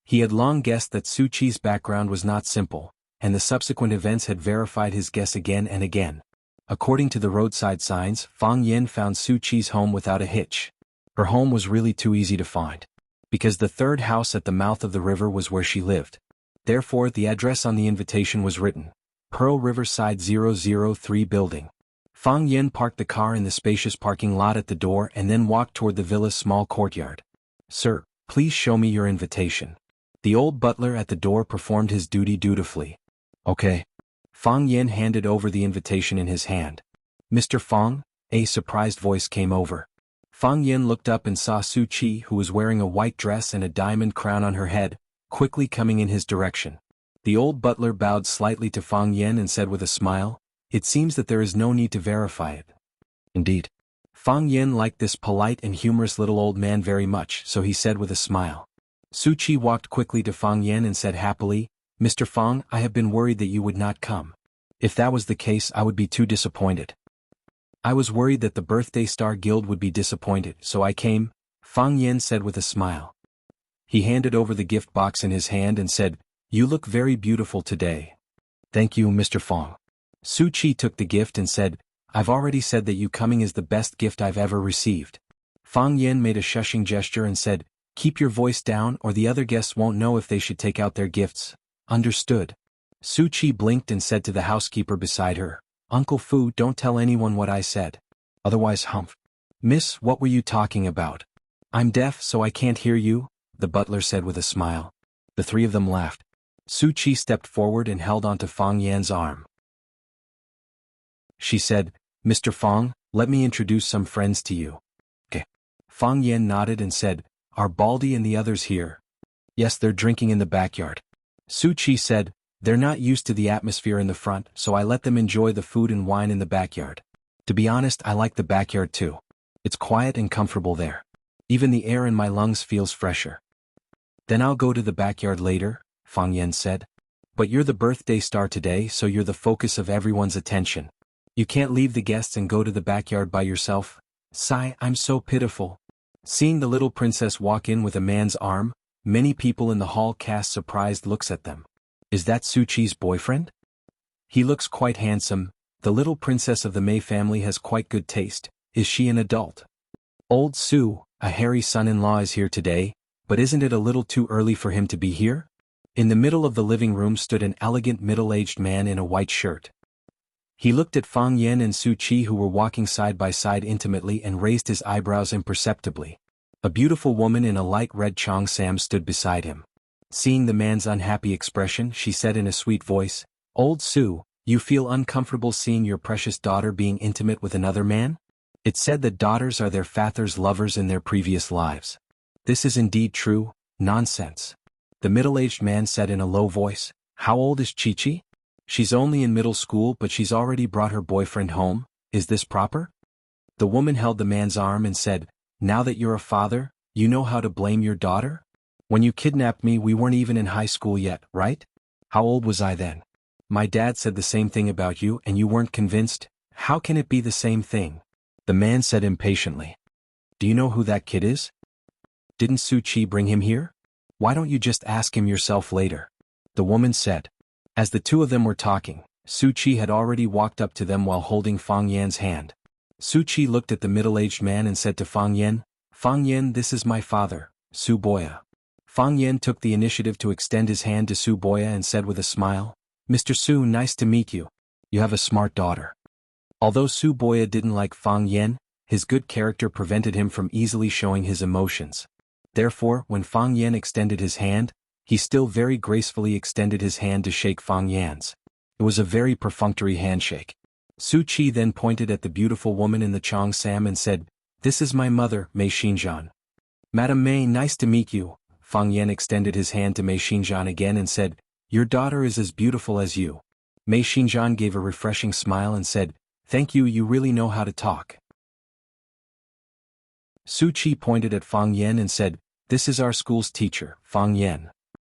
He had long guessed that Suchi's background was not simple, and the subsequent events had verified his guess again and again. According to the roadside signs, Fang Yen found Suchi's home without a hitch. Her home was really too easy to find. because the third house at the mouth of the river was where she lived. Therefore, the address on the invitation was written, Pearl Riverside 003 Building. Fang Yen parked the car in the spacious parking lot at the door and then walked toward the villa's small courtyard. Sir, please show me your invitation. The old butler at the door performed his duty dutifully. Okay. Fang Yen handed over the invitation in his hand. Mr. Fang? A surprised voice came over. Fang Yen looked up and saw Su Qi, who was wearing a white dress and a diamond crown on her head, quickly coming in his direction. The old butler bowed slightly to Fang Yen and said with a smile, "It seems that there is no need to verify it." Indeed. Fang Yen liked this polite and humorous little old man very much, so he said with a smile. Su Qi walked quickly to Fang Yen and said happily, "Mr. Fang, I have been worried that you would not come. If that was the case, I would be too disappointed. I was worried that the Birthday Star Guild would be disappointed, so I came," Fang Yen said with a smile. He handed over the gift box in his hand and said, "You look very beautiful today." "Thank you, Mr. Fang." Su Qi took the gift and said, "I've already said that you coming is the best gift I've ever received." Fang Yen made a shushing gesture and said, "Keep your voice down or the other guests won't know if they should take out their gifts." "Understood." Su Qi blinked and said to the housekeeper beside her, "Uncle Fu, don't tell anyone what I said. Otherwise humph." "Miss, what were you talking about?" "I'm deaf so I can't hear you," the butler said with a smile. The three of them laughed. Su Qi stepped forward and held onto Fang Yan's arm. She said, "Mr. Fang, let me introduce some friends to you." "Okay." Fang Yan nodded and said, "Are Baldy and the others here?" "Yes, they're drinking in the backyard." Su Qi said, "They're not used to the atmosphere in the front, so I let them enjoy the food and wine in the backyard. To be honest, I like the backyard too. It's quiet and comfortable there. Even the air in my lungs feels fresher." "Then I'll go to the backyard later," Fang Yan said. "But you're the birthday star today, so you're the focus of everyone's attention. You can't leave the guests and go to the backyard by yourself." "Sigh, I'm so pitiful." Seeing the little princess walk in with a man's arm, many people in the hall cast surprised looks at them. "Is that Su Qi's boyfriend? He looks quite handsome. The little princess of the Mei family has quite good taste. Is she an adult?" "Old Su, a hairy son-in-law is here today, but isn't it a little too early for him to be here?" In the middle of the living room stood an elegant middle-aged man in a white shirt. He looked at Fang Yan and Su Qi, who were walking side by side intimately, and raised his eyebrows imperceptibly. A beautiful woman in a light red cheongsam stood beside him. Seeing the man's unhappy expression, she said in a sweet voice, "Old Su, you feel uncomfortable seeing your precious daughter being intimate with another man? It's said that daughters are their father's lovers in their previous lives. This is indeed true." "Nonsense." The middle-aged man said in a low voice, "How old is Chi-Chi?" "She's only in middle school, but she's already brought her boyfriend home. Is this proper?" The woman held the man's arm and said, "Now that you're a father, you know how to blame your daughter? When you kidnapped me, we weren't even in high school yet, right? How old was I then? My dad said the same thing about you and you weren't convinced. How can it be the same thing?" The man said impatiently. "Do you know who that kid is? Didn't Su Qi bring him here? Why don't you just ask him yourself later?" The woman said. As the two of them were talking, Su Qi had already walked up to them while holding Fang Yan's hand. Su Qi looked at the middle-aged man and said to Fang Yan, "Fang Yan, this is my father, Su Boya." Fang Yan took the initiative to extend his hand to Su Boya and said with a smile, "Mr. Su, nice to meet you. You have a smart daughter." Although Su Boya didn't like Fang Yan, his good character prevented him from easily showing his emotions. Therefore, when Fang Yan extended his hand, he still very gracefully extended his hand to shake Fang Yan's. It was a very perfunctory handshake. Su Qi then pointed at the beautiful woman in the cheongsam and said, "This is my mother, Mei Xinjian." "Madam Mei, nice to meet you." Fang Yan extended his hand to Mei Xinjian again and said, "Your daughter is as beautiful as you." Mei Xinjian gave a refreshing smile and said, "Thank you, you really know how to talk." Su Qi pointed at Fang Yan and said, "This is our school's teacher, Fang Yan."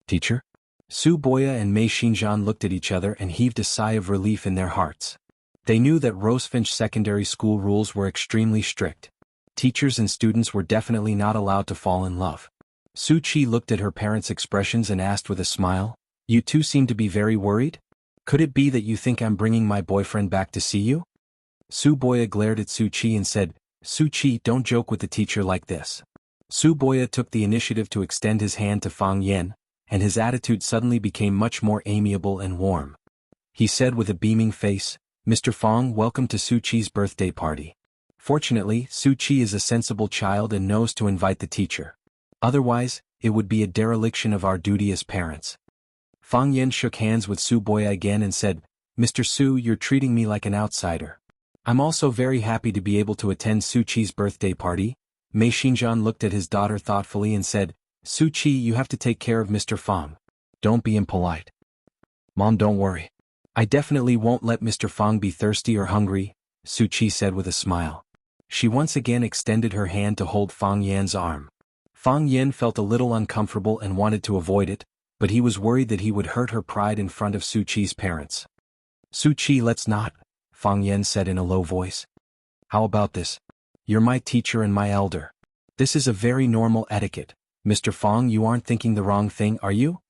"Teacher?" Su Boya and Mei Xinjian looked at each other and heaved a sigh of relief in their hearts. They knew that Rosefinch Secondary School rules were extremely strict. Teachers and students were definitely not allowed to fall in love. Su Qi looked at her parents' expressions and asked with a smile, "You two seem to be very worried? Could it be that you think I'm bringing my boyfriend back to see you?" Su Boya glared at Su Qi and said, "Su Qi, don't joke with the teacher like this. Su Boya took the initiative to extend his hand to Fang Yen, and his attitude suddenly became much more amiable and warm. He said with a beaming face, "Mr. Fang, welcome to Su Qi's birthday party. Fortunately, Su Qi is a sensible child and knows to invite the teacher. Otherwise, it would be a dereliction of our duty as parents." Fang Yen shook hands with Su Boya again and said, "Mr. Su, you're treating me like an outsider. I'm also very happy to be able to attend Su Qi's birthday party." Mei Xinjian looked at his daughter thoughtfully and said, "Su Qi, you have to take care of Mr. Fang. Don't be impolite." "Mom, don't worry. I definitely won't let Mr. Fang be thirsty or hungry," Su Qi said with a smile. She once again extended her hand to hold Fang Yan's arm. Fang Yan felt a little uncomfortable and wanted to avoid it, but he was worried that he would hurt her pride in front of Su Qi's parents. "Su Qi, let's not," Fang Yan said in a low voice. "How about this? You're my teacher and my elder. This is a very normal etiquette. Mr. Fang, you aren't thinking the wrong thing, are you?"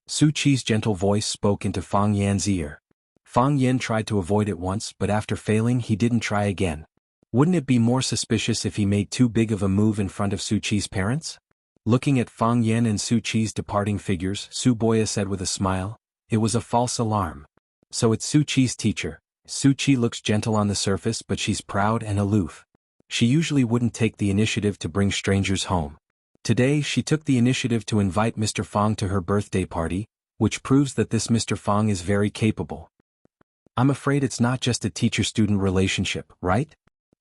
Su Qi's gentle voice spoke into Fang Yan's ear. Fang Yan tried to avoid it once, but after failing he didn't try again. Wouldn't it be more suspicious if he made too big of a move in front of Su Qi's parents? Looking at Fang Yan and Su Qi's departing figures, Su Boya said with a smile, "It was a false alarm. So it's Su Qi's teacher. Su Qi looks gentle on the surface, but she's proud and aloof. She usually wouldn't take the initiative to bring strangers home. Today she took the initiative to invite Mr. Fang to her birthday party, which proves that this Mr. Fang is very capable. I'm afraid it's not just a teacher-student relationship, right?"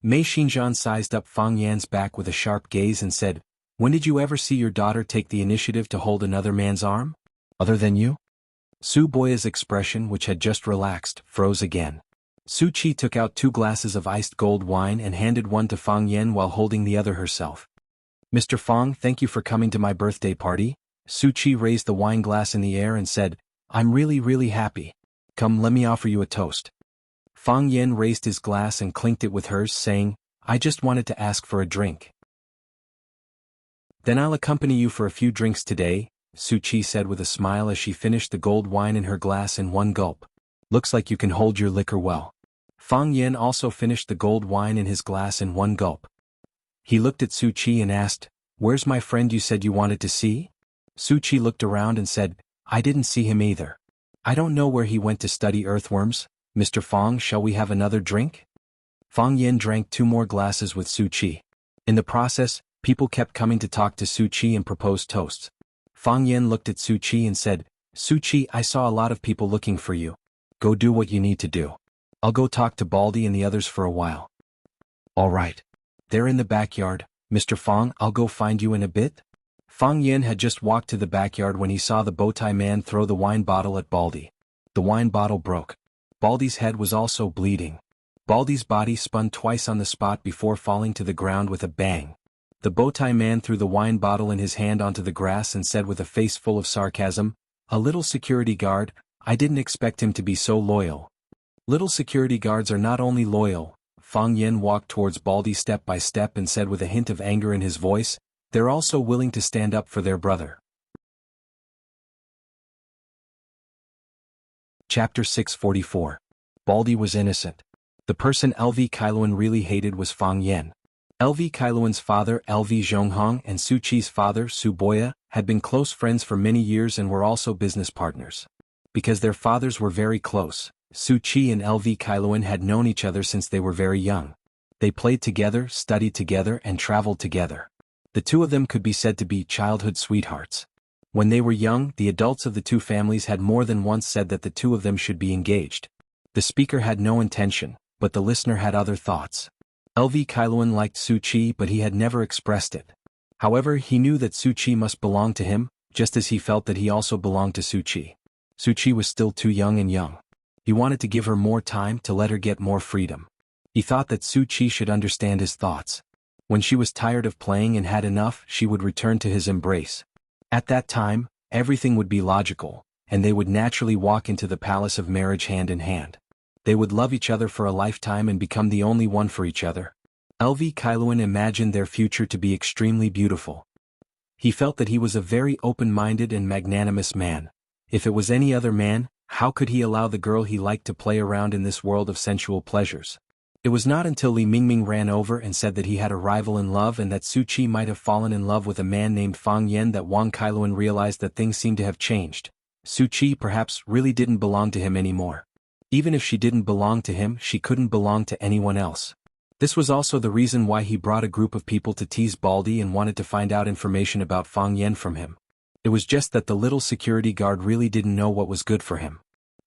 Mei Xinjian sized up Fang Yan's back with a sharp gaze and said, "When did you ever see your daughter take the initiative to hold another man's arm? Other than you?" Su Boya's expression, which had just relaxed, froze again. Su Qi took out 2 glasses of iced gold wine and handed one to Fang Yan while holding the other herself. "Mr. Fang, thank you for coming to my birthday party." Su Qi raised the wine glass in the air and said, "I'm really happy. Come, let me offer you a toast." Fang Yan raised his glass and clinked it with hers, saying, "I just wanted to ask for a drink." "Then I'll accompany you for a few drinks today," Su Qi said with a smile as she finished the gold wine in her glass in one gulp. "Looks like you can hold your liquor well." Fang Yan also finished the gold wine in his glass in one gulp. He looked at Su Qi and asked, "Where's my friend you said you wanted to see?" Su Qi looked around and said, "I didn't see him either. I don't know where he went to study earthworms. Mr. Fang, shall we have another drink?" Fang Yan drank 2 more glasses with Su Qi. In the process, people kept coming to talk to Su Qi and propose toasts. Fang Yan looked at Su Qi and said, "Su Qi, I saw a lot of people looking for you. Go do what you need to do. I'll go talk to Baldy and the others for a while." "All right. They're in the backyard. Mr. Fang, I'll go find you in a bit." Fang Yan had just walked to the backyard when he saw the bowtie man throw the wine bottle at Baldy. The wine bottle broke. Baldy's head was also bleeding. Baldy's body spun twice on the spot before falling to the ground with a bang. The bowtie man threw the wine bottle in his hand onto the grass and said with a face full of sarcasm, "A little security guard, I didn't expect him to be so loyal." Little security guards are not only loyal. Fang Yan walked towards Baldy step by step and said with a hint of anger in his voice, "They're also willing to stand up for their brother." Chapter 644. Baldy was innocent. The person LV Kailuan really hated was Fang Yan. LV Kailuan's father LV Zhonghong and Su Qi's father Su Boya had been close friends for many years and were also business partners. Because their fathers were very close, Su Qi and LV Kailuan had known each other since they were very young. They played together, studied together and traveled together. The two of them could be said to be childhood sweethearts. When they were young, the adults of the two families had more than once said that the two of them should be engaged. The speaker had no intention, but the listener had other thoughts. LV Kailuan liked Su Qi, but he had never expressed it. However, he knew that Su Qi must belong to him, just as he felt that he also belonged to Su Qi. Su Qi was still too young and young. He wanted to give her more time, to let her get more freedom. He thought that Su Qi should understand his thoughts. When she was tired of playing and had enough, she would return to his embrace. At that time, everything would be logical, and they would naturally walk into the palace of marriage hand in hand. They would love each other for a lifetime and become the only one for each other. LV Kailuan imagined their future to be extremely beautiful. He felt that he was a very open-minded and magnanimous man. If it was any other man, how could he allow the girl he liked to play around in this world of sensual pleasures? It was not until Li Mingming ran over and said that he had a rival in love and that Su Qi might have fallen in love with a man named Fang Yan that Wang Kailuan realized that things seemed to have changed. Su Qi perhaps really didn't belong to him anymore. Even if she didn't belong to him, she couldn't belong to anyone else. This was also the reason why he brought a group of people to tease Baldy and wanted to find out information about Fang Yan from him. It was just that the little security guard really didn't know what was good for him.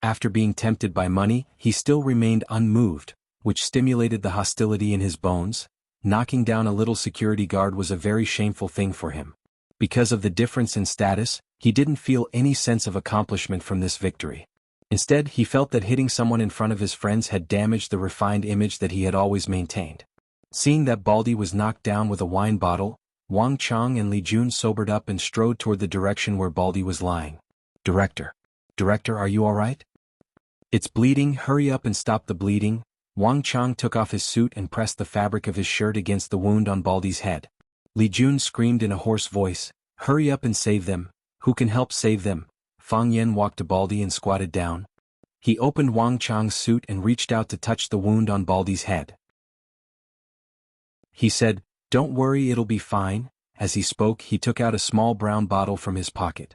After being tempted by money, he still remained unmoved, which stimulated the hostility in his bones. Knocking down a little security guard was a very shameful thing for him. Because of the difference in status, he didn't feel any sense of accomplishment from this victory. Instead, he felt that hitting someone in front of his friends had damaged the refined image that he had always maintained. Seeing that Baldy was knocked down with a wine bottle, Wang Chong and Li Jun sobered up and strode toward the direction where Baldy was lying. Director, are you alright? It's bleeding, hurry up and stop the bleeding. Wang Chong took off his suit and pressed the fabric of his shirt against the wound on Baldy's head. Li Jun screamed in a hoarse voice, hurry up and save them. Who can help save them? Fang Yan walked to Baldy and squatted down. He opened Wang Chong's suit and reached out to touch the wound on Baldy's head. He said, don't worry, it'll be fine. As he spoke, he took out a small brown bottle from his pocket.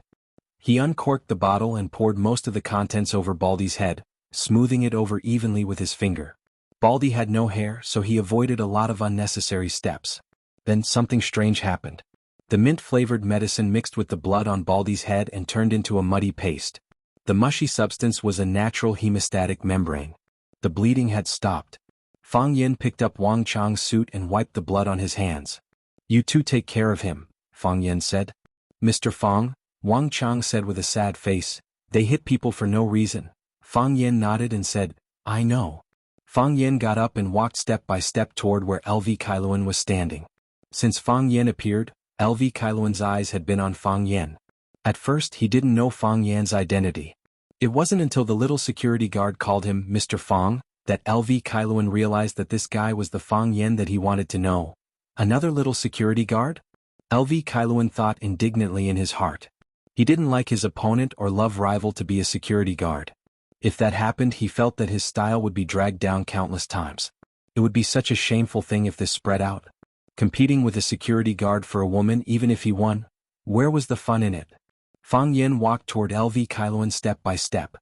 He uncorked the bottle and poured most of the contents over Baldy's head, smoothing it over evenly with his finger. Baldy had no hair, so he avoided a lot of unnecessary steps. Then something strange happened. The mint-flavored medicine mixed with the blood on Baldy's head and turned into a muddy paste. The mushy substance was a natural hemostatic membrane. The bleeding had stopped. Fang Yan picked up Wang Chong's suit and wiped the blood on his hands. You two take care of him, Fang Yan said. Mr. Fang, Wang Chong said with a sad face, they hit people for no reason. Fang Yan nodded and said, I know. Fang Yan got up and walked step by step toward where LV Kailuan was standing. Since Fang Yan appeared, LV Kailuan's eyes had been on Fang Yan. At first he didn't know Fang Yan's identity. It wasn't until the little security guard called him Mr. Fang that LV Kailuan realized that this guy was the Fang Yan that he wanted to know. Another little security guard? LV Kailuan thought indignantly in his heart. He didn't like his opponent or love rival to be a security guard. If that happened, he felt that his style would be dragged down countless times. It would be such a shameful thing if this spread out. Competing with a security guard for a woman even if he won? Where was the fun in it? Fang Yan walked toward LV Kailuan step by step.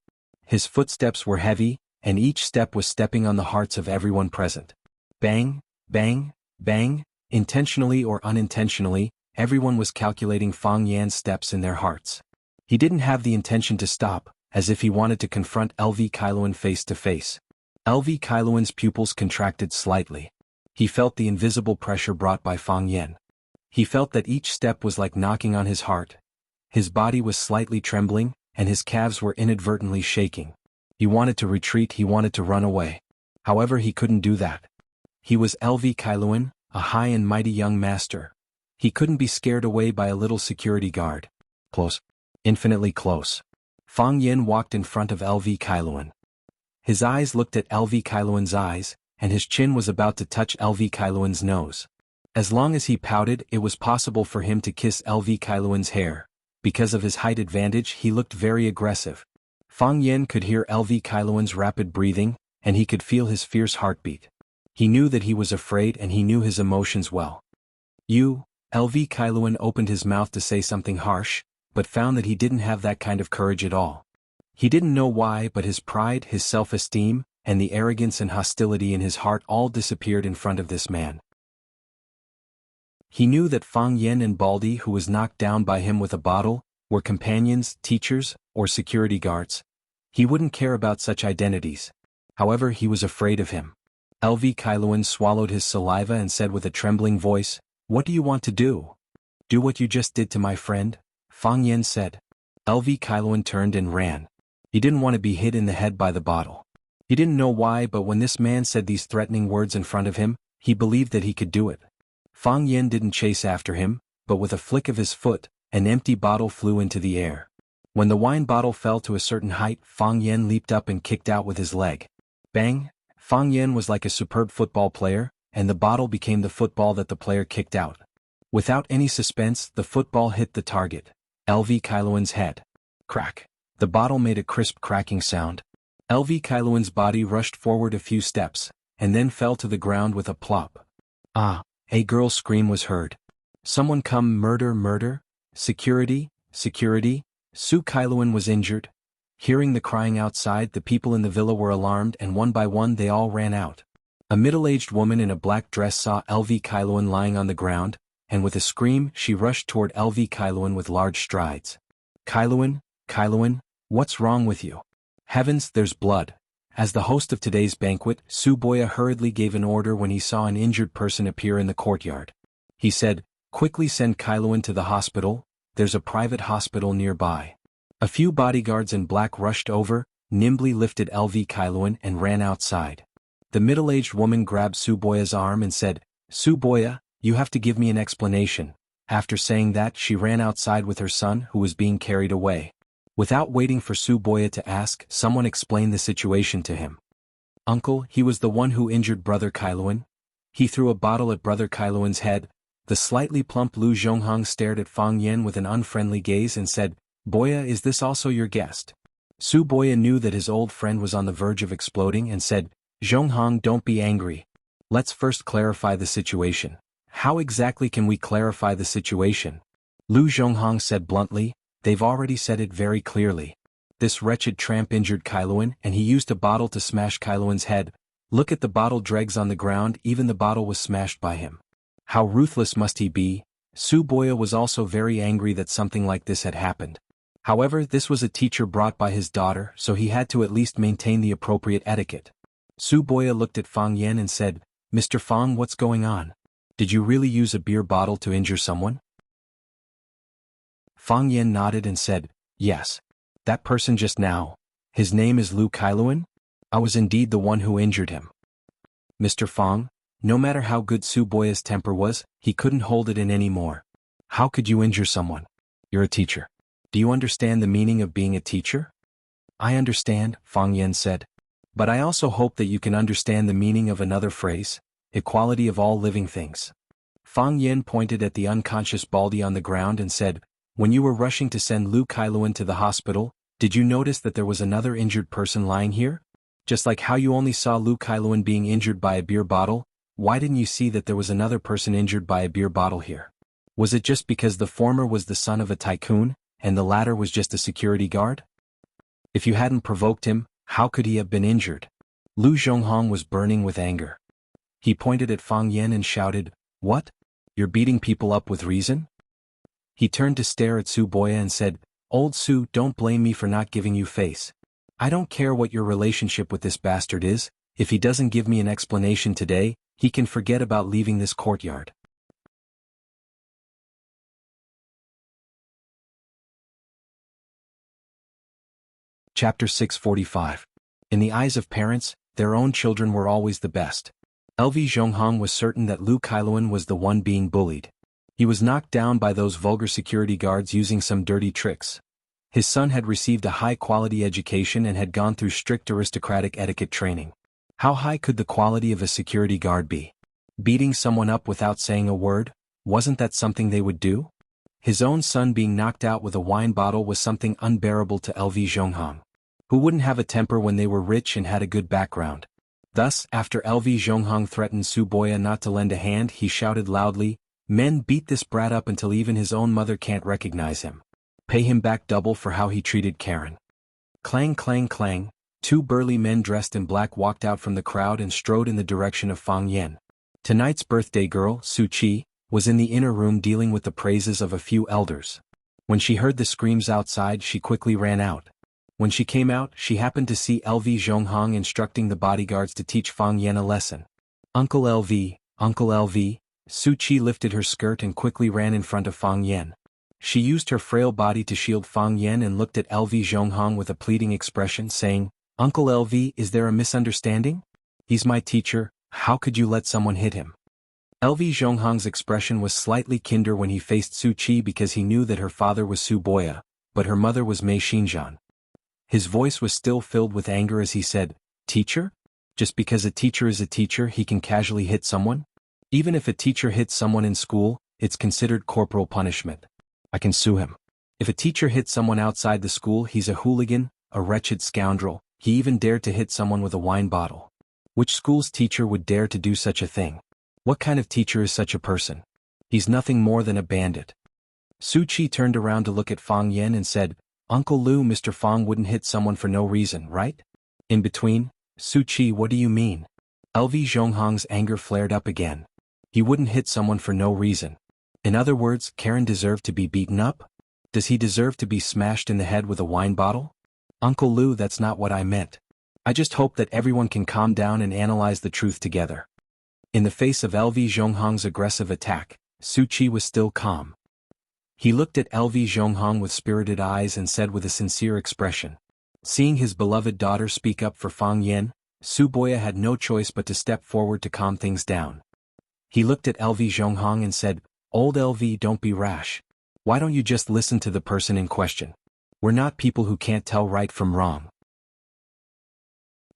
His footsteps were heavy, and each step was stepping on the hearts of everyone present. Bang, bang, bang, intentionally or unintentionally, everyone was calculating Fang Yan's steps in their hearts. He didn't have the intention to stop, as if he wanted to confront LV Kailuan face to face. LV Kailuan's pupils contracted slightly. He felt the invisible pressure brought by Fang Yan. He felt that each step was like knocking on his heart. His body was slightly trembling, and his calves were inadvertently shaking. He wanted to retreat, he wanted to run away. However, he couldn't do that. He was LV Kailuan, a high and mighty young master. He couldn't be scared away by a little security guard. Close. Infinitely close. Fang Yan walked in front of LV Kailuan. His eyes looked at LV Kailuan's eyes, and his chin was about to touch LV Kailuan's nose. As long as he pouted, it was possible for him to kiss LV Kailuan's hair. Because of his height advantage, he looked very aggressive. Fang Yan could hear LV Kailuan's rapid breathing, and he could feel his fierce heartbeat. He knew that he was afraid and he knew his emotions well. You, LV Kailuan opened his mouth to say something harsh, but found that he didn't have that kind of courage at all. He didn't know why, but his pride, his self-esteem, and the arrogance and hostility in his heart all disappeared in front of this man. He knew that Fang Yan and Baldy, who was knocked down by him with a bottle, were companions, teachers, or security guards. He wouldn't care about such identities. However, he was afraid of him. LV Kailuan swallowed his saliva and said with a trembling voice, "What do you want to do?" "Do what you just did to my friend," Fang Yan said. LV Kailuan turned and ran. He didn't want to be hit in the head by the bottle. He didn't know why, but when this man said these threatening words in front of him, he believed that he could do it. Fang Yan didn't chase after him, but with a flick of his foot, an empty bottle flew into the air. When the wine bottle fell to a certain height, Fang Yan leaped up and kicked out with his leg. Bang! Fang Yan was like a superb football player, and the bottle became the football that the player kicked out. Without any suspense, the football hit the target, LV Kailuan's head. Crack! The bottle made a crisp cracking sound. LV Kailuan's body rushed forward a few steps, and then fell to the ground with a plop. Ah! A girl's scream was heard. Someone come, murder, murder! Security, security! Su Kailuan was injured. Hearing the crying outside, the people in the villa were alarmed and one by one they all ran out. A middle-aged woman in a black dress saw LV Kailuan lying on the ground, and with a scream she rushed toward LV Kailuan with large strides. Kailuan, Kailuan, what's wrong with you? Heavens, there's blood. As the host of today's banquet, Suboya hurriedly gave an order when he saw an injured person appear in the courtyard. He said, "Quickly send Kailuan to the hospital, there's a private hospital nearby." A few bodyguards in black rushed over, nimbly lifted LV Kailuan and ran outside. The middle-aged woman grabbed Suboya's arm and said, "Suboya, you have to give me an explanation." After saying that, she ran outside with her son who was being carried away. Without waiting for Suboya to ask, someone explained the situation to him. "Uncle, he was the one who injured Brother Kailuan. He threw a bottle at Brother Kailuan's head." The slightly plump Lu Zhonghong stared at Fang Yen with an unfriendly gaze and said, "Boya, is this also your guest?" Suboya knew that his old friend was on the verge of exploding and said, "Zhonghong, don't be angry. Let's first clarify the situation." "How exactly can we clarify the situation?" Lu Zhonghong said bluntly, "They've already said it very clearly. This wretched tramp injured Kailuan and he used a bottle to smash Kailuan's head. Look at the bottle dregs on the ground, even the bottle was smashed by him. How ruthless must he be?" Suboya was also very angry that something like this had happened. However, this was a teacher brought by his daughter, so he had to at least maintain the appropriate etiquette. Suboya looked at Fang Yen and said, "Mr. Fang, what's going on? Did you really use a beer bottle to injure someone?" Fang Yen nodded and said, "Yes. That person just now. His name is Lu Kailuan? I was indeed the one who injured him." Mr. Fang, no matter how good Suboya's temper was, he couldn't hold it in anymore. "How could you injure someone? You're a teacher. Do you understand the meaning of being a teacher?" "I understand," Fang Yen said. "But I also hope that you can understand the meaning of another phrase, equality of all living things." Fang Yen pointed at the unconscious Baldy on the ground and said, "When you were rushing to send Lu Kailuan to the hospital, did you notice that there was another injured person lying here? Just like how you only saw Lu Kailuan being injured by a beer bottle, why didn't you see that there was another person injured by a beer bottle here? Was it just because the former was the son of a tycoon, and the latter was just a security guard? If you hadn't provoked him, how could he have been injured?" Lu Zhonghong was burning with anger. He pointed at Fang Yen and shouted, "What? You're beating people up with reason?" He turned to stare at Suboya and said, "Old Su, don't blame me for not giving you face. I don't care what your relationship with this bastard is, if he doesn't give me an explanation today, he can forget about leaving this courtyard." Chapter 645. In the eyes of parents, their own children were always the best. LV Zhonghong was certain that Lu Kailuan was the one being bullied. He was knocked down by those vulgar security guards using some dirty tricks. His son had received a high-quality education and had gone through strict aristocratic etiquette training. How high could the quality of a security guard be? Beating someone up without saying a word, wasn't that something they would do? His own son being knocked out with a wine bottle was something unbearable to LV Zhonghong. Who wouldn't have a temper when they were rich and had a good background? Thus, after LV Zhonghong threatened Suboya not to lend a hand, he shouted loudly, "Men, beat this brat up until even his own mother can't recognize him. Pay him back double for how he treated Karen." Clang clang clang, two burly men dressed in black walked out from the crowd and strode in the direction of Fang Yen. Tonight's birthday girl, Su Qi, was in the inner room dealing with the praises of a few elders. When she heard the screams outside, she quickly ran out. When she came out, she happened to see LV Zhonghong instructing the bodyguards to teach Fang Yen a lesson. "Uncle LV, Uncle LV," Su Qi lifted her skirt and quickly ran in front of Fang Yen. She used her frail body to shield Fang Yen and looked at LV Zhonghong with a pleading expression, saying, "Uncle LV, is there a misunderstanding? He's my teacher, how could you let someone hit him?" LV Zhonghong's expression was slightly kinder when he faced Su Qi because he knew that her father was Suboya, but her mother was Mei Xinjian. His voice was still filled with anger as he said, "Teacher? Just because a teacher is a teacher he can casually hit someone? Even if a teacher hits someone in school, it's considered corporal punishment. I can sue him. If a teacher hits someone outside the school, he's a hooligan, a wretched scoundrel. He even dared to hit someone with a wine bottle. Which school's teacher would dare to do such a thing? What kind of teacher is such a person? He's nothing more than a bandit. Su Chi turned around to look at Fang Yen and said, Uncle Lu, Mr. Fang wouldn't hit someone for no reason, right? In between, Su Chi, what do you mean? LV Zhonghong's anger flared up again. He wouldn't hit someone for no reason. In other words, Karen deserved to be beaten up? Does he deserve to be smashed in the head with a wine bottle? Uncle Lu, that's not what I meant. I just hope that everyone can calm down and analyze the truth together. In the face of LV Zhonghong's aggressive attack, Su Chi was still calm. He looked at LV Zhonghong with spirited eyes and said with a sincere expression. Seeing his beloved daughter speak up for Fang Yen, Su Boya had no choice but to step forward to calm things down. He looked at LV Zhonghong and said, Old LV, don't be rash. Why don't you just listen to the person in question? We're not people who can't tell right from wrong.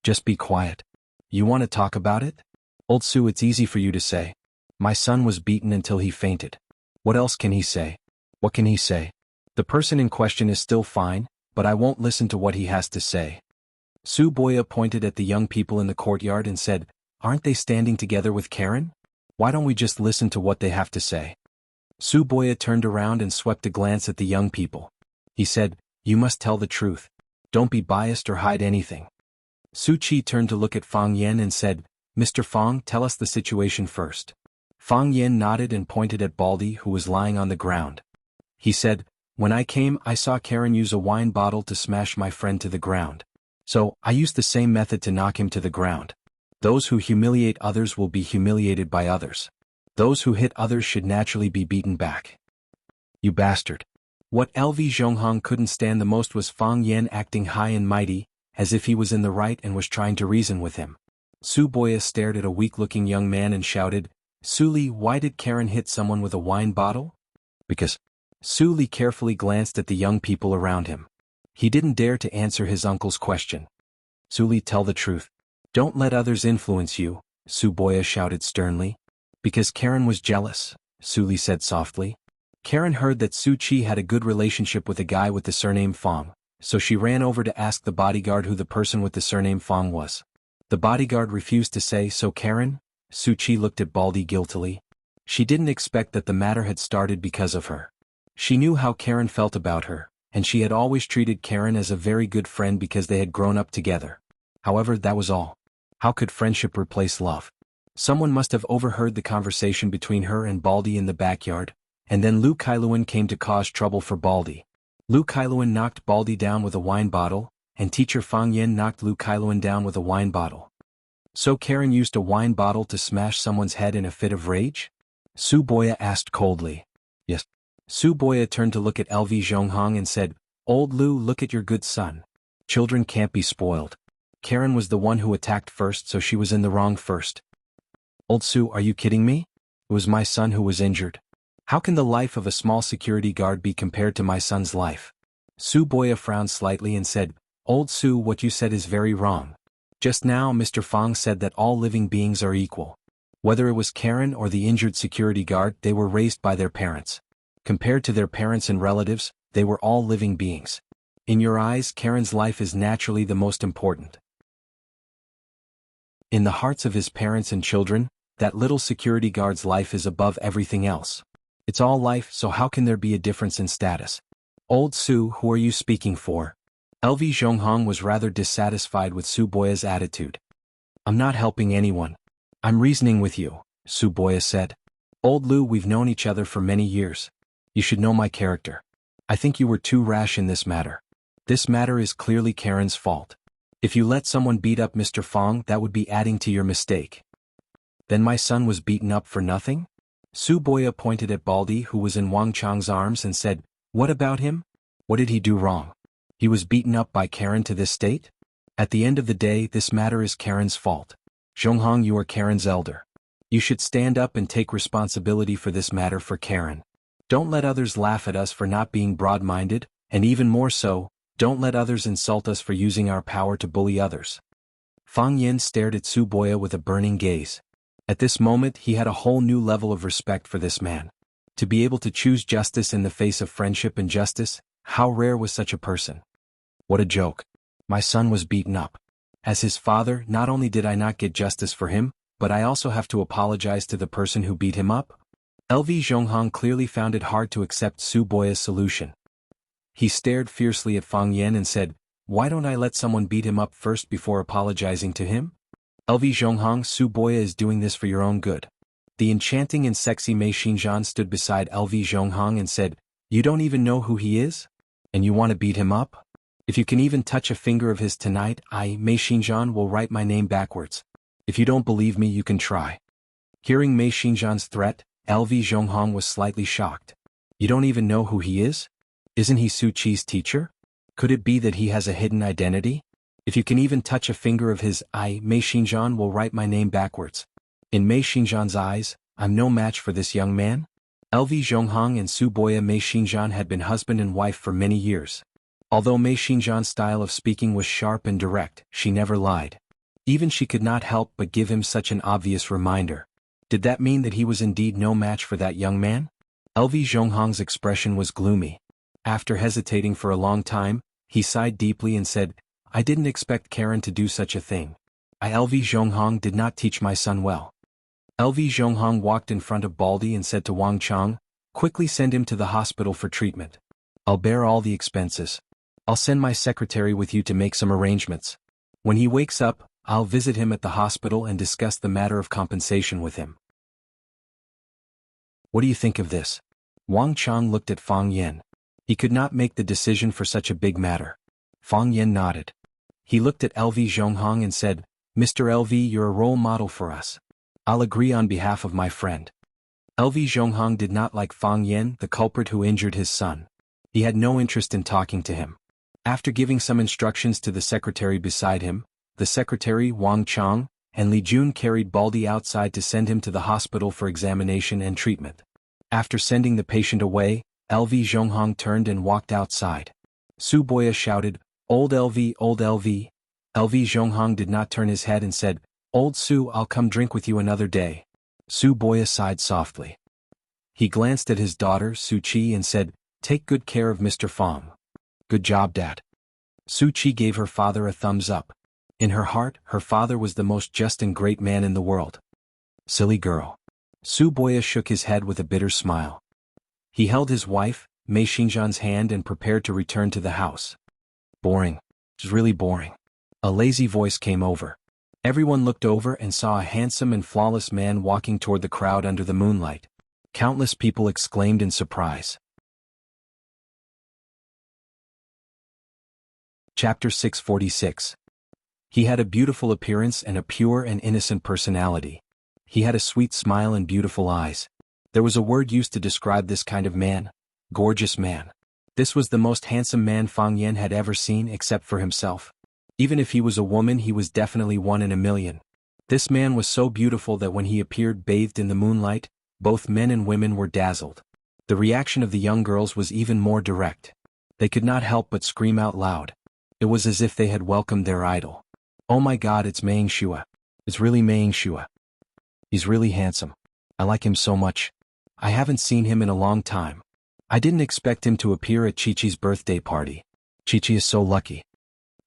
Just be quiet. You want to talk about it? Old Su, it's easy for you to say. My son was beaten until he fainted. What else can he say? What can he say? The person in question is still fine, but I won't listen to what he has to say. Su Boya pointed at the young people in the courtyard and said, Aren't they standing together with Karen? Why don't we just listen to what they have to say? Su Boya turned around and swept a glance at the young people. He said, You must tell the truth. Don't be biased or hide anything. Su Chi turned to look at Fang Yen and said, Mr. Fang, tell us the situation first. Fang Yen nodded and pointed at Baldy, who was lying on the ground. He said, When I came, I saw Karen use a wine bottle to smash my friend to the ground. So, I used the same method to knock him to the ground. Those who humiliate others will be humiliated by others. Those who hit others should naturally be beaten back. You bastard. What LV Zhonghong couldn't stand the most was Fang Yen acting high and mighty, as if he was in the right and was trying to reason with him. Su Boya stared at a weak-looking young man and shouted, Su Li, why did Karen hit someone with a wine bottle? Because. Su Li carefully glanced at the young people around him. He didn't dare to answer his uncle's question. Su Li, tell the truth. Don't let others influence you, Su Boya shouted sternly. Because Karen was jealous, Su Li said softly. Karen heard that Su Chi had a good relationship with a guy with the surname Fang, so she ran over to ask the bodyguard who the person with the surname Fang was. The bodyguard refused to say, So Karen? Su Chi looked at Baldy guiltily. She didn't expect that the matter had started because of her. She knew how Karen felt about her, and she had always treated Karen as a very good friend because they had grown up together. However, that was all. How could friendship replace love? Someone must have overheard the conversation between her and Baldy in the backyard, and then Lu Kailuan came to cause trouble for Baldy. Lu Kailuan knocked Baldy down with a wine bottle, and teacher Fang Yen knocked Lu Kailuan down with a wine bottle. So Karen used a wine bottle to smash someone's head in a fit of rage? Su Boya asked coldly. Yes. Su Boya turned to look at LV Zhonghong and said, Old Lu, look at your good son. Children can't be spoiled. Karen was the one who attacked first, so she was in the wrong first. Old Su, are you kidding me? It was my son who was injured. How can the life of a small security guard be compared to my son's life? Su Boya frowned slightly and said, Old Su, what you said is very wrong. Just now Mr. Fang said that all living beings are equal. Whether it was Karen or the injured security guard, they were raised by their parents. Compared to their parents and relatives, they were all living beings. In your eyes, Karen's life is naturally the most important. In the hearts of his parents and children, that little security guard's life is above everything else. It's all life, so how can there be a difference in status? Old Su, who are you speaking for? LV Zhonghong was rather dissatisfied with Su Boya's attitude. I'm not helping anyone. I'm reasoning with you, Su Boya said. Old Lu, we've known each other for many years. You should know my character. I think you were too rash in this matter. This matter is clearly Karen's fault. If you let someone beat up Mr. Fang, that would be adding to your mistake. Then my son was beaten up for nothing? Su Boya pointed at Baldy, who was in Wang Chang's arms, and said, What about him? What did he do wrong? He was beaten up by Karen to this state? At the end of the day, this matter is Karen's fault. Zhonghong, you are Karen's elder. You should stand up and take responsibility for this matter for Karen. Don't let others laugh at us for not being broad-minded, and even more so, don't let others insult us for using our power to bully others. Fang Yen stared at Su Boya with a burning gaze. At this moment he had a whole new level of respect for this man. To be able to choose justice in the face of friendship and justice, how rare was such a person? What a joke. My son was beaten up. As his father, not only did I not get justice for him, but I also have to apologize to the person who beat him up? LV Zhonghong clearly found it hard to accept Su Boya's solution. He stared fiercely at Fang Yan and said, "Why don't I let someone beat him up first before apologizing to him?" LV Zhonghong, Su Boya is doing this for your own good. The enchanting and sexy Mei Xinjian stood beside LV Zhonghong and said, "You don't even know who he is? And you want to beat him up? If you can even touch a finger of his tonight, I, Mei Xinjian, will write my name backwards. If you don't believe me, you can try." Hearing Mei Xinjian's threat, LV Zhonghong was slightly shocked. You don't even know who he is? Isn't he Su Qi's teacher? Could it be that he has a hidden identity? If you can even touch a finger of his, I, Mei Xinjian, will write my name backwards. In Mei Xinjian's eyes, I'm no match for this young man. LV Zhonghong and Su Boya Mei Xinjian had been husband and wife for many years. Although Mei Xinjian's style of speaking was sharp and direct, she never lied. Even she could not help but give him such an obvious reminder. Did that mean that he was indeed no match for that young man? LV Zhonghong's expression was gloomy. After hesitating for a long time, he sighed deeply and said, I didn't expect Karen to do such a thing. LV Zhonghong did not teach my son well. LV Zhonghong walked in front of Baldi and said to Wang Chang, quickly send him to the hospital for treatment. I'll bear all the expenses. I'll send my secretary with you to make some arrangements. When he wakes up, I'll visit him at the hospital and discuss the matter of compensation with him. What do you think of this? Wang Chang looked at Fang Yan. He could not make the decision for such a big matter. Fang Yan nodded. He looked at LV Zhonghong and said, Mr. LV, you're a role model for us. I'll agree on behalf of my friend. LV Zhonghong did not like Fang Yan, the culprit who injured his son. He had no interest in talking to him. After giving some instructions to the secretary beside him, the secretary, Wang Chang, and Li Jun carried Baldi outside to send him to the hospital for examination and treatment. After sending the patient away, LV Zhonghong turned and walked outside. Su Boya shouted, Old LV, Old LV. LV Zhonghong did not turn his head and said, Old Su, I'll come drink with you another day. Su Boya sighed softly. He glanced at his daughter, Su Qi, and said, Take good care of Mr. Fang. Good job, Dad. Su Qi gave her father a thumbs up. In her heart, her father was the most just and great man in the world. Silly girl. Su Boya shook his head with a bitter smile. He held his wife, Mei Xinjian's hand, and prepared to return to the house. Boring. It's really boring. A lazy voice came over. Everyone looked over and saw a handsome and flawless man walking toward the crowd under the moonlight. Countless people exclaimed in surprise. Chapter 646. He had a beautiful appearance and a pure and innocent personality. He had a sweet smile and beautiful eyes. There was a word used to describe this kind of man: gorgeous man. This was the most handsome man Fang Yan had ever seen except for himself. Even if he was a woman, he was definitely one in a million. This man was so beautiful that when he appeared bathed in the moonlight, both men and women were dazzled. The reaction of the young girls was even more direct. They could not help but scream out loud. It was as if they had welcomed their idol. Oh my God, it's Mei Xue. It's really Mei Xue. He's really handsome. I like him so much. I haven't seen him in a long time. I didn't expect him to appear at Chi-Chi's birthday party. Chi-Chi is so lucky.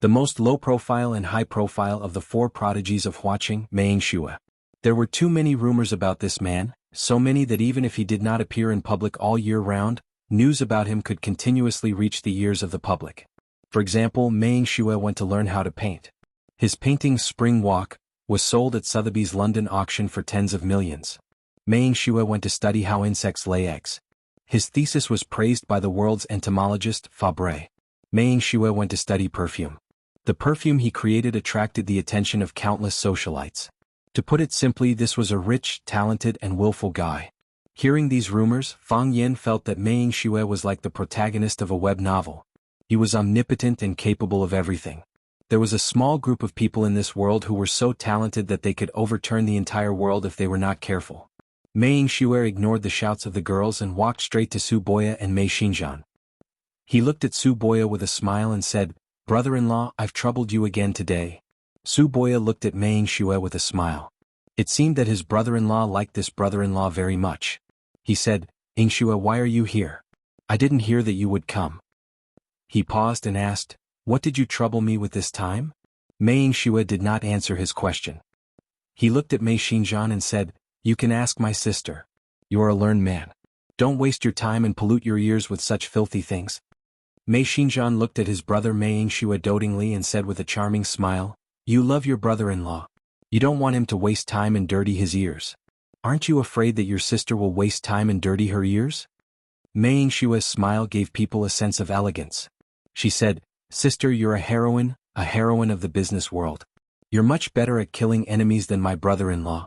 The most low-profile and high-profile of the four prodigies of Huaqing, Mei Xue. There were too many rumors about this man, so many that even if he did not appear in public all year round, news about him could continuously reach the ears of the public. For example, Mei Xue went to learn how to paint. His painting Spring Walk was sold at Sotheby's London auction for tens of millions. Mei Xue went to study how insects lay eggs. His thesis was praised by the world's entomologist, Fabre. Mei Xue went to study perfume. The perfume he created attracted the attention of countless socialites. To put it simply, this was a rich, talented, and willful guy. Hearing these rumors, Fang Yan felt that Mei Xue was like the protagonist of a web novel. He was omnipotent and capable of everything. There was a small group of people in this world who were so talented that they could overturn the entire world if they were not careful. Mei Xue ignored the shouts of the girls and walked straight to Su Boya and Mei Xinjian. He looked at Su Boya with a smile and said, Brother-in-law, I've troubled you again today. Su Boya looked at Mei Xue with a smile. It seemed that his brother-in-law liked this brother-in-law very much. He said, Xue, why are you here? I didn't hear that you would come. He paused and asked, What did you trouble me with this time? Mei Yingxue did not answer his question. He looked at Mei Xinjian and said, "You can ask my sister. You're a learned man. Don't waste your time and pollute your ears with such filthy things." Mei Xinjian looked at his brother Mei Yingxue dotingly and said with a charming smile, "You love your brother-in-law. You don't want him to waste time and dirty his ears. Aren't you afraid that your sister will waste time and dirty her ears?" Mei Yingshue's smile gave people a sense of elegance. She said, "Sister, you're a heroine of the business world. You're much better at killing enemies than my brother-in-law."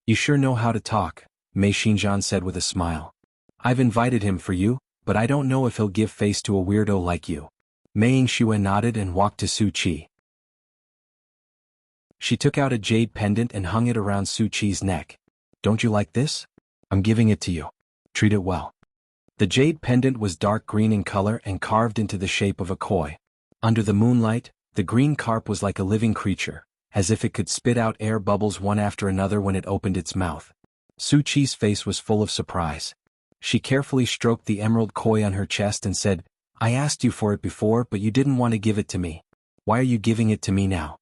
"You sure know how to talk," Mei Xinjian said with a smile. "I've invited him for you, but I don't know if he'll give face to a weirdo like you." Mei Yingxue nodded and walked to Su Qi. She took out a jade pendant and hung it around Su Qi's neck. "Don't you like this? I'm giving it to you. Treat it well." The jade pendant was dark green in color and carved into the shape of a koi. Under the moonlight, the green carp was like a living creature, as if it could spit out air bubbles one after another when it opened its mouth. Su Qi's face was full of surprise. She carefully stroked the emerald koi on her chest and said, "I asked you for it before, but you didn't want to give it to me. Why are you giving it to me now?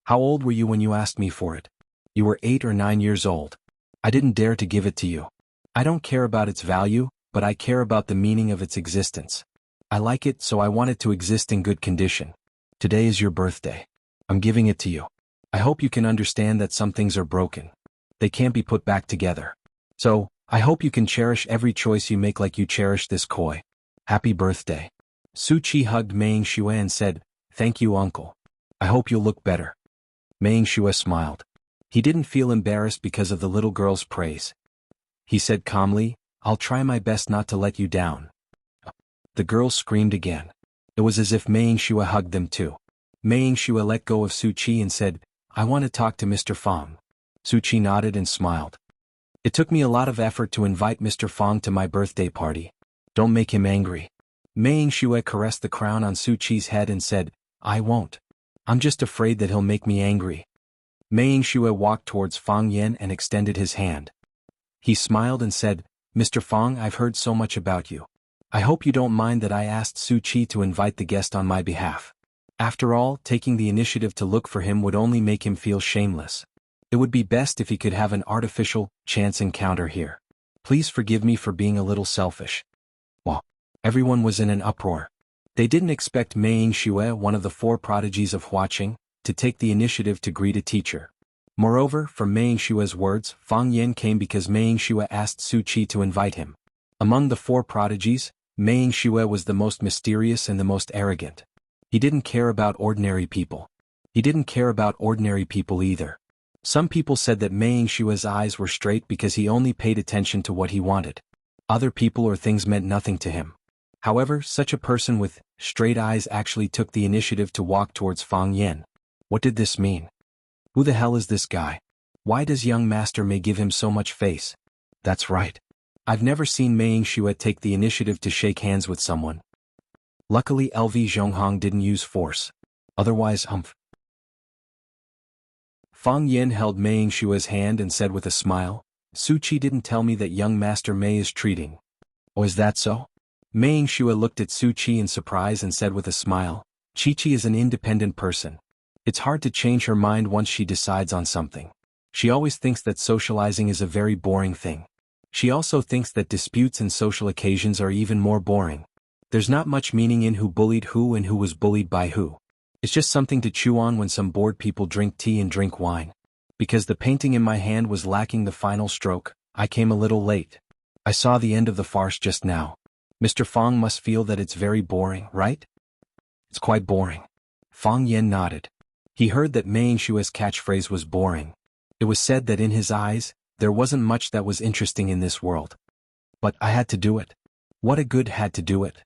How old were you when you asked me for it?" "You were 8 or 9 years old. I didn't dare to give it to you. I don't care about its value, but I care about the meaning of its existence. I like it, so I want it to exist in good condition. Today is your birthday. I'm giving it to you. I hope you can understand that some things are broken. They can't be put back together. So, I hope you can cherish every choice you make like you cherish this koi. Happy birthday." Su Qi hugged Mei Yingxue and said, "Thank you, uncle. I hope you'll look better." Mei Yingxue smiled. He didn't feel embarrassed because of the little girl's praise. He said calmly, "I'll try my best not to let you down." The girl screamed again. It was as if Mei Yingxue hugged them too. Mei Yingxue let go of Su Qi and said, "I want to talk to Mr. Fang." Su Qi nodded and smiled. "It took me a lot of effort to invite Mr. Fang to my birthday party. Don't make him angry." Mei Yingxue caressed the crown on Su Qi's head and said, "I won't. I'm just afraid that he'll make me angry." Mei Yingxue walked towards Fang Yan and extended his hand. He smiled and said, "Mr. Fang, I've heard so much about you. I hope you don't mind that I asked Su Qi to invite the guest on my behalf. After all, taking the initiative to look for him would only make him feel shameless. It would be best if he could have an artificial, chance encounter here. Please forgive me for being a little selfish." Well, everyone was in an uproar. They didn't expect Mei Yingxue, one of the 4 prodigies of Huaqing, to take the initiative to greet a teacher. Moreover, from Mei Yingshue's words, Fang Yan came because Mei Yingxue asked Su Qi to invite him. Among the 4 prodigies, Mei Yingxue was the most mysterious and the most arrogant. He didn't care about ordinary people. He didn't care about ordinary people either. Some people said that Mei Yingshue's eyes were straight because he only paid attention to what he wanted. Other people or things meant nothing to him. However, such a person with straight eyes actually took the initiative to walk towards Fang Yan. What did this mean? Who the hell is this guy? Why does young master Mei give him so much face? That's right. I've never seen Mei Yingxue take the initiative to shake hands with someone. Luckily LV Zhonghong didn't use force. Otherwise, Fang Yan held Mei Yingshue's hand and said with a smile, "Su Qi didn't tell me that young master Mei is treating." "Oh, is that so?" Mei Yingxue looked at Su Qi in surprise and said with a smile, "Chi-Chi is an independent person. It's hard to change her mind once she decides on something. She always thinks that socializing is a very boring thing. She also thinks that disputes and social occasions are even more boring. There's not much meaning in who bullied who and who was bullied by who. It's just something to chew on when some bored people drink tea and drink wine. Because the painting in my hand was lacking the final stroke, I came a little late. I saw the end of the farce just now. Mr. Fang must feel that it's very boring, right?" "It's quite boring." Fang Yan nodded. He heard that Mei Yingshue's catchphrase was boring. It was said that in his eyes, there wasn't much that was interesting in this world. "But I had to do it. What a good had to do it."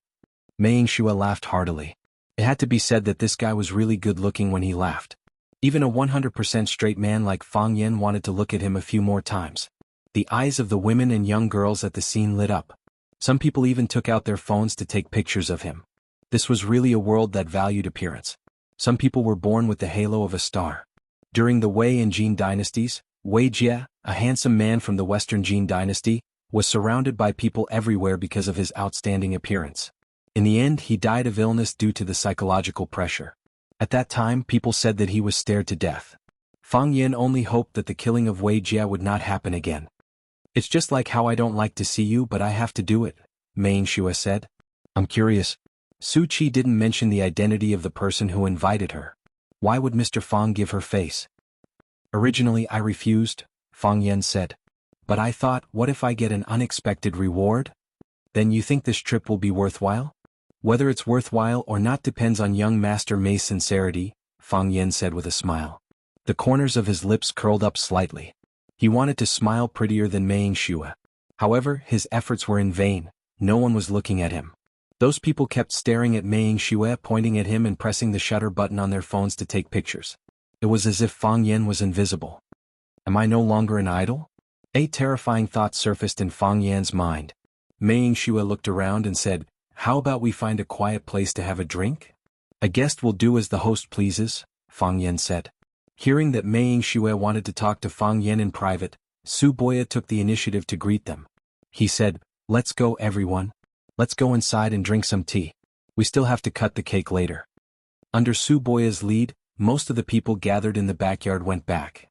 Mei Yingxue laughed heartily. It had to be said that this guy was really good looking when he laughed. Even a 100% straight man like Fang Yan wanted to look at him a few more times. The eyes of the women and young girls at the scene lit up. Some people even took out their phones to take pictures of him. This was really a world that valued appearance. Some people were born with the halo of a star. During the Wei and Jin dynasties, Wei Jie, a handsome man from the Western Jin dynasty, was surrounded by people everywhere because of his outstanding appearance. In the end, he died of illness due to the psychological pressure. At that time people said that he was stared to death. Fang Yin only hoped that the killing of Wei Jia would not happen again. It's just like how I don't like to see you but I have to do it, Mei Xue said. I'm curious. Su Qi didn't mention the identity of the person who invited her. Why would Mr. Fang give her face? Originally I refused, Fang Yin said. But I thought, what if I get an unexpected reward? Then you think this trip will be worthwhile? Whether it's worthwhile or not depends on young Master Mei's sincerity, Fang Yin said with a smile. The corners of his lips curled up slightly. He wanted to smile prettier than Mei Xue. However, his efforts were in vain. No one was looking at him. Those people kept staring at Mei Xue, pointing at him and pressing the shutter button on their phones to take pictures. It was as if Fang Yin was invisible. Am I no longer an idol? A terrifying thought surfaced in Fang Yan's mind. Mei Xue looked around and said, how about we find a quiet place to have a drink? A guest will do as the host pleases, Fang Yin said. Hearing that Mei Xue wanted to talk to Fang Yin in private, Su Boya took the initiative to greet them. He said, let's go everyone. Let's go inside and drink some tea. We still have to cut the cake later. Under Su Boya's lead, most of the people gathered in the backyard went back.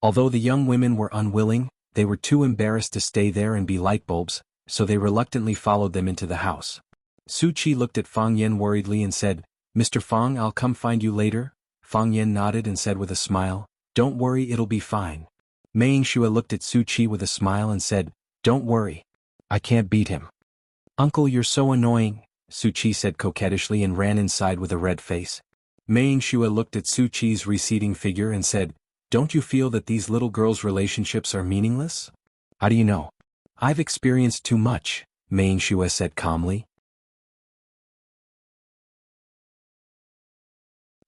Although the young women were unwilling, they were too embarrassed to stay there and be light bulbs, so they reluctantly followed them into the house. Su Qi looked at Fang Yin worriedly and said, Mr. Fang, I'll come find you later. Fang Yin nodded and said with a smile, don't worry, it'll be fine. Mei Xue looked at Su Qi with a smile and said, don't worry. I can't beat him. Uncle, you're so annoying, Su Qi said coquettishly and ran inside with a red face. Mei Xue looked at Su Qi's receding figure and said, don't you feel that these little girls' relationships are meaningless? How do you know? I've experienced too much, Mei Xue said calmly.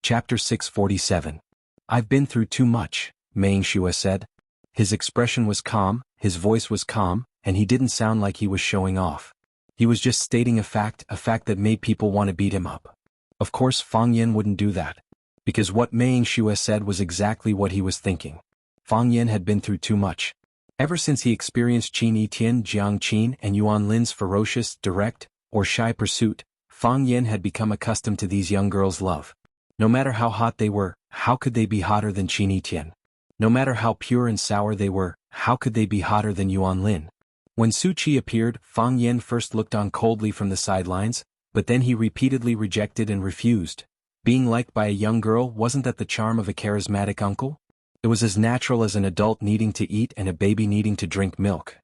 Chapter 647. I've been through too much, Mei Xue said. His expression was calm, his voice was calm, and he didn't sound like he was showing off. He was just stating a fact that made people want to beat him up. Of course Fang Yin wouldn't do that. Because what Mei Xue said was exactly what he was thinking. Fang Yin had been through too much. Ever since he experienced Qin Yitian, Jiang Qin and Yuan Lin's ferocious, direct, or shy pursuit, Fang Yin had become accustomed to these young girls' love. No matter how hot they were, how could they be hotter than Qin Yitian? No matter how pure and sour they were, how could they be hotter than Yuan Lin? When Su Qi appeared, Fang Yin first looked on coldly from the sidelines, but then he repeatedly rejected and refused. Being liked by a young girl, wasn't that the charm of a charismatic uncle? It was as natural as an adult needing to eat and a baby needing to drink milk.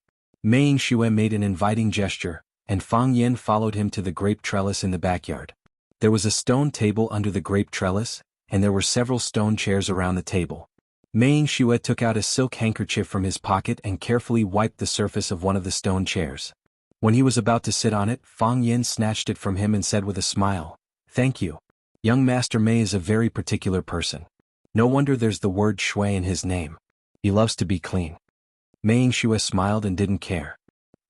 Mei Xue made an inviting gesture, and Fang Yin followed him to the grape trellis in the backyard. There was a stone table under the grape trellis, and there were several stone chairs around the table. Mei Xue took out a silk handkerchief from his pocket and carefully wiped the surface of one of the stone chairs. When he was about to sit on it, Fang Yin snatched it from him and said with a smile, thank you. Young Master Mei is a very particular person. No wonder there's the word shui in his name. He loves to be clean. Mei Xue smiled and didn't care.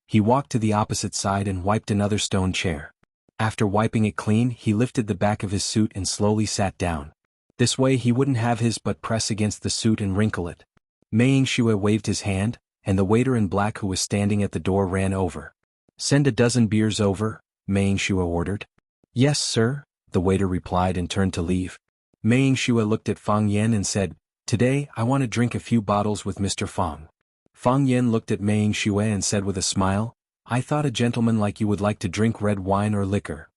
He walked to the opposite side and wiped another stone chair. After wiping it clean, he lifted the back of his suit and slowly sat down. This way he wouldn't have his butt press against the suit and wrinkle it. Mei Xue waved his hand, and the waiter in black who was standing at the door ran over. Send a dozen beers over, Mei Xue ordered. Yes, sir, the waiter replied and turned to leave. Mei Xue looked at Fang Yin and said, today I want to drink a few bottles with Mr. Fang. Fang Yin looked at Mei Xue and said with a smile, I thought a gentleman like you would like to drink red wine or liquor.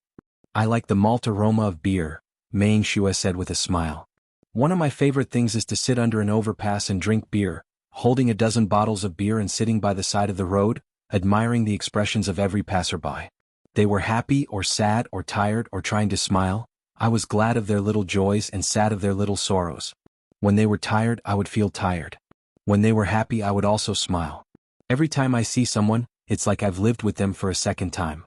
I like the malt aroma of beer, Mei Xue said with a smile. One of my favorite things is to sit under an overpass and drink beer, holding a dozen bottles of beer and sitting by the side of the road, admiring the expressions of every passerby. They were happy or sad or tired or trying to smile. I was glad of their little joys and sad of their little sorrows. When they were tired, I would feel tired. When they were happy, I would also smile. Every time I see someone, it's like I've lived with them for a second time.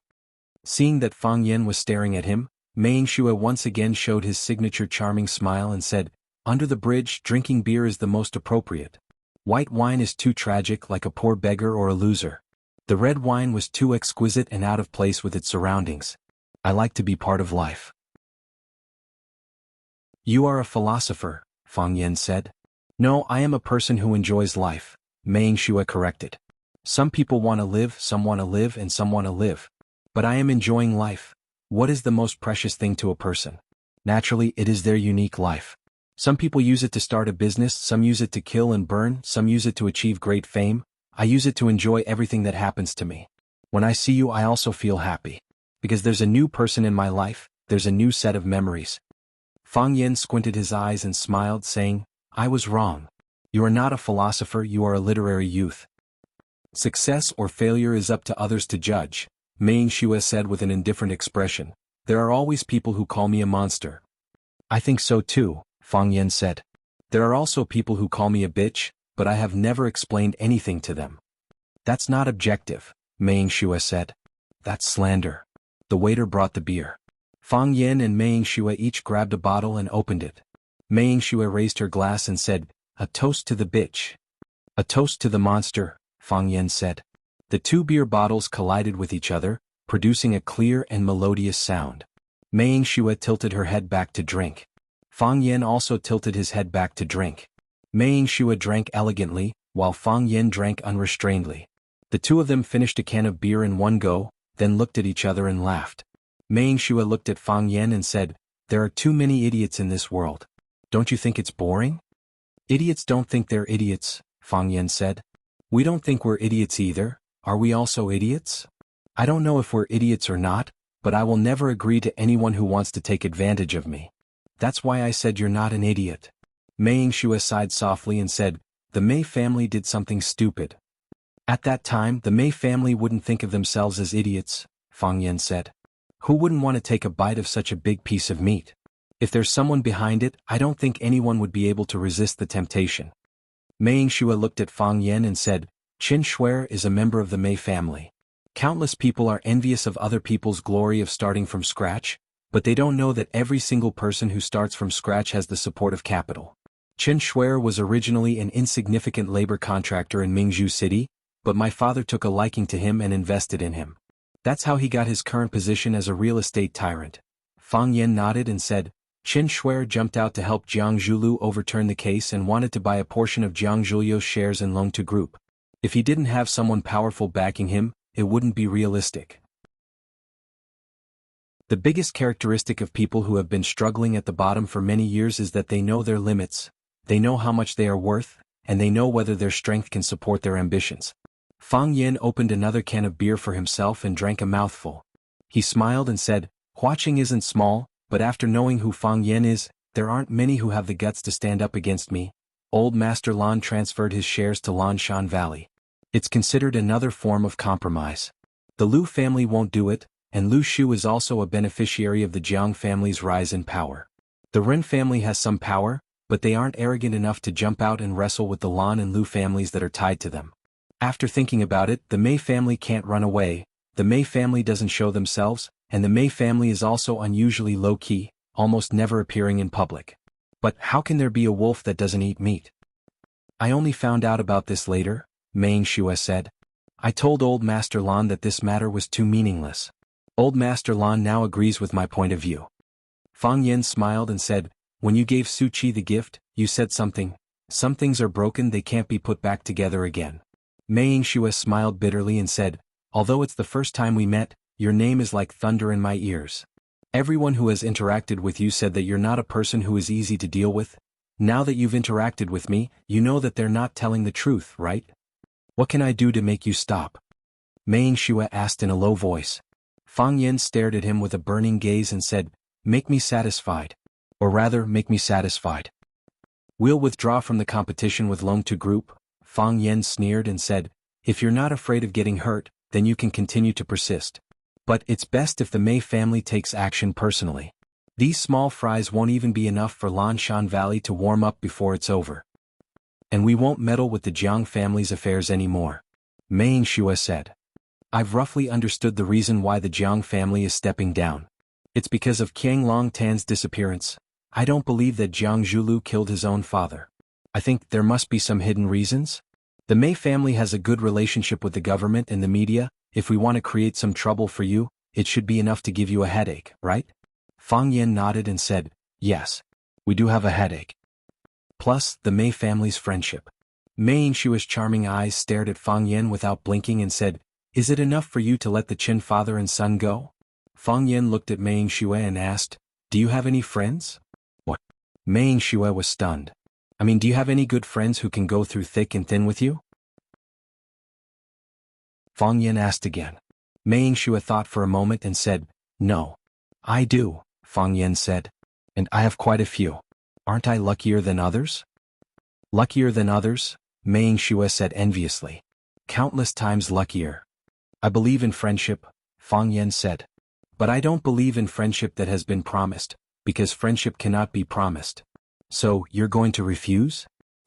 Seeing that Fang Yin was staring at him, Mei Xue once again showed his signature charming smile and said, under the bridge, drinking beer is the most appropriate. White wine is too tragic, like a poor beggar or a loser. The red wine was too exquisite and out of place with its surroundings. I like to be part of life. You are a philosopher, Fang Yin said. No, I am a person who enjoys life, Mei Xue corrected. Some people want to live, some want to live, and some want to live. But I am enjoying life. What is the most precious thing to a person? Naturally, it is their unique life. Some people use it to start a business, some use it to kill and burn, some use it to achieve great fame. I use it to enjoy everything that happens to me. When I see you, I also feel happy. Because there's a new person in my life, there's a new set of memories. Fang Yen squinted his eyes and smiled, saying, I was wrong. You are not a philosopher, you are a literary youth. Success or failure is up to others to judge, Mei Xue said with an indifferent expression. There are always people who call me a monster. I think so too, Fang Yen said. There are also people who call me a bitch, but I have never explained anything to them. That's not objective, Mei Xue said. That's slander. The waiter brought the beer. Fang Yen and Mei Xue each grabbed a bottle and opened it. Mei Xue raised her glass and said, A toast to the bitch. A toast to the monster, Fang Yen said. The two beer bottles collided with each other, producing a clear and melodious sound. Mei Xue tilted her head back to drink. Fang Yen also tilted his head back to drink. Mei Xue drank elegantly, while Fang Yen drank unrestrainedly. The two of them finished a can of beer in one go, then looked at each other and laughed. Mei Xue looked at Fang Yen and said, There are too many idiots in this world. Don't you think it's boring? Idiots don't think they're idiots, Fang Yen said. We don't think we're idiots either. Are we also idiots? I don't know if we're idiots or not, but I will never agree to anyone who wants to take advantage of me. That's why I said you're not an idiot. Mei Xue sighed softly and said, The Mei family did something stupid. At that time, the Mei family wouldn't think of themselves as idiots, Fang Yen said. Who wouldn't want to take a bite of such a big piece of meat? If there's someone behind it, I don't think anyone would be able to resist the temptation. Mei Xue looked at Fang Yen and said, Qin Shuer is a member of the Mei family. Countless people are envious of other people's glory of starting from scratch, but they don't know that every single person who starts from scratch has the support of capital. Qin Shuer was originally an insignificant labor contractor in Mingzhu City, but my father took a liking to him and invested in him. That's how he got his current position as a real estate tyrant. Fang Yen nodded and said, Qin Shuer jumped out to help Jiang Zhulu overturn the case and wanted to buy a portion of Jiang Zhulio's shares in Longtu Group. If he didn't have someone powerful backing him, it wouldn't be realistic. The biggest characteristic of people who have been struggling at the bottom for many years is that they know their limits, they know how much they are worth, and they know whether their strength can support their ambitions. Fang Yen opened another can of beer for himself and drank a mouthful. He smiled and said, Huaqing isn't small, but after knowing who Fang Yen is, there aren't many who have the guts to stand up against me. Old Master Lan transferred his shares to Lanshan Valley. It's considered another form of compromise. The Lu family won't do it, and Lu Shu is also a beneficiary of the Jiang family's rise in power. The Ren family has some power, but they aren't arrogant enough to jump out and wrestle with the Lan and Lu families that are tied to them. After thinking about it, the Mei family can't run away, the Mei family doesn't show themselves, and the Mei family is also unusually low-key, almost never appearing in public. But how can there be a wolf that doesn't eat meat? I only found out about this later, Mei Xue said. I told Old Master Lan that this matter was too meaningless. Old Master Lan now agrees with my point of view. Fang Yen smiled and said, When you gave Su Qi the gift, you said something. Some things are broken, they can't be put back together again. Mei Xue smiled bitterly and said, Although it's the first time we met, your name is like thunder in my ears. Everyone who has interacted with you said that you're not a person who is easy to deal with. Now that you've interacted with me, you know that they're not telling the truth, right? What can I do to make you stop? Mei Xue asked in a low voice. Fang Yen stared at him with a burning gaze and said, Make me satisfied. Or rather, make me satisfied. We'll withdraw from the competition with Longtu Group, Fang Yen sneered and said, If you're not afraid of getting hurt, then you can continue to persist. But it's best if the Mei family takes action personally. These small fries won't even be enough for Lanshan Valley to warm up before it's over. And we won't meddle with the Jiang family's affairs anymore. Mei Xue said. I've roughly understood the reason why the Jiang family is stepping down. It's because of Qiang Long Tan's disappearance. I don't believe that Jiang Zhulu killed his own father. I think there must be some hidden reasons. The Mei family has a good relationship with the government and the media. If we want to create some trouble for you, it should be enough to give you a headache, right? Fang Yen nodded and said, Yes. We do have a headache. Plus, the Mei family's friendship. Mei Xue's charming eyes stared at Fang Yen without blinking and said, Is it enough for you to let the Qin father and son go? Fang Yan looked at Mei Yingxue and asked, "Do you have any friends?" "What?" Mei Yingxue was stunned. "I mean, do you have any good friends who can go through thick and thin with you?" Fang Yan asked again. Mei Yingxue thought for a moment and said, "No." "I do," Fang Yan said. "And I have quite a few. Aren't I luckier than others?" "Luckier than others?" Mei Yingxue said enviously. "Countless times luckier." "I believe in friendship," Fang Yan said. "But I don't believe in friendship that has been promised, because friendship cannot be promised." "So, you're going to refuse?"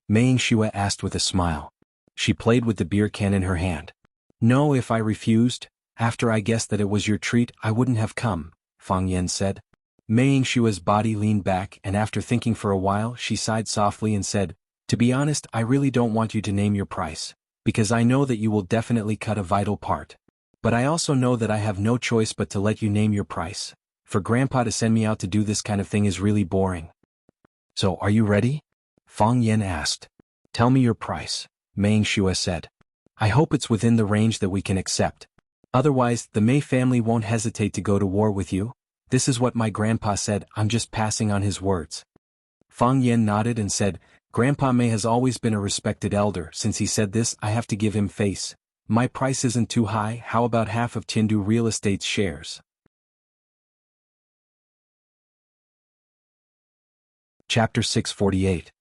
Mei Yingxue asked with a smile. She played with the beer can in her hand. "No, if I refused, after I guessed that it was your treat, I wouldn't have come," Fang Yan said. Mei Yingshua's body leaned back, and after thinking for a while she sighed softly and said, "To be honest, I really don't want you to name your price, because I know that you will definitely cut a vital part. But I also know that I have no choice but to let you name your price. For Grandpa to send me out to do this kind of thing is really boring." "So are you ready?" Fang Yan asked. "Tell me your price," Mei Yingxue said. "I hope it's within the range that we can accept. Otherwise, the Mei family won't hesitate to go to war with you. This is what my grandpa said, I'm just passing on his words." Fang Yan nodded and said, "Grandpa Mei has always been a respected elder. Since he said this, I have to give him face. My price isn't too high. How about half of Tiandu Real Estate's shares?" Chapter 648.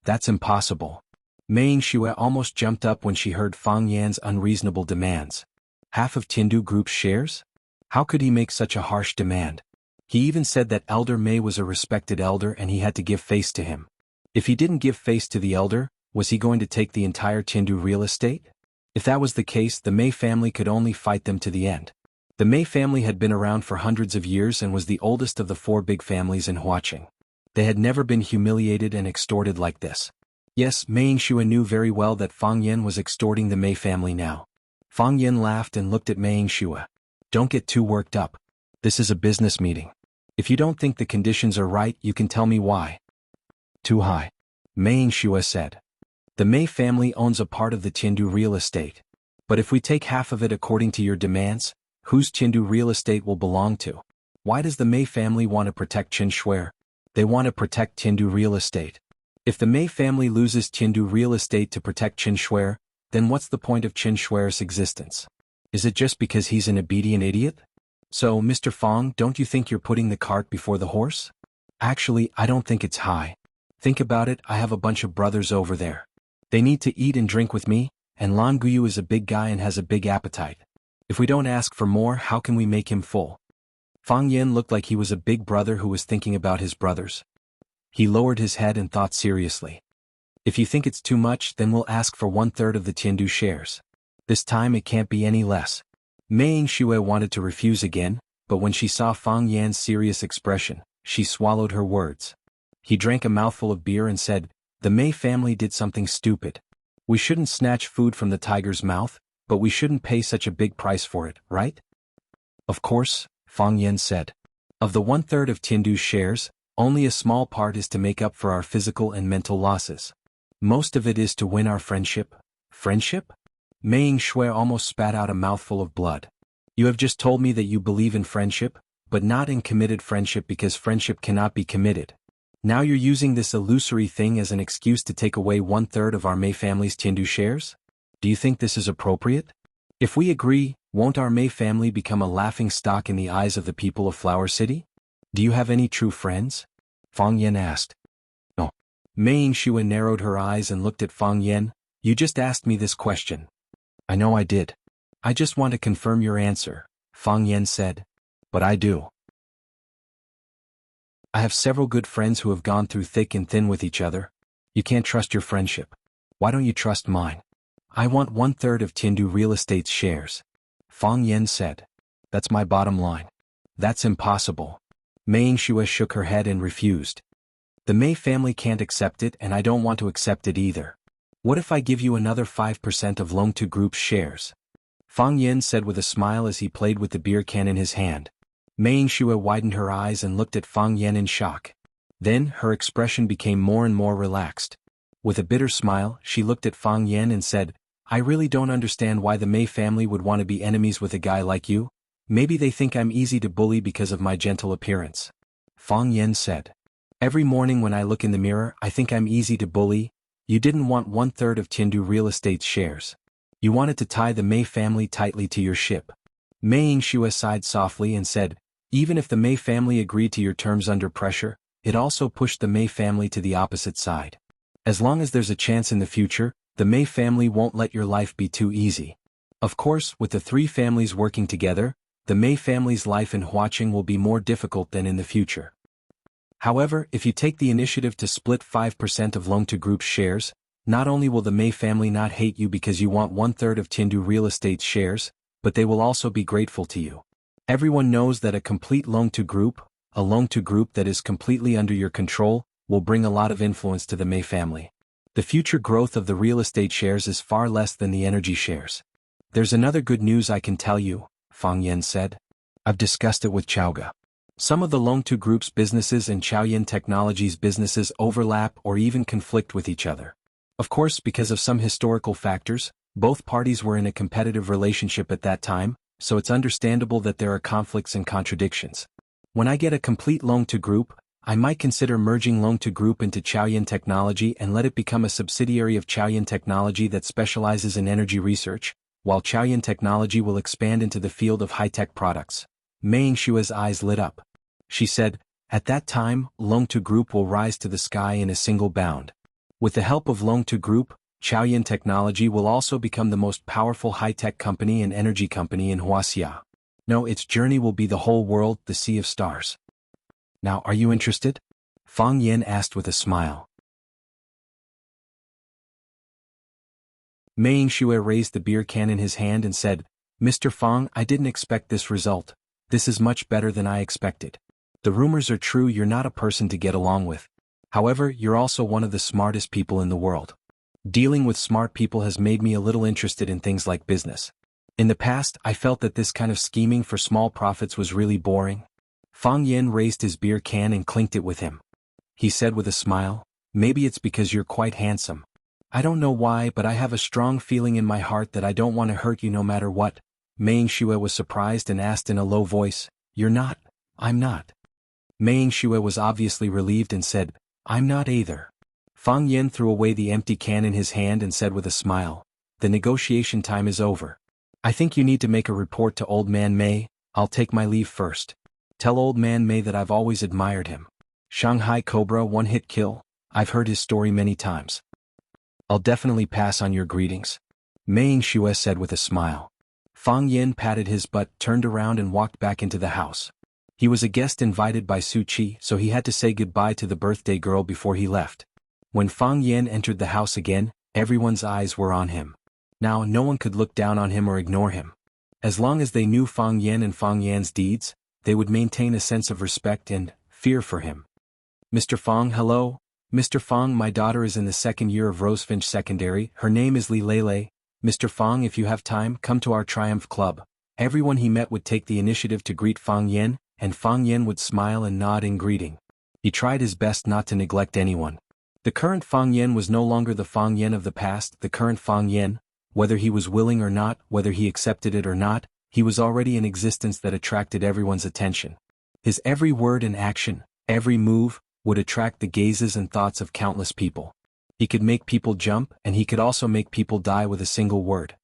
"That's impossible." Mei Yingxue almost jumped up when she heard Fang Yan's unreasonable demands. Half of Tiandu Group's shares? How could he make such a harsh demand? He even said that Elder Mei was a respected elder and he had to give face to him. If he didn't give face to the elder, was he going to take the entire Tiandu real estate? If that was the case, the Mei family could only fight them to the end. The Mei family had been around for hundreds of years and was the oldest of the four big families in Huaqing. They had never been humiliated and extorted like this. Yes, Mei Yingxue knew very well that Fang Yan was extorting the Mei family now. Fang Yan laughed and looked at Mei Yingxue. "Don't get too worked up. This is a business meeting. If you don't think the conditions are right, you can tell me why." "Too high," Mei Yingxue said. "The Mei family owns a part of the Tiandu real estate. But if we take half of it according to your demands, whose Tiandu real estate will belong to? Why does the Mei family want to protect Qin Shuer? They want to protect Tiandu real estate. If the Mei family loses Tiandu real estate to protect Qin Shuer, then what's the point of Qin Shuer's existence? Is it just because he's an obedient idiot? So, Mr. Fang, don't you think you're putting the cart before the horse?" "Actually, I don't think it's high. Think about it, I have a bunch of brothers over there. They need to eat and drink with me, and Lan Guyu is a big guy and has a big appetite. If we don't ask for more, how can we make him full?" Fang Yan looked like he was a big brother who was thinking about his brothers. He lowered his head and thought seriously. "If you think it's too much, then we'll ask for 1/3 of the Tiandu shares. This time it can't be any less." Mei Yingxue wanted to refuse again, but when she saw Fang Yan's serious expression, she swallowed her words. He drank a mouthful of beer and said, "The Mei family did something stupid. We shouldn't snatch food from the tiger's mouth, but we shouldn't pay such a big price for it, right?" "Of course," Fang Yan said. "Of the 1/3 of Tiandu's shares, only a small part is to make up for our physical and mental losses. Most of it is to win our friendship." "Friendship?" Mei Yingxue almost spat out a mouthful of blood. "You have just told me that you believe in friendship, but not in committed friendship because friendship cannot be committed. Now you're using this illusory thing as an excuse to take away 1/3 of our Mei family's Tiandu shares? Do you think this is appropriate? If we agree, won't our Mei family become a laughing stock in the eyes of the people of Flower City? Do you have any true friends?" Fang Yan asked. "No." Mei Yingxue narrowed her eyes and looked at Fang Yan. "You just asked me this question." "I know I did. I just want to confirm your answer," Fang Yan said. "But I do. I have several good friends who have gone through thick and thin with each other. You can't trust your friendship. Why don't you trust mine? I want 1/3 of Tiandu Real Estate's shares," Fang Yan said. "That's my bottom line." "That's impossible." Mei Yingxue shook her head and refused. "The Mei family can't accept it and I don't want to accept it either. What if I give you another 5% of Longtu Group's shares?" Fang Yan said with a smile as he played with the beer can in his hand. Mei Yingxue widened her eyes and looked at Fang Yan in shock. Then, her expression became more and more relaxed. With a bitter smile, she looked at Fang Yan and said, "I really don't understand why the Mei family would want to be enemies with a guy like you. Maybe they think I'm easy to bully because of my gentle appearance. Fang Yan said. Every morning when I look in the mirror I think I'm easy to bully. You didn't want 1/3 of Tiandu Real Estate's shares. You wanted to tie the Mei family tightly to your ship. Mei Yingxue sighed softly and said, even if the Mei family agreed to your terms under pressure, it also pushed the Mei family to the opposite side. As long as there's a chance in the future, the Mei family won't let your life be too easy. Of course, with the three families working together, the Mei family's life in Huaqing will be more difficult than in the future. However, if you take the initiative to split 5% of Longtu Group's shares, not only will the Mei family not hate you because you want 1/3 of Tiandu Real Estate's shares, but they will also be grateful to you. Everyone knows that a complete Longtu Group, a Longtu Group that is completely under your control, will bring a lot of influence to the Mei family. The future growth of the real estate shares is far less than the energy shares. There's another good news I can tell you, Fang Yan said. I've discussed it with Chaoga. Some of the Longtu Group's businesses and Chaoyan Technology's businesses overlap or even conflict with each other. Of course, because of some historical factors, both parties were in a competitive relationship at that time, so it's understandable that there are conflicts and contradictions. When I get a complete Longtu Group, I might consider merging Longtu Group into Chaoyan Technology and let it become a subsidiary of Chaoyan Technology that specializes in energy research, while Chaoyan Technology will expand into the field of high-tech products. Mei Yingshua's eyes lit up. She said, at that time, Longtu Group will rise to the sky in a single bound. With the help of Longtu Group, Chaoyan Technology will also become the most powerful high-tech company and energy company in Wuxia. No, its journey will be the whole world, the sea of stars. Now, are you interested? Fang Yan asked with a smile. Mei Yingxue raised the beer can in his hand and said, Mr. Fang, I didn't expect this result. This is much better than I expected. The rumors are true, you're not a person to get along with. However, you're also one of the smartest people in the world. Dealing with smart people has made me a little interested in things like business. In the past, I felt that this kind of scheming for small profits was really boring. Fang Yan raised his beer can and clinked it with him. He said with a smile, maybe it's because you're quite handsome. I don't know why, but I have a strong feeling in my heart that I don't want to hurt you no matter what. Mei Yingxue was surprised and asked in a low voice, you're not? I'm not. Mei Yingxue was obviously relieved and said, I'm not either. Fang Yan threw away the empty can in his hand and said with a smile, the negotiation time is over. I think you need to make a report to Old Man Mei. I'll take my leave first. Tell Old Man Mei that I've always admired him. Shanghai Cobra one-hit kill, I've heard his story many times. I'll definitely pass on your greetings. Mei Yingxue said with a smile. Fang Yan patted his butt, turned around and walked back into the house. He was a guest invited by Su Qi, so he had to say goodbye to the birthday girl before he left. When Fang Yan entered the house again, everyone's eyes were on him. Now no one could look down on him or ignore him. As long as they knew Fang Yan and Fang Yan's deeds, they would maintain a sense of respect and fear for him. Mr. Fang, hello? Mr. Fang, my daughter is in the second year of Rosefinch Secondary, her name is Li Lele. Mr. Fang, if you have time, come to our Triumph Club. Everyone he met would take the initiative to greet Fang Yan, and Fang Yan would smile and nod in greeting. He tried his best not to neglect anyone. The current Fang Yan was no longer the Fang Yan of the past. The current Fang Yan, whether he was willing or not, whether he accepted it or not, he was already in existence that attracted everyone's attention. His every word and action, every move, would attract the gazes and thoughts of countless people. He could make people jump, and he could also make people die with a single word.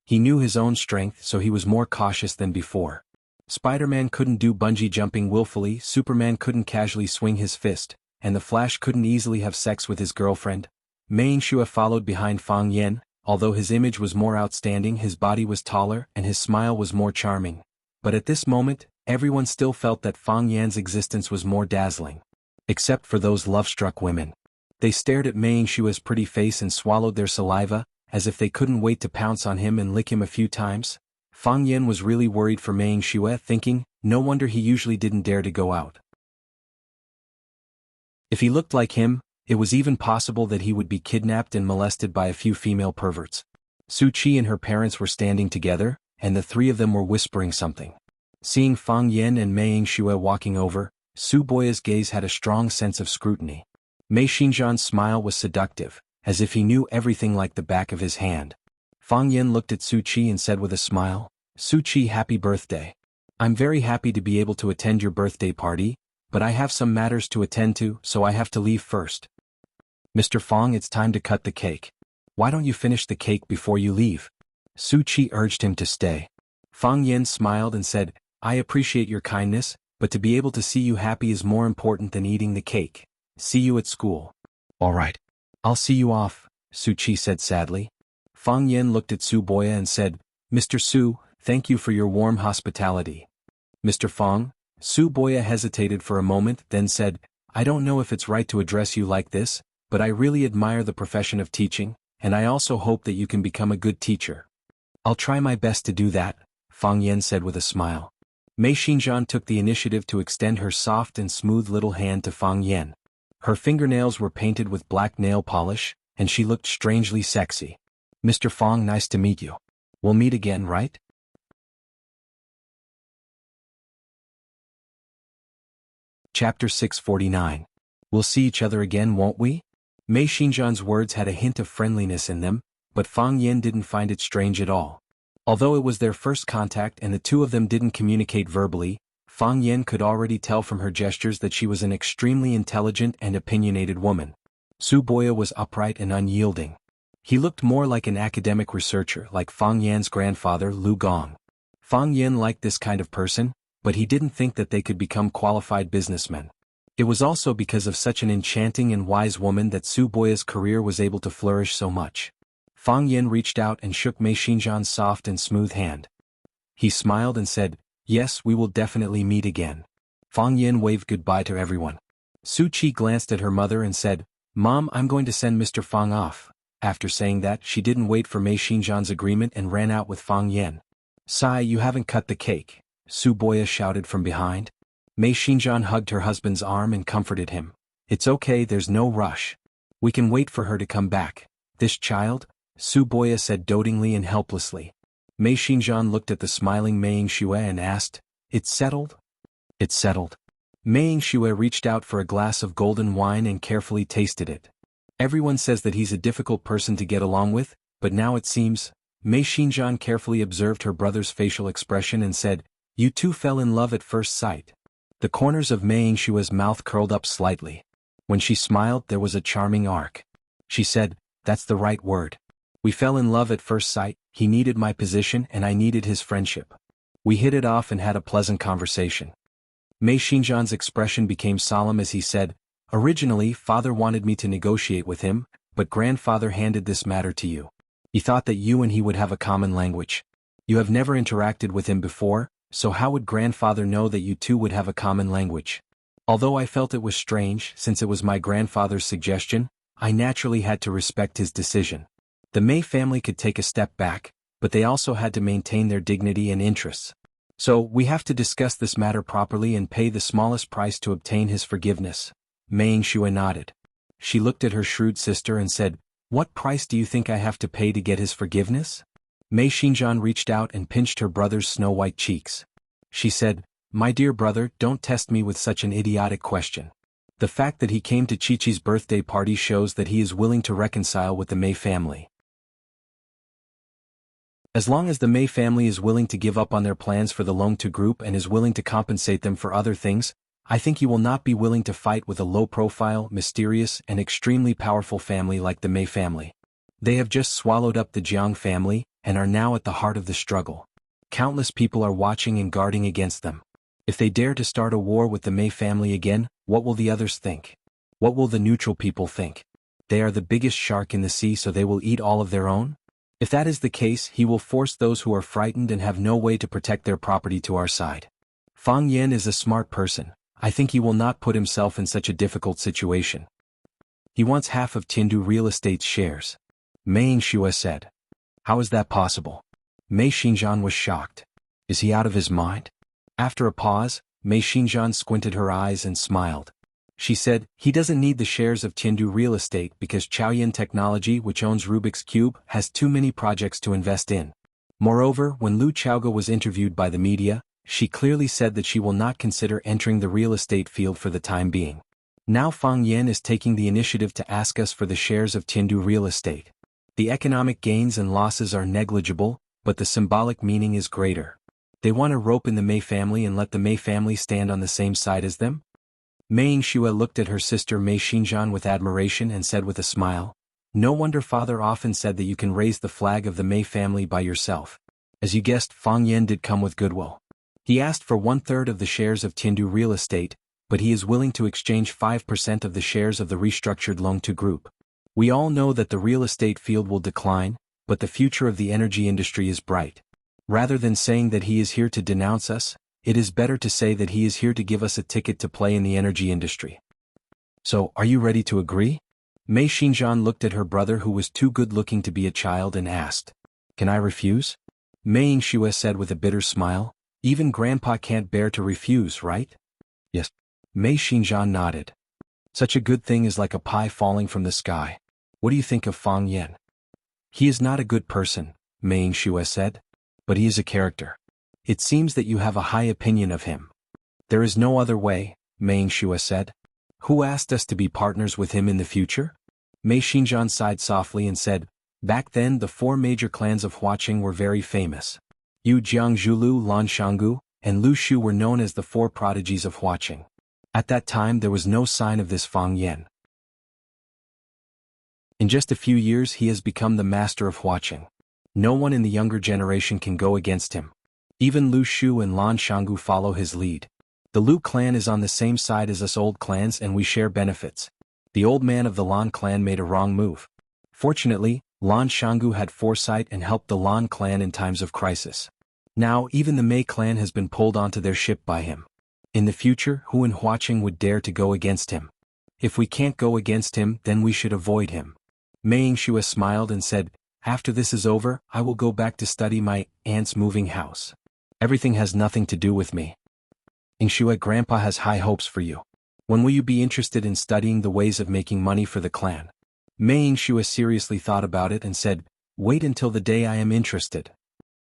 He knew his own strength, so he was more cautious than before. Spider-Man couldn't do bungee jumping willfully, Superman couldn't casually swing his fist, and the Flash couldn't easily have sex with his girlfriend. Mei Yingxue followed behind Fang Yan. Although his image was more outstanding, his body was taller, and his smile was more charming. But at this moment, everyone still felt that Fang Yan's existence was more dazzling. Except for those love-struck women. They stared at Mei Yingshue's pretty face and swallowed their saliva, as if they couldn't wait to pounce on him and lick him a few times. Fang Yan was really worried for Mei Yingxue, thinking, no wonder he usually didn't dare to go out. If he looked like him, it was even possible that he would be kidnapped and molested by a few female perverts. Su Qi and her parents were standing together, and the three of them were whispering something. Seeing Fang Yan and Mei Yingxue walking over, Su Boya's gaze had a strong sense of scrutiny. Mei Xinjian's smile was seductive, as if he knew everything like the back of his hand. Fang Yan looked at Su Qi and said with a smile, Su Qi, happy birthday. I'm very happy to be able to attend your birthday party, but I have some matters to attend to, so I have to leave first. Mr. Fong, it's time to cut the cake. Why don't you finish the cake before you leave? Su Qi urged him to stay. Fang Yen smiled and said, I appreciate your kindness, but to be able to see you happy is more important than eating the cake. See you at school. All right. I'll see you off, Su Qi said sadly. Fang Yen looked at Su Boya and said, Mr. Su, thank you for your warm hospitality. Mr. Fong? Su Boya hesitated for a moment, then said, I don't know if it's right to address you like this, but I really admire the profession of teaching, and I also hope that you can become a good teacher. I'll try my best to do that, Fang Yen said with a smile. Mei Xinjian took the initiative to extend her soft and smooth little hand to Fang Yen. Her fingernails were painted with black nail polish, and she looked strangely sexy. Mr. Fong, nice to meet you. We'll meet again, right? Chapter 649. We'll see each other again, won't we? Mei Xinjian's words had a hint of friendliness in them, but Fang Yen didn't find it strange at all. Although it was their first contact and the two of them didn't communicate verbally, Fang Yen could already tell from her gestures that she was an extremely intelligent and opinionated woman. Su Boya was upright and unyielding. He looked more like an academic researcher like Fang Yan's grandfather Lu Gong. Fang Yen liked this kind of person, but he didn't think that they could become qualified businessmen. It was also because of such an enchanting and wise woman that Su Boya's career was able to flourish so much. Fang Yen reached out and shook Mei Xinjian's soft and smooth hand. He smiled and said, Yes, we will definitely meet again. Fang Yen waved goodbye to everyone. Su Qi glanced at her mother and said, Mom, I'm going to send Mr. Fang off. After saying that, she didn't wait for Mei Xinjian's agreement and ran out with Fang Yen. Sai, you haven't cut the cake, Su Boya shouted from behind. Mei Xinjian hugged her husband's arm and comforted him. It's okay, there's no rush. We can wait for her to come back. This child? Su Boya said dotingly and helplessly. Mei Xinjian looked at the smiling Mei Yingxue and asked, It's settled? It's settled. Mei Yingxue reached out for a glass of golden wine and carefully tasted it. Everyone says that he's a difficult person to get along with, but now it seems. Mei Xinjian carefully observed her brother's facial expression and said, You two fell in love at first sight. The corners of Mei Yingxue's mouth curled up slightly. When she smiled, there was a charming arc. She said, That's the right word. We fell in love at first sight, he needed my position and I needed his friendship. We hit it off and had a pleasant conversation. Mei Xinjian's expression became solemn as he said, Originally, father wanted me to negotiate with him, but grandfather handed this matter to you. He thought that you and he would have a common language. You have never interacted with him before, so how would grandfather know that you two would have a common language? Although I felt it was strange, since it was my grandfather's suggestion, I naturally had to respect his decision. The Mei family could take a step back, but they also had to maintain their dignity and interests. So, we have to discuss this matter properly and pay the smallest price to obtain his forgiveness. Mei Yingxue nodded. She looked at her shrewd sister and said, What price do you think I have to pay to get his forgiveness? Mei Xinjian reached out and pinched her brother's snow-white cheeks. She said, My dear brother, don't test me with such an idiotic question. The fact that he came to Chi-Chi's birthday party shows that he is willing to reconcile with the Mei family. As long as the Mei family is willing to give up on their plans for the Long-Tu group and is willing to compensate them for other things, I think he will not be willing to fight with a low-profile, mysterious, and extremely powerful family like the Mei family. They have just swallowed up the Jiang family, and are now at the heart of the struggle. Countless people are watching and guarding against them. If they dare to start a war with the Mei family again, what will the others think? What will the neutral people think? They are the biggest shark in the sea, so they will eat all of their own? If that is the case, he will force those who are frightened and have no way to protect their property to our side. Fang Yen is a smart person. I think he will not put himself in such a difficult situation. He wants half of Tiandu Real Estate's shares. Mei Yingxue said. How is that possible? Mei Xinjian was shocked. Is he out of his mind? After a pause, Mei Xinjian squinted her eyes and smiled. She said, He doesn't need the shares of Tiandu Real Estate because Chaoyan Technology, which owns Rubik's Cube, has too many projects to invest in. Moreover, when Lu Chaoga was interviewed by the media, she clearly said that she will not consider entering the real estate field for the time being. Now Fang Yen is taking the initiative to ask us for the shares of Tiandu Real Estate. The economic gains and losses are negligible, but the symbolic meaning is greater. They want a rope in the Mei family and let the Mei family stand on the same side as them? Mei Yingxue looked at her sister Mei Xinjian with admiration and said with a smile, "No wonder father often said that you can raise the flag of the Mei family by yourself." As you guessed, Fang Yan did come with goodwill. He asked for 1/3 of the shares of Tiandu Real Estate, but he is willing to exchange 5% of the shares of the restructured Longtu Group. We all know that the real estate field will decline, but the future of the energy industry is bright. Rather than saying that he is here to denounce us, it is better to say that he is here to give us a ticket to play in the energy industry. So, are you ready to agree? Mei Xinjian looked at her brother who was too good-looking to be a child and asked, "Can I refuse?" Mei Yingxue said with a bitter smile, "Even Grandpa can't bear to refuse, right?" "Yes." Mei Xinjian nodded. "Such a good thing is like a pie falling from the sky. What do you think of Fang Yan?" "He is not a good person," Mei Yingxue said, "but he is a character. It seems that you have a high opinion of him." "There is no other way," Mei Yingxue said. "Who asked us to be partners with him in the future?" Mei Xinjian sighed softly and said, "Back then the 4 major clans of Huaqing were very famous. Yu Jiangzhulu, Lan Shanggu, and Lu Shu were known as the 4 prodigies of Huaqing. At that time there was no sign of this Fang Yan. In just a few years he has become the master of Huaqing. No one in the younger generation can go against him. Even Lu Shu and Lan Shanggu follow his lead. The Lu clan is on the same side as us old clans and we share benefits. The old man of the Lan clan made a wrong move. Fortunately, Lan Shanggu had foresight and helped the Lan clan in times of crisis. Now even the Mei clan has been pulled onto their ship by him. In the future, who in Huaqing would dare to go against him? If we can't go against him, then we should avoid him." Mei Yingxue smiled and said, "After this is over, I will go back to study my aunt's moving house. Everything has nothing to do with me." "Yingxue, Grandpa has high hopes for you. When will you be interested in studying the ways of making money for the clan?" Mei Yingxue seriously thought about it and said, "Wait until the day I am interested."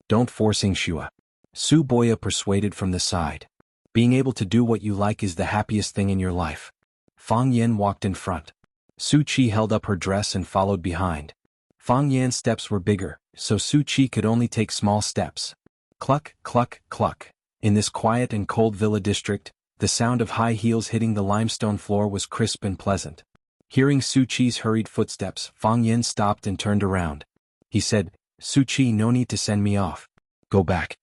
"Don't force Yingxue." Su Boya persuaded from the side. "Being able to do what you like is the happiest thing in your life." Fang Yan walked in front. Su Qi held up her dress and followed behind. Fang Yan's steps were bigger, so Su Qi could only take small steps. Cluck, cluck, cluck. In this quiet and cold villa district, the sound of high heels hitting the limestone floor was crisp and pleasant. Hearing Su Qi's hurried footsteps, Fang Yan stopped and turned around. He said, "Su Qi, no need to send me off. Go back."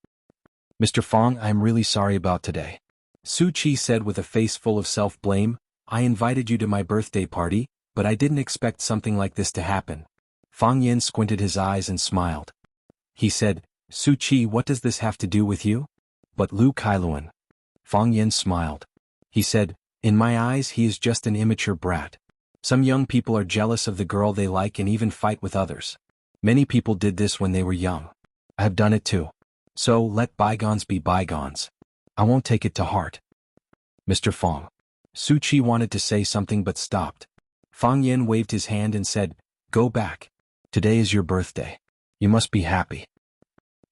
"Mr. Fang, I am really sorry about today." Su Qi said with a face full of self-blame, "I invited you to my birthday party, but I didn't expect something like this to happen." Fang Yan squinted his eyes and smiled. He said, "Su Qi, what does this have to do with you?" "But Lu Kailuan." Fang Yan smiled. He said, "In my eyes he is just an immature brat. Some young people are jealous of the girl they like and even fight with others. Many people did this when they were young. I have done it too. So let bygones be bygones. I won't take it to heart." "Mr. Fang." Su Qi wanted to say something but stopped. Fang Yan waved his hand and said, "Go back. Today is your birthday. You must be happy."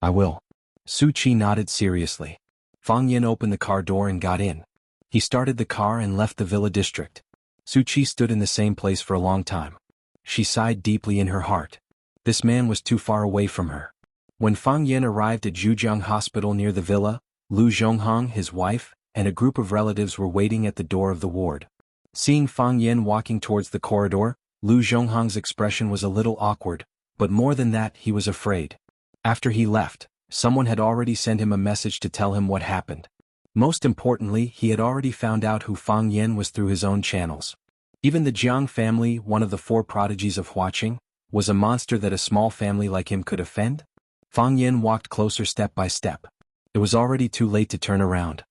"I will." Su Qi nodded seriously. Fang Yan opened the car door and got in. He started the car and left the villa district. Su Qi stood in the same place for a long time. She sighed deeply in her heart. This man was too far away from her. When Fang Yan arrived at Zhujiang Hospital near the villa, Lu Zhonghang, his wife, and a group of relatives were waiting at the door of the ward. Seeing Fang Yan walking towards the corridor, Lu Zhonghang's expression was a little awkward, but more than that he was afraid. After he left, someone had already sent him a message to tell him what happened. Most importantly, he had already found out who Fang Yan was through his own channels. Even the Jiang family, one of the 4 prodigies of Huaqing, was a monster that a small family like him could offend? Fang Yan walked closer step by step. It was already too late to turn around.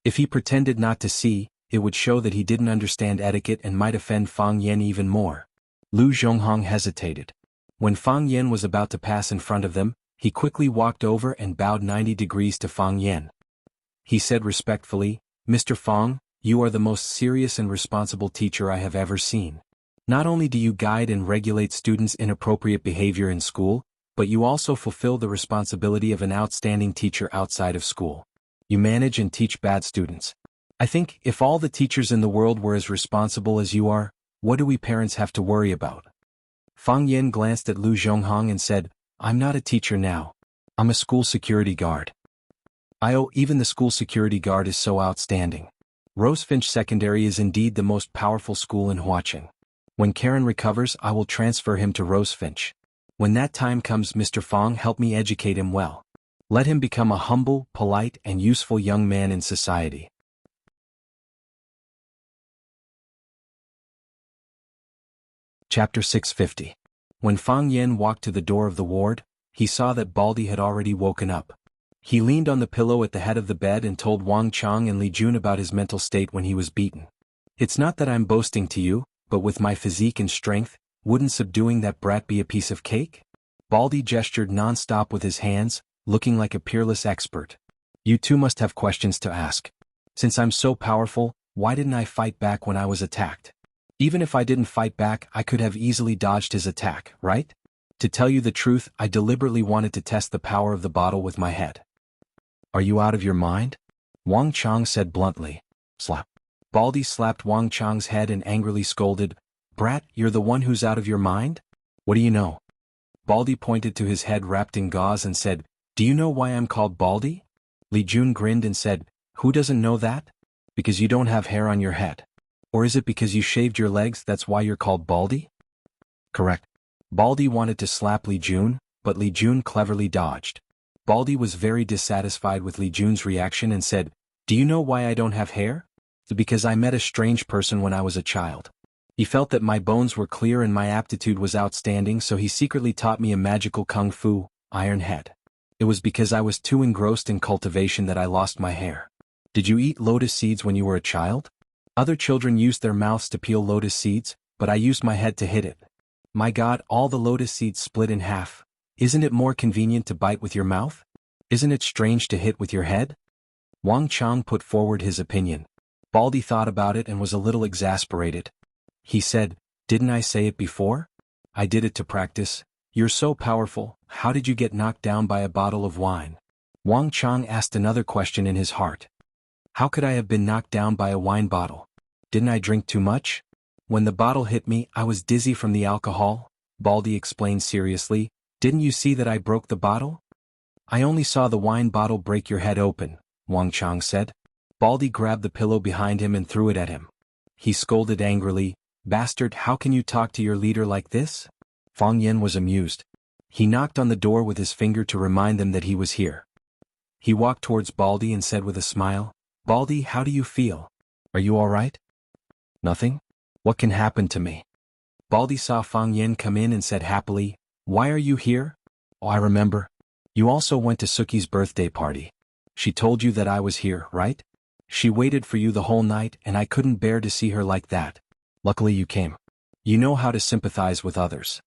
If he pretended not to see, it would show that he didn't understand etiquette and might offend Fang Yan even more. Lu Zhonghang hesitated. When Fang Yan was about to pass in front of them, he quickly walked over and bowed 90 degrees to Fang Yan. He said respectfully, "Mr. Fang, you are the most serious and responsible teacher I have ever seen. Not only do you guide and regulate students' inappropriate behavior in school, but you also fulfill the responsibility of an outstanding teacher outside of school. You manage and teach bad students. I think, if all the teachers in the world were as responsible as you are, what do we parents have to worry about?" Fang Yan glanced at Lu Zhonghang and said, "I'm not a teacher now. I'm a school security guard. Even the school security guard is so outstanding. Rosefinch Secondary is indeed the most powerful school in Huacheng. When Karen recovers, I will transfer him to Rosefinch. When that time comes, Mr. Fong, help me educate him well. Let him become a humble, polite, and useful young man in society. Chapter 650. When Fang Yen walked to the door of the ward, he saw that Baldy had already woken up. He leaned on the pillow at the head of the bed and told Wang Chong and Li Jun about his mental state when he was beaten. It's not that I'm boasting to you, but with my physique and strength, wouldn't subduing that brat be a piece of cake? Baldy gestured non-stop with his hands, looking like a peerless expert. You two must have questions to ask. Since I'm so powerful, why didn't I fight back when I was attacked? Even if I didn't fight back, I could have easily dodged his attack, right? To tell you the truth, I deliberately wanted to test the power of the bottle with my head. Are you out of your mind? Wang Chong said bluntly. Slap. Baldy slapped Wang Chong's head and angrily scolded, Brat, you're the one who's out of your mind? What do you know? Baldy pointed to his head wrapped in gauze and said, Do you know why I'm called Baldy? Li Jun grinned and said, Who doesn't know that? Because you don't have hair on your head. Or is it because you shaved your legs that's why you're called Baldy? Correct. Baldy wanted to slap Li Jun, but Li Jun cleverly dodged. Baldy was very dissatisfied with Li Jun's reaction and said, Do you know why I don't have hair? Because I met a strange person when I was a child. He felt that my bones were clear and my aptitude was outstanding, so he secretly taught me a magical kung fu, Iron Head. It was because I was too engrossed in cultivation that I lost my hair. Did you eat lotus seeds when you were a child? Other children used their mouths to peel lotus seeds, but I used my head to hit it. My God, all the lotus seeds split in half. Isn't it more convenient to bite with your mouth? Isn't it strange to hit with your head? Wang Chong put forward his opinion. Baldy thought about it and was a little exasperated. He said, Didn't I say it before? I did it to practice. You're so powerful, how did you get knocked down by a bottle of wine? Wang Chong asked another question in his heart. How could I have been knocked down by a wine bottle? Didn't I drink too much? When the bottle hit me, I was dizzy from the alcohol, Baldy explained seriously. Didn't you see that I broke the bottle? I only saw the wine bottle break your head open, Wang Chong said. Baldy grabbed the pillow behind him and threw it at him. He scolded angrily, Bastard, how can you talk to your leader like this? Fang Yen was amused. He knocked on the door with his finger to remind them that he was here. He walked towards Baldy and said with a smile, Baldy, how do you feel? Are you all right? Nothing? What can happen to me? Baldy saw Fang Yen come in and said happily, Why are you here? Oh, I remember. You also went to Suki's birthday party. She told you that I was here, right? She waited for you the whole night and I couldn't bear to see her like that. Luckily you came. You know how to sympathize with others.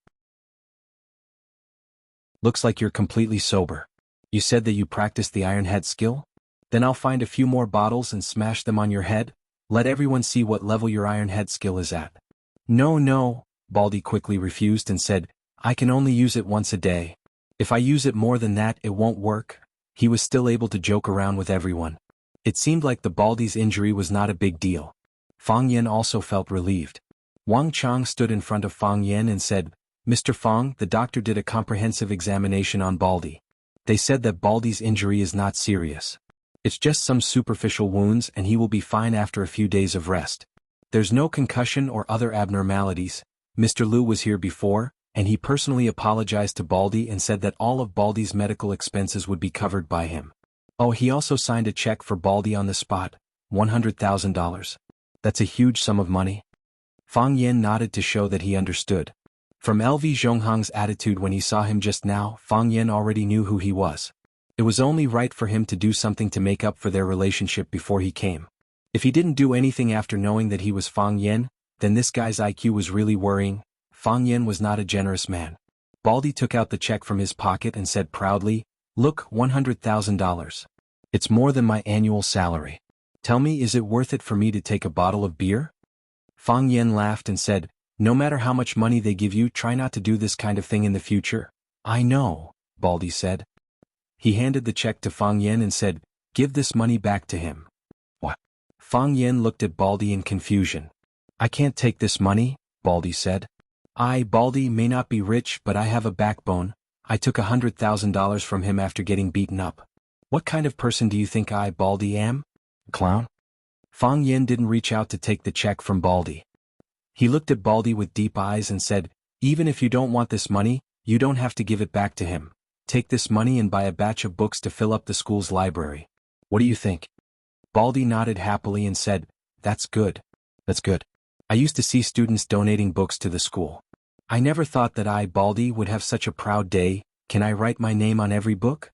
Looks like you're completely sober. You said that you practiced the Iron Head skill? Then I'll find a few more bottles and smash them on your head. Let everyone see what level your Iron Head skill is at. No, Baldy quickly refused and said, I can only use it once a day. If I use it more than that, it won't work. He was still able to joke around with everyone. It seemed like the Baldy's injury was not a big deal. Fang Yen also felt relieved. Wang Chong stood in front of Fang Yen and said, Mr. Fang, the doctor did a comprehensive examination on Baldy. They said that Baldy's injury is not serious. It's just some superficial wounds and he will be fine after a few days of rest. There's no concussion or other abnormalities. Mr. Liu was here before, and he personally apologized to Baldy and said that all of Baldy's medical expenses would be covered by him. Oh, he also signed a check for Baldy on the spot, $100,000. That's a huge sum of money. Fang Yen nodded to show that he understood. From LV Zhonghang's attitude when he saw him just now, Fang Yen already knew who he was. It was only right for him to do something to make up for their relationship before he came. If he didn't do anything after knowing that he was Fang Yen, then this guy's IQ was really worrying. Fang Yen was not a generous man. Baldy took out the check from his pocket and said proudly, Look, $100,000. It's more than my annual salary. Tell me, is it worth it for me to take a bottle of beer? Fang Yen laughed and said, No matter how much money they give you, try not to do this kind of thing in the future. I know, Baldy said. He handed the check to Fang Yen and said, Give this money back to him. What? Fang Yen looked at Baldy in confusion. I can't take this money, Baldy said. Baldy, may not be rich, but I have a backbone. I took $100,000 from him after getting beaten up. What kind of person do you think I, Baldy, am? Clown? Fang Yin didn't reach out to take the check from Baldy. He looked at Baldy with deep eyes and said, even if you don't want this money, you don't have to give it back to him. Take this money and buy a batch of books to fill up the school's library. What do you think? Baldy nodded happily and said, that's good. That's good. I used to see students donating books to the school. I never thought that I, Baldy, would have such a proud day. Can I write my name on every book?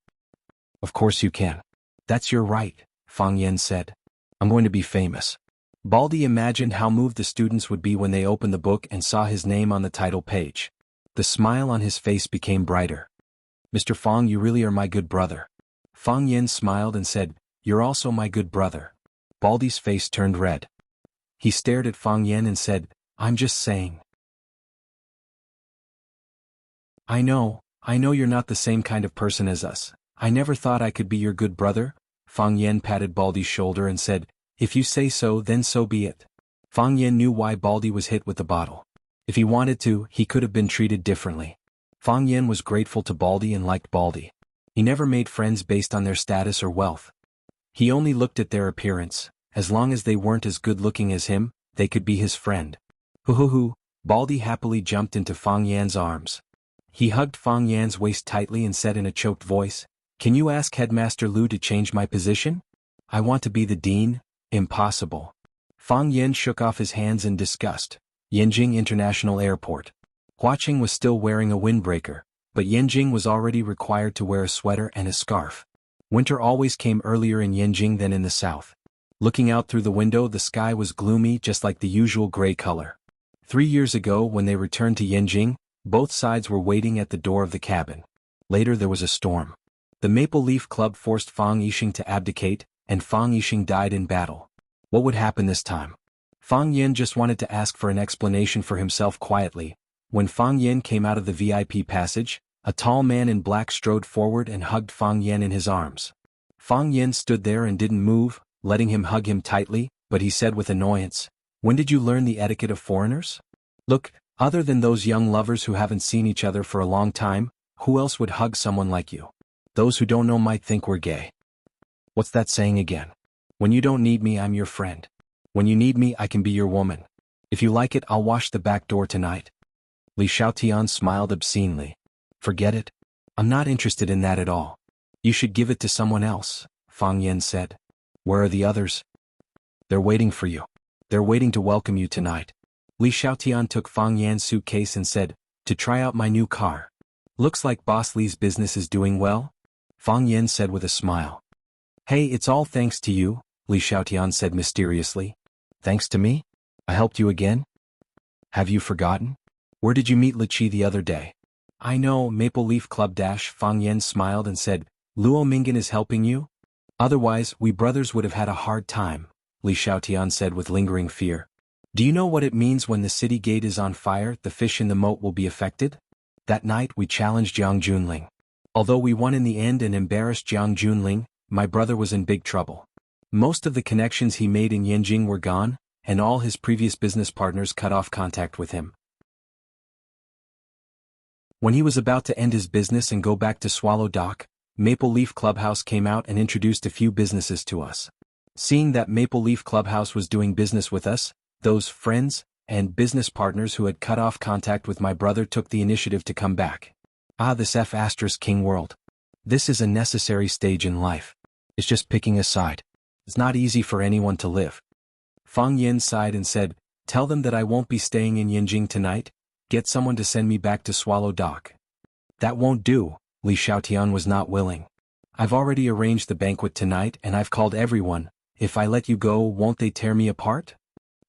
Of course you can. That's your right, Fang Yin said. I'm going to be famous. Baldy imagined how moved the students would be when they opened the book and saw his name on the title page. The smile on his face became brighter. Mr. Fang, you really are my good brother. Fang Yin smiled and said, you're also my good brother. Baldy's face turned red. He stared at Fang Yin and said, I'm just saying. I know you're not the same kind of person as us. I never thought I could be your good brother. Fang Yin patted Baldy's shoulder and said, if you say so, then so be it. Fang Yin knew why Baldy was hit with the bottle. If he wanted to, he could have been treated differently. Fang Yin was grateful to Baldy and liked Baldy. He never made friends based on their status or wealth. He only looked at their appearance. As long as they weren't as good-looking as him, they could be his friend. Hoo. Baldy happily jumped into Fang Yan's arms. He hugged Fang Yan's waist tightly and said in a choked voice, can you ask Headmaster Lu to change my position? I want to be the dean. Impossible. Fang Yin shook off his hands in disgust. Yanjing International Airport. Huaqing was still wearing a windbreaker, but Yanjing was already required to wear a sweater and a scarf. Winter always came earlier in Yanjing than in the south. Looking out through the window, the sky was gloomy, just like the usual gray color. 3 years ago, when they returned to Yanjing, both sides were waiting at the door of the cabin. Later there was a storm. The Maple Leaf Club forced Fang Yixing to abdicate, and Fang Yixing died in battle. What would happen this time? Fang Yin just wanted to ask for an explanation for himself quietly. When Fang Yin came out of the VIP passage, a tall man in black strode forward and hugged Fang Yin in his arms. Fang Yin stood there and didn't move, letting him hug him tightly, but he said with annoyance, when did you learn the etiquette of foreigners? Look, other than those young lovers who haven't seen each other for a long time, who else would hug someone like you? Those who don't know might think we're gay. What's that saying again? When you don't need me, I'm your friend. When you need me, I can be your woman. If you like it, I'll wash the back door tonight. Li Xiaotian smiled obscenely. Forget it. I'm not interested in that at all. You should give it to someone else, Fang Yin said. Where are the others? They're waiting for you. They're waiting to welcome you tonight. Li Xiaotian took Fang Yan's suitcase and said, to try out my new car. Looks like Boss Li's business is doing well? Fang Yin said with a smile. Hey, it's all thanks to you, Li Xiaotian said mysteriously. Thanks to me? I helped you again? Have you forgotten? Where did you meet Li Qi the other day? I know, Maple Leaf Club. Fang Yin smiled and said, Luo Mingan is helping you? Otherwise, we brothers would have had a hard time, Li Xiaotian said with lingering fear. Do you know what it means when the city gate is on fire, the fish in the moat will be affected? That night we challenged Jiang Junling. Although we won in the end and embarrassed Jiang Junling, my brother was in big trouble. Most of the connections he made in Yanjing were gone, and all his previous business partners cut off contact with him. When he was about to end his business and go back to Swallow Dock, Maple Leaf Clubhouse came out and introduced a few businesses to us. Seeing that Maple Leaf Clubhouse was doing business with us, those friends and business partners who had cut off contact with my brother took the initiative to come back. This F***king world. This is a necessary stage in life. It's just picking a side. It's not easy for anyone to live. Fang Yin sighed and said, tell them that I won't be staying in Yanjing tonight. Get someone to send me back to Swallow Dock. That won't do, Li Xiaotian was not willing. I've already arranged the banquet tonight and I've called everyone. If I let you go, won't they tear me apart?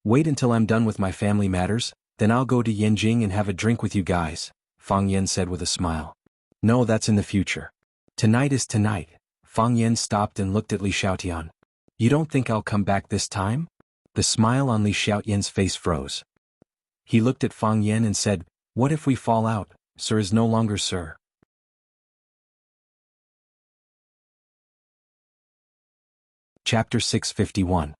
Wait until I'm done with my family matters, then I'll go to Yanjing and have a drink with you guys, Fang Yin said with a smile. No, that's in the future. Tonight is tonight. Fang Yin stopped and looked at Li Xiaotian. You don't think I'll come back this time? The smile on Li Xiaotian's face froze. He looked at Fang Yin and said, what if we fall out? Sir is no longer sir. Chapter 651.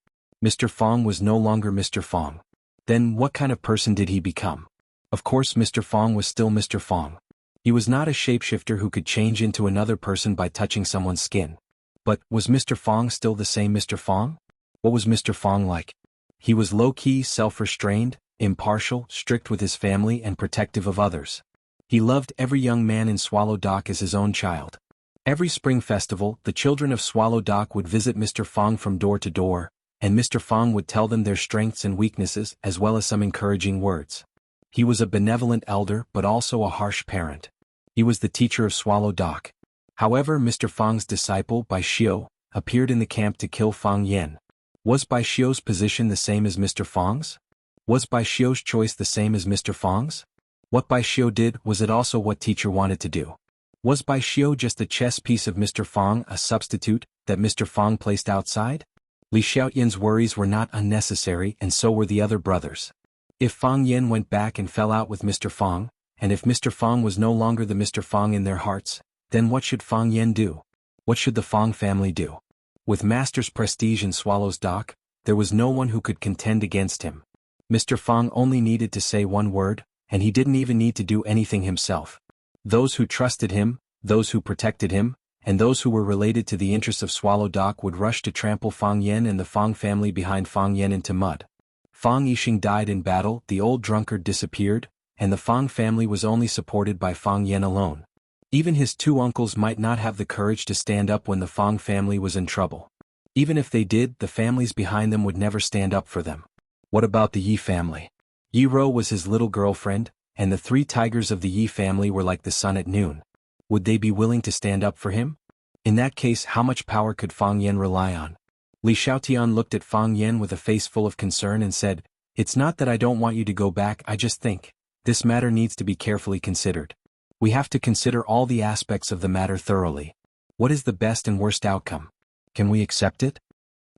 Mr. Fang was no longer Mr. Fang. Then what kind of person did he become? Of course Mr. Fang was still Mr. Fang. He was not a shapeshifter who could change into another person by touching someone's skin. But, was Mr. Fong still the same Mr. Fong? What was Mr. Fong like? He was low-key, self-restrained, impartial, strict with his family and protective of others. He loved every young man in Swallow Dock as his own child. Every spring festival, the children of Swallow Dock would visit Mr. Fong from door to door, and Mr. Fong would tell them their strengths and weaknesses as well as some encouraging words. He was a benevolent elder but also a harsh parent. He was the teacher of Swallow Dock. However, Mr. Fong's disciple, Bai Xiu, appeared in the camp to kill Fang Yen. Was Bai Xiu's position the same as Mr. Fong's? Was Bai Xiu's choice the same as Mr. Fong's? What Bai Xiu did, was it also what teacher wanted to do? Was Bai Xiu just a chess piece of Mr. Fong, a substitute that Mr. Fong placed outside? Li Xiaoyan's worries were not unnecessary, and so were the other brothers. If Fang Yen went back and fell out with Mr. Fong, and if Mr. Fong was no longer the Mr. Fong in their hearts, then what should Fang Yen do? What should the Fong family do? With Master's prestige in Swallow's Dock, there was no one who could contend against him. Mr. Fong only needed to say one word, and he didn't even need to do anything himself. Those who trusted him, those who protected him, and those who were related to the interests of Swallow Dock would rush to trample Fang Yen and the Fong family behind Fang Yen into mud. Fang Yixing died in battle, the old drunkard disappeared, and the Fong family was only supported by Fang Yen alone. Even his two uncles might not have the courage to stand up when the Fong family was in trouble. Even if they did, the families behind them would never stand up for them. What about the Yi family? Yi Ro was his little girlfriend, and the three tigers of the Yi family were like the sun at noon. Would they be willing to stand up for him? In that case, how much power could Fang Yen rely on? Li Xiaotian looked at Fang Yen with a face full of concern and said, "It's not that I don't want you to go back, I just think this matter needs to be carefully considered. We have to consider all the aspects of the matter thoroughly. What is the best and worst outcome? Can we accept it?"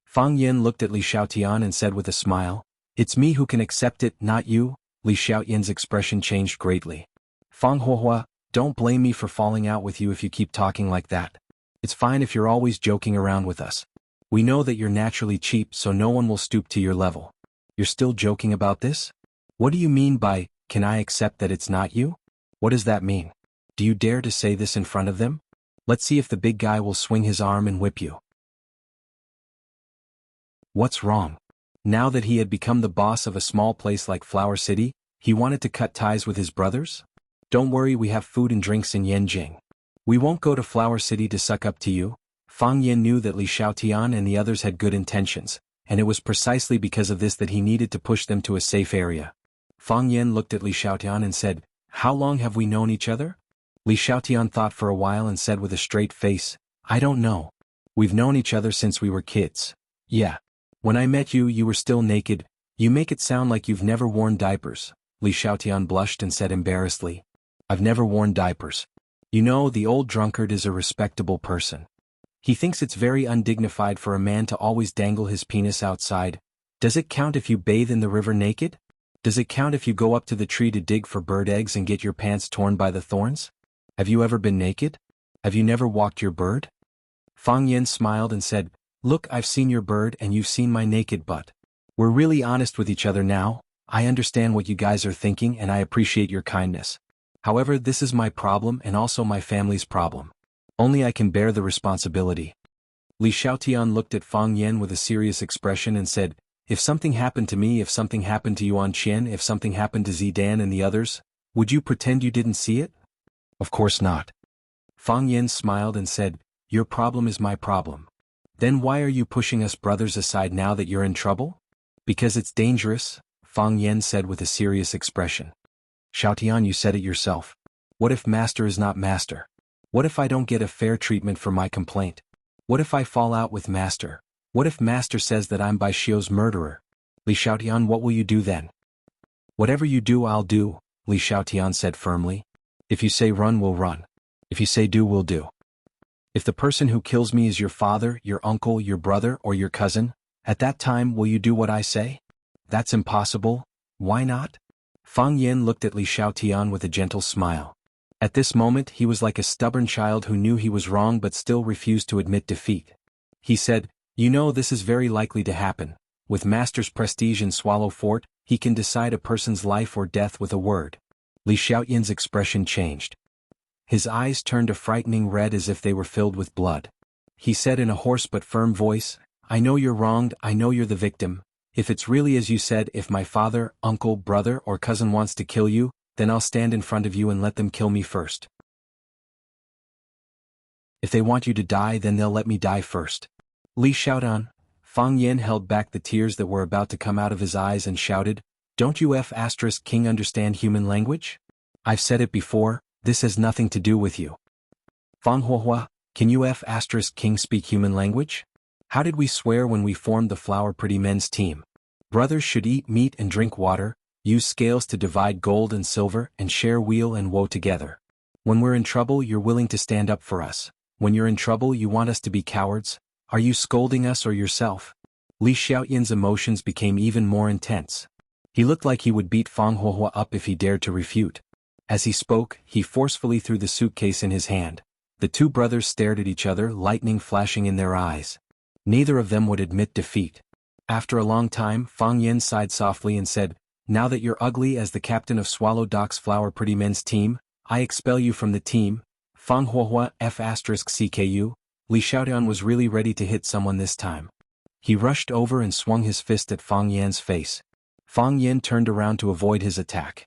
Fang Yen looked at Li Xiaotian and said with a smile, "It's me who can accept it, not you." Li Xiaoyan's expression changed greatly. "Fang Huohua, don't blame me for falling out with you if you keep talking like that. It's fine if you're always joking around with us. We know that you're naturally cheap, so no one will stoop to your level. You're still joking about this? What do you mean by, can I accept that it's not you? What does that mean? Do you dare to say this in front of them? Let's see if the big guy will swing his arm and whip you." What's wrong? Now that he had become the boss of a small place like Flower City, he wanted to cut ties with his brothers? "Don't worry, we have food and drinks in Yanjing. We won't go to Flower City to suck up to you." Fang Yen knew that Li Xiaotian and the others had good intentions, and it was precisely because of this that he needed to push them to a safe area. Fang Yen looked at Li Xiaotian and said, "How long have we known each other?" Li Xiaotian thought for a while and said with a straight face, "I don't know. We've known each other since we were kids. Yeah. When I met you, you were still naked. You make it sound like you've never worn diapers." Li Xiaotian blushed and said embarrassedly, "I've never worn diapers. You know, the old drunkard is a respectable person. He thinks it's very undignified for a man to always dangle his penis outside. Does it count if you bathe in the river naked? Does it count if you go up to the tree to dig for bird eggs and get your pants torn by the thorns? Have you ever been naked? Have you never walked your bird?" Fang Yen smiled and said, "Look, I've seen your bird and you've seen my naked butt. We're really honest with each other now. I understand what you guys are thinking and I appreciate your kindness. However, this is my problem and also my family's problem. Only I can bear the responsibility." Li Xiaotian looked at Fang Yen with a serious expression and said, "If something happened to me, if something happened to Yuan Qian, if something happened to Zidan and the others, would you pretend you didn't see it?" "Of course not." Fang Yen smiled and said, "Your problem is my problem. Then why are you pushing us brothers aside now that you're in trouble?" "Because it's dangerous," Fang Yen said with a serious expression. "Xiaotian, you said it yourself. What if Master is not Master? What if I don't get a fair treatment for my complaint? What if I fall out with Master? What if Master says that I'm Bai Xiu's murderer? Li Xiaotian, what will you do then?" "Whatever you do, I'll do," Li Xiaotian said firmly. "If you say run, we'll run. If you say do, we'll do. If the person who kills me is your father, your uncle, your brother, or your cousin, at that time will you do what I say?" "That's impossible. Why not?" Fang Yen looked at Li Xiaotian with a gentle smile. At this moment he was like a stubborn child who knew he was wrong but still refused to admit defeat. He said, "You know, this is very likely to happen. With Master's prestige in Swallow Fort, he can decide a person's life or death with a word." Li Xiaoyan's expression changed. His eyes turned a frightening red as if they were filled with blood. He said in a hoarse but firm voice, "I know you're wronged, I know you're the victim. If it's really as you said, if my father, uncle, brother, or cousin wants to kill you, then I'll stand in front of you and let them kill me first. If they want you to die, then they'll let me die first." Li Xiaotian. Fang Yin held back the tears that were about to come out of his eyes and shouted, "Don't you King understand human language? I've said it before, this has nothing to do with you. Fang Huohua, can you King speak human language? How did we swear when we formed the Flower Pretty Men's team? Brothers should eat meat and drink water, use scales to divide gold and silver, and share weal and woe together. When we're in trouble, you're willing to stand up for us. When you're in trouble, you want us to be cowards? Are you scolding us or yourself?" Li Xiaotian's emotions became even more intense. He looked like he would beat Fang Huohua up if he dared to refute. As he spoke, he forcefully threw the suitcase in his hand. The two brothers stared at each other, lightning flashing in their eyes. Neither of them would admit defeat. After a long time, Fang Yin sighed softly and said, "Now that you're ugly as the captain of Swallow Dock's Flower Pretty Men's team, I expel you from the team." Fang Huohua CKU. Li Xiaotian was really ready to hit someone this time. He rushed over and swung his fist at Fang Yan's face. Fang Yin turned around to avoid his attack.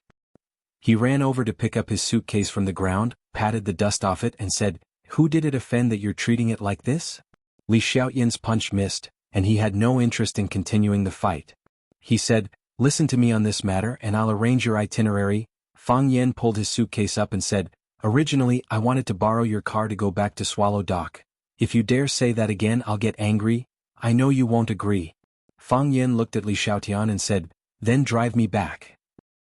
He ran over to pick up his suitcase from the ground, patted the dust off it and said, "Who did it offend that you're treating it like this?" Li Xiaotian's punch missed, and he had no interest in continuing the fight. He said, "Listen to me on this matter and I'll arrange your itinerary." Fang Yin pulled his suitcase up and said, "Originally, I wanted to borrow your car to go back to Swallow Dock. If you dare say that again, I'll get angry. I know you won't agree." Fang Yin looked at Li Xiaotian and said, "Then drive me back."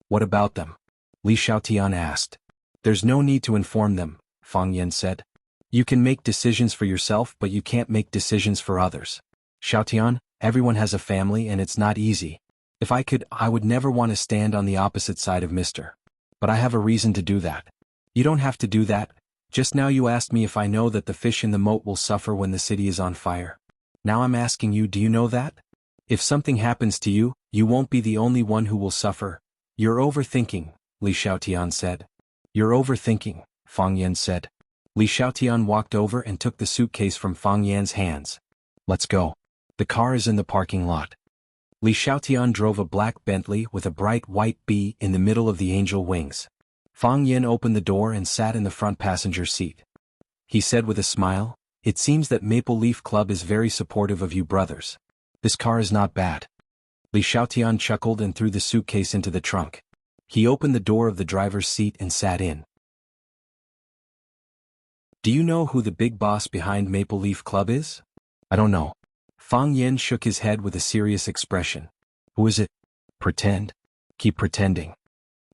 "What about them?" Li Xiaotian asked. "There's no need to inform them," Fang Yin said. "You can make decisions for yourself, but you can't make decisions for others. Xiaotian, everyone has a family and it's not easy. If I could, I would never want to stand on the opposite side of Mr. But I have a reason to do that." "You don't have to do that. Just now you asked me if I know that the fish in the moat will suffer when the city is on fire. Now I'm asking you, do you know that? If something happens to you, you won't be the only one who will suffer." "You're overthinking," Li Xiaotian said. "You're overthinking," Fang Yan said. Li Xiaotian walked over and took the suitcase from Fang Yan's hands. "Let's go. The car is in the parking lot." Li Xiaotian drove a black Bentley with a bright white bee in the middle of the angel wings. Fang Yin opened the door and sat in the front passenger seat. He said with a smile, "It seems that Maple Leaf Club is very supportive of you brothers. This car is not bad." Li Xiaotian chuckled and threw the suitcase into the trunk. He opened the door of the driver's seat and sat in. "Do you know who the big boss behind Maple Leaf Club is?" "I don't know." Fang Yin shook his head with a serious expression. "Who is it?" "Pretend. Keep pretending."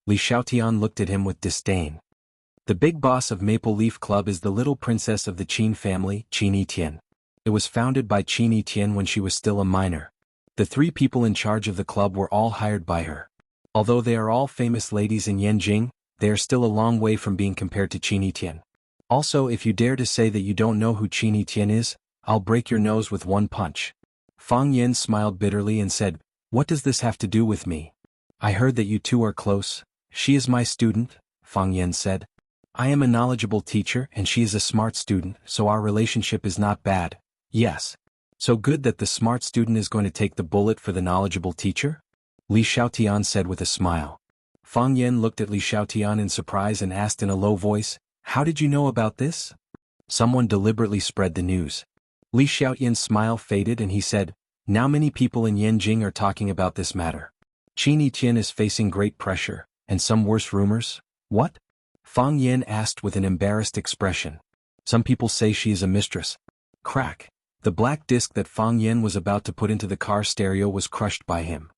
Li Xiaotian looked at him with disdain. "The big boss of Maple Leaf Club is the little princess of the Qin family, Qin Yitian. It was founded by Qin Yitian when she was still a minor. The three people in charge of the club were all hired by her. Although they are all famous ladies in Yanjing, they are still a long way from being compared to Qin Yitian. Also, if you dare to say that you don't know who Qin Yitian is, I'll break your nose with one punch." Fang Yin smiled bitterly and said, "What does this have to do with me? I heard that you two are close." "She is my student," Fang Yin said. "I am a knowledgeable teacher and she is a smart student, so our relationship is not bad." "Yes. So good that the smart student is going to take the bullet for the knowledgeable teacher?" Li Xiaotian said with a smile. Fang Yin looked at Li Xiaotian in surprise and asked in a low voice, "How did you know about this?" "Someone deliberately spread the news." Li Xiaotian's smile faded and he said, "Now many people in Yanjing are talking about this matter. Qin Yitian is facing great pressure, and some worse rumors." "What?" Fang Yin asked with an embarrassed expression. "Some people say she is a mistress." Crack. The black disc that Fang Yin was about to put into the car stereo was crushed by him.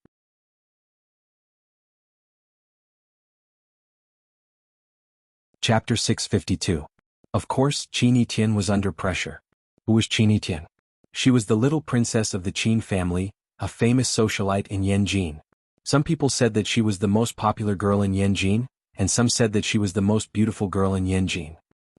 Chapter 652. Of course, Qin Yitian was under pressure. Who was Qin Yitian? She was the little princess of the Qin family, a famous socialite in Yanjing. Some people said that she was the most popular girl in Yanjing, and some said that she was the most beautiful girl in Yanjing.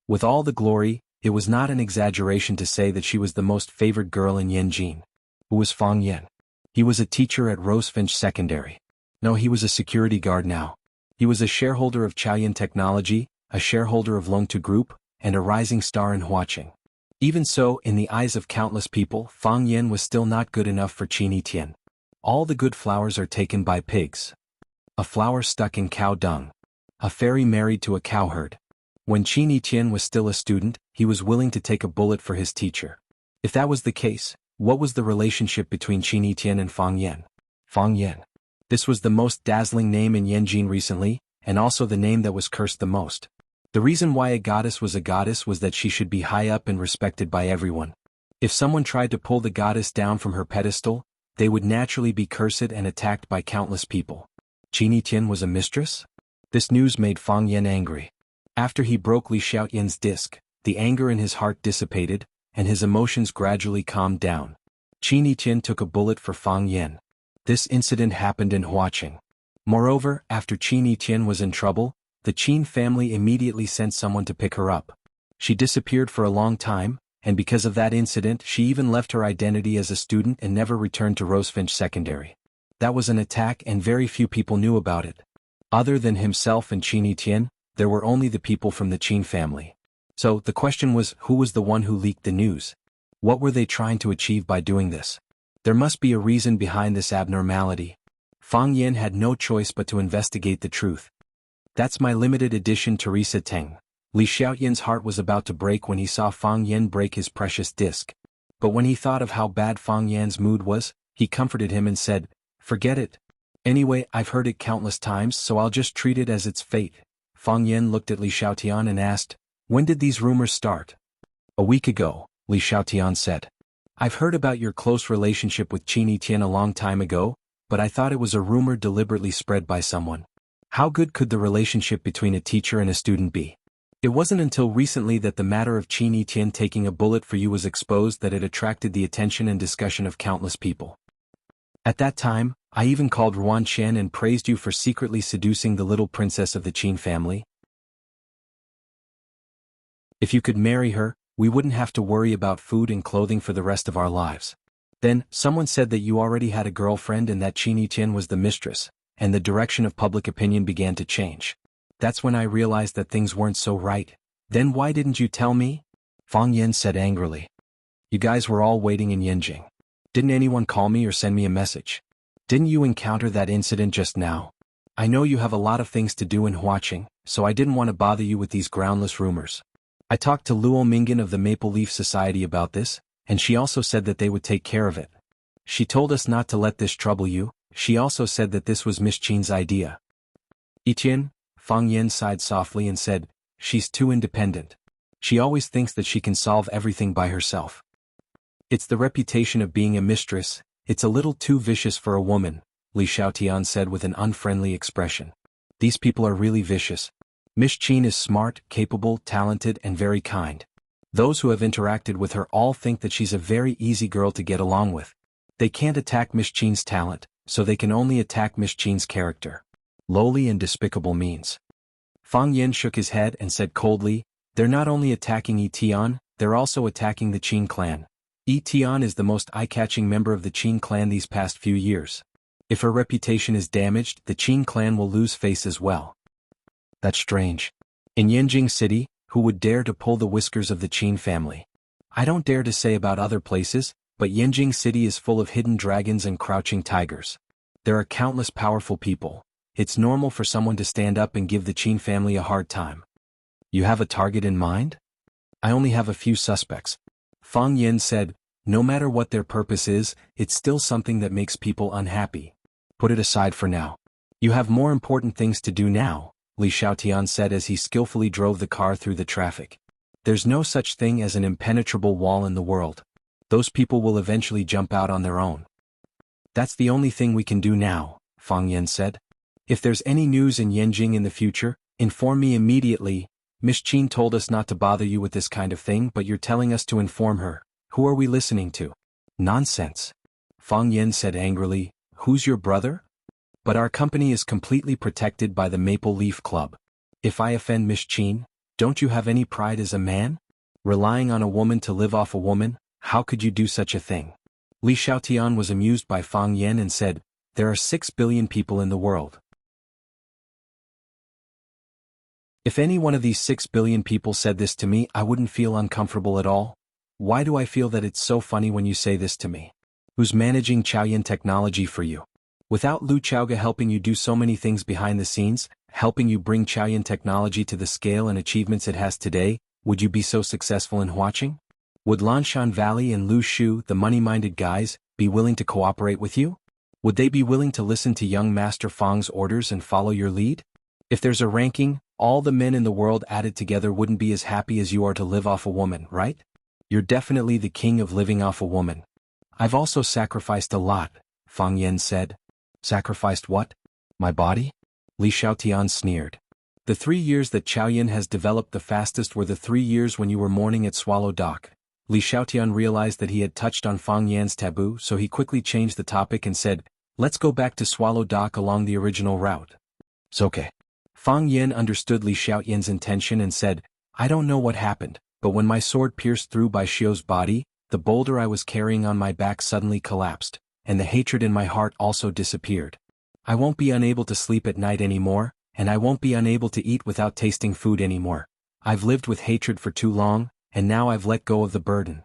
With all the glory, it was not an exaggeration to say that she was the most favored girl in Yanjing. Who was Fang Yin? He was a teacher at Rosefinch Secondary. No, he was a security guard now. He was a shareholder of Chaoyan Technology, a shareholder of Longtu Group, and a rising star in Huaqing. Even so, in the eyes of countless people, Fang Yan was still not good enough for Qin Tian. All the good flowers are taken by pigs. A flower stuck in cow dung. A fairy married to a cowherd. When Qin Tian was still a student, he was willing to take a bullet for his teacher. If that was the case, what was the relationship between Qin Tian and Fang Yan? Fang Yan. This was the most dazzling name in Yanjing recently, and also the name that was cursed the most. The reason why a goddess was that she should be high up and respected by everyone. If someone tried to pull the goddess down from her pedestal, they would naturally be cursed and attacked by countless people. Qin Tian was a mistress? This news made Fang Yan angry. After he broke Li Xiaoyan's disc, the anger in his heart dissipated, and his emotions gradually calmed down. Qin Tian took a bullet for Fang Yan. This incident happened in Huaqing. Moreover, after Qin Tian was in trouble, the Qin family immediately sent someone to pick her up. She disappeared for a long time, and because of that incident she even left her identity as a student and never returned to Rosefinch Secondary. That was an attack and very few people knew about it. Other than himself and Qin Tian, there were only the people from the Qin family. So, the question was, who was the one who leaked the news? What were they trying to achieve by doing this? There must be a reason behind this abnormality. Fang Yan had no choice but to investigate the truth. That's my limited edition Teresa Teng. Li Xiaoyan's heart was about to break when he saw Fang Yan break his precious disc. But when he thought of how bad Fang Yan's mood was, he comforted him and said, "Forget it. Anyway, I've heard it countless times, so I'll just treat it as its fate." Fang Yan looked at Li Xiaotian and asked, "When did these rumors start?" "A week ago," Li Xiaotian said. "I've heard about your close relationship with Qin Tian a long time ago, but I thought it was a rumor deliberately spread by someone. How good could the relationship between a teacher and a student be? It wasn't until recently that the matter of Qin Tian taking a bullet for you was exposed that it attracted the attention and discussion of countless people. At that time, I even called Ruan Chen and praised you for secretly seducing the little princess of the Qin family. If you could marry her, we wouldn't have to worry about food and clothing for the rest of our lives. Then, someone said that you already had a girlfriend and that Qin Tian was the mistress, and the direction of public opinion began to change. That's when I realized that things weren't so right. Then why didn't you tell me?" Fang Yan said angrily. "You guys were all waiting in Yanjing. Didn't anyone call me or send me a message? Didn't you encounter that incident just now? I know you have a lot of things to do in Huaqing, so I didn't want to bother you with these groundless rumors. I talked to Luo Mingan of the Maple Leaf Society about this, and she also said that they would take care of it. She told us not to let this trouble you. She also said that this was Miss Qin's idea." "Etienne," Fang Yan sighed softly and said, "She's too independent. She always thinks that she can solve everything by herself. It's the reputation of being a mistress, it's a little too vicious for a woman," Li Xiaotian said with an unfriendly expression. "These people are really vicious. Miss Qin is smart, capable, talented, and very kind. Those who have interacted with her all think that she's a very easy girl to get along with. They can't attack Miss Qin's talent, so they can only attack Miss Qin's character. Lowly and despicable means." Fang Yan shook his head and said coldly, "They're not only attacking Etian, they're also attacking the Qin clan. Etian is the most eye-catching member of the Qin clan these past few years. If her reputation is damaged, the Qin clan will lose face as well." "That's strange. In Yanjing City, who would dare to pull the whiskers of the Qin family? I don't dare to say about other places, but Yanjing City is full of hidden dragons and crouching tigers. There are countless powerful people. It's normal for someone to stand up and give the Qin family a hard time." "You have a target in mind?" "I only have a few suspects." Fang Yan said, "No matter what their purpose is, it's still something that makes people unhappy. Put it aside for now. You have more important things to do now," Li Xiaotian said as he skillfully drove the car through the traffic. "There's no such thing as an impenetrable wall in the world. Those people will eventually jump out on their own." "That's the only thing we can do now," Fang Yan said. "If there's any news in Yanjing in the future, inform me immediately. Miss Qin told us not to bother you with this kind of thing, but you're telling us to inform her. Who are we listening to?" "Nonsense," Fang Yan said angrily. "Who's your brother? But our company is completely protected by the Maple Leaf Club. If I offend Miss Qin, don't you have any pride as a man? Relying on a woman to live off a woman, how could you do such a thing?" Li Xiaotian was amused by Fang Yan and said, "There are 6 billion people in the world. If any one of these 6 billion people said this to me, I wouldn't feel uncomfortable at all. Why do I feel that it's so funny when you say this to me? Who's managing Chaoyan technology for you? Without Lu Chaoga helping you do so many things behind the scenes, helping you bring Chaoyan technology to the scale and achievements it has today, would you be so successful in Huaqing? Would Lanshan Valley and Lu Shu, the money-minded guys, be willing to cooperate with you? Would they be willing to listen to young Master Fang's orders and follow your lead? If there's a ranking, all the men in the world added together wouldn't be as happy as you are to live off a woman, right? You're definitely the king of living off a woman. I've also sacrificed a lot, Fang Yan said. Sacrificed what? My body? Li Xiaotian sneered. The 3 years that Chaoyan has developed the fastest were the 3 years when you were mourning at Swallow Dock. Li Xiaotian realized that he had touched on Fang Yan's taboo, so he quickly changed the topic and said, let's go back to Swallow Dock along the original route. It's okay. Fang Yan understood Li Xiaotian's intention and said, I don't know what happened, but when my sword pierced through Bai Xiu's body, the boulder I was carrying on my back suddenly collapsed, and the hatred in my heart also disappeared. I won't be unable to sleep at night anymore, and I won't be unable to eat without tasting food anymore. I've lived with hatred for too long, and now I've let go of the burden.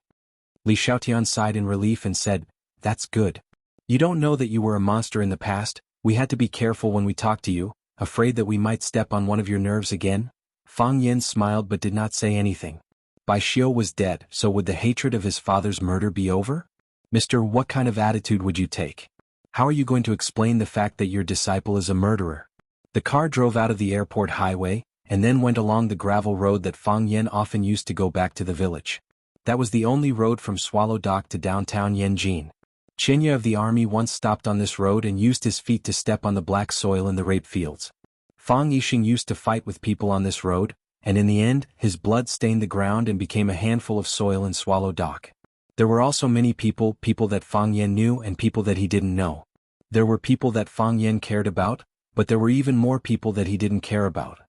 Li Xiaotian sighed in relief and said, that's good. You don't know that you were a monster in the past. We had to be careful when we talked to you, afraid that we might step on one of your nerves again. Fang Yan smiled but did not say anything. Bai Xiu was dead, so would the hatred of his father's murder be over? Mister, what kind of attitude would you take? How are you going to explain the fact that your disciple is a murderer? The car drove out of the airport highway, and then went along the gravel road that Fang Yan often used to go back to the village. That was the only road from Swallow Dock to downtown Yanjin. Qinya of the army once stopped on this road and used his feet to step on the black soil in the rape fields. Fang Yixing used to fight with people on this road, and in the end, his blood stained the ground and became a handful of soil in Swallow Dock. There were also many people that Fang Yan knew and people that he didn't know. There were people that Fang Yan cared about, but there were even more people that he didn't care about.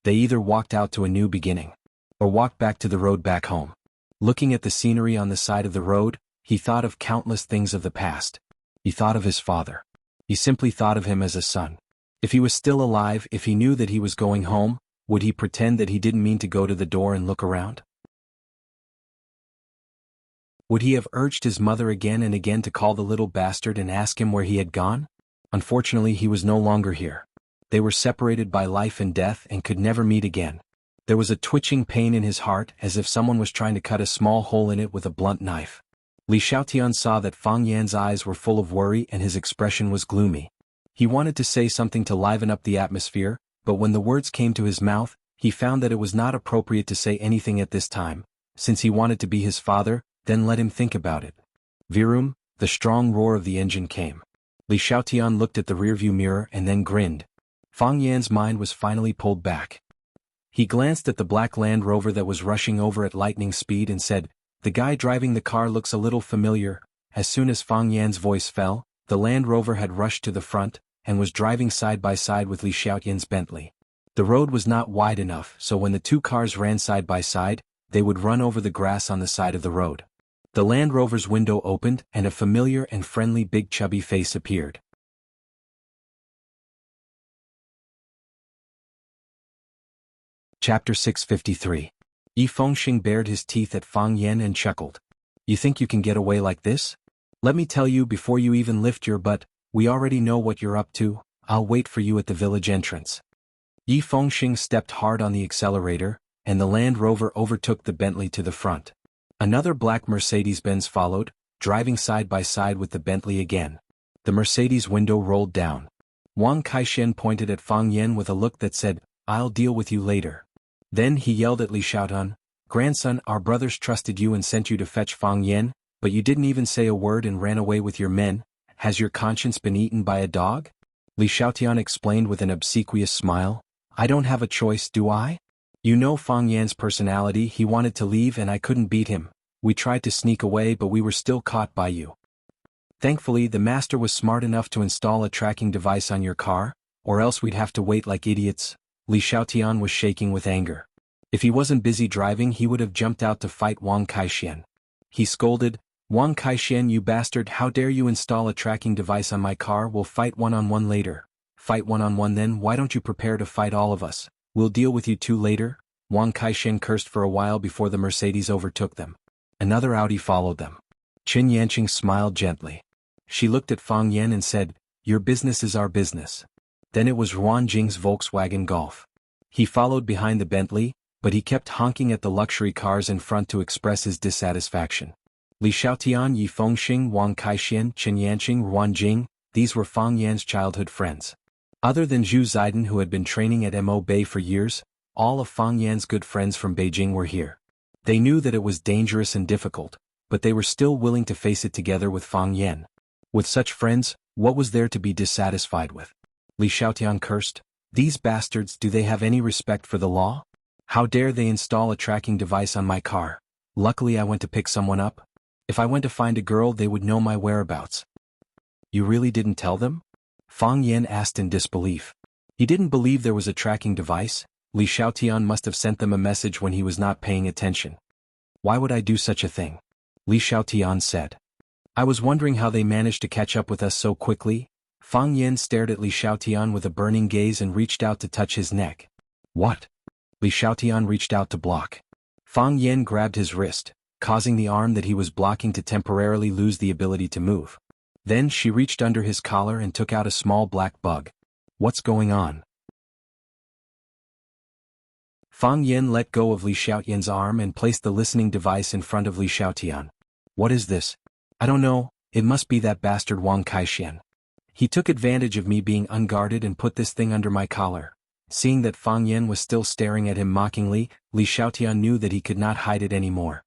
They either walked out to a new beginning, or walked back to the road back home. Looking at the scenery on the side of the road, he thought of countless things of the past. He thought of his father. He simply thought of him as a son. If he was still alive, if he knew that he was going home, would he pretend that he didn't mean to go to the door and look around? Would he have urged his mother again and again to call the little bastard and ask him where he had gone? Unfortunately, he was no longer here. They were separated by life and death and could never meet again. There was a twitching pain in his heart as if someone was trying to cut a small hole in it with a blunt knife. Li Xiaotian saw that Fang Yan's eyes were full of worry and his expression was gloomy. He wanted to say something to liven up the atmosphere, but when the words came to his mouth, he found that it was not appropriate to say anything at this time. Since he wanted to be his father, then let him think about it. Virum, the strong roar of the engine came. Li Xiaotian looked at the rearview mirror and then grinned. Fang Yan's mind was finally pulled back. He glanced at the black Land Rover that was rushing over at lightning speed and said, the guy driving the car looks a little familiar. As soon as Fang Yan's voice fell, the Land Rover had rushed to the front, and was driving side by side with Li Xiaotian's Bentley. The road was not wide enough, so when the two cars ran side by side, they would run over the grass on the side of the road. The Land Rover's window opened and a familiar and friendly big chubby face appeared. Chapter 653. Yi Fengxing bared his teeth at Fang Yan and chuckled. You think you can get away like this? Let me tell you before you even lift your butt, we already know what you're up to. I'll wait for you at the village entrance. Yi Fengxing stepped hard on the accelerator, and the Land Rover overtook the Bentley to the front. Another black Mercedes-Benz followed, driving side by side with the Bentley again. The Mercedes window rolled down. Wang Kaishen pointed at Fang Yan with a look that said, I'll deal with you later. Then he yelled at Li Xiaotian, Grandson, our brothers trusted you and sent you to fetch Fang Yan, but you didn't even say a word and ran away with your men. Has your conscience been eaten by a dog? Li Xiaotian explained with an obsequious smile. I don't have a choice, do I? You know Fang Yan's personality. He wanted to leave and I couldn't beat him. We tried to sneak away but we were still caught by you. Thankfully the master was smart enough to install a tracking device on your car, or else we'd have to wait like idiots. Li Xiaotian was shaking with anger. If he wasn't busy driving he would have jumped out to fight Wang Kaishen. He scolded, Wang Kaishen, you bastard, how dare you install a tracking device on my car? We'll fight one-on-one later. Fight one-on-one then? Why don't you prepare to fight all of us? We'll deal with you two later. Wang Kaixin cursed for a while before the Mercedes overtook them. Another Audi followed them. Qin Yanqing smiled gently. She looked at Fang Yan and said, "Your business is our business." Then it was Ruan Jing's Volkswagen Golf. He followed behind the Bentley, but he kept honking at the luxury cars in front to express his dissatisfaction. Li Xiaotian, Yi Fengxing, Wang Kaixin, Qin Yanqing, Ruan Jing, these were Fang Yan's childhood friends. Other than Zhu Ziden, who had been training at Mo Bay for years, all of Fang Yan's good friends from Beijing were here. They knew that it was dangerous and difficult, but they were still willing to face it together with Fang Yan. With such friends, what was there to be dissatisfied with? Li Xiaotian cursed. These bastards, do they have any respect for the law? How dare they install a tracking device on my car? Luckily I went to pick someone up. If I went to find a girl, they would know my whereabouts. You really didn't tell them? Fang Yan asked in disbelief. He didn't believe there was a tracking device. Li Xiaotian must have sent them a message when he was not paying attention. Why would I do such a thing? Li Xiaotian said. I was wondering how they managed to catch up with us so quickly. Fang Yan stared at Li Xiaotian with a burning gaze and reached out to touch his neck. What? Li Xiaotian reached out to block. Fang Yan grabbed his wrist, causing the arm that he was blocking to temporarily lose the ability to move. Then she reached under his collar and took out a small black bug. What's going on? Fang Yan let go of Li Xiaotian's arm and placed the listening device in front of Li Xiaotian. What is this? I don't know, it must be that bastard Wang Kaixin. He took advantage of me being unguarded and put this thing under my collar. Seeing that Fang Yan was still staring at him mockingly, Li Xiaotian knew that he could not hide it anymore.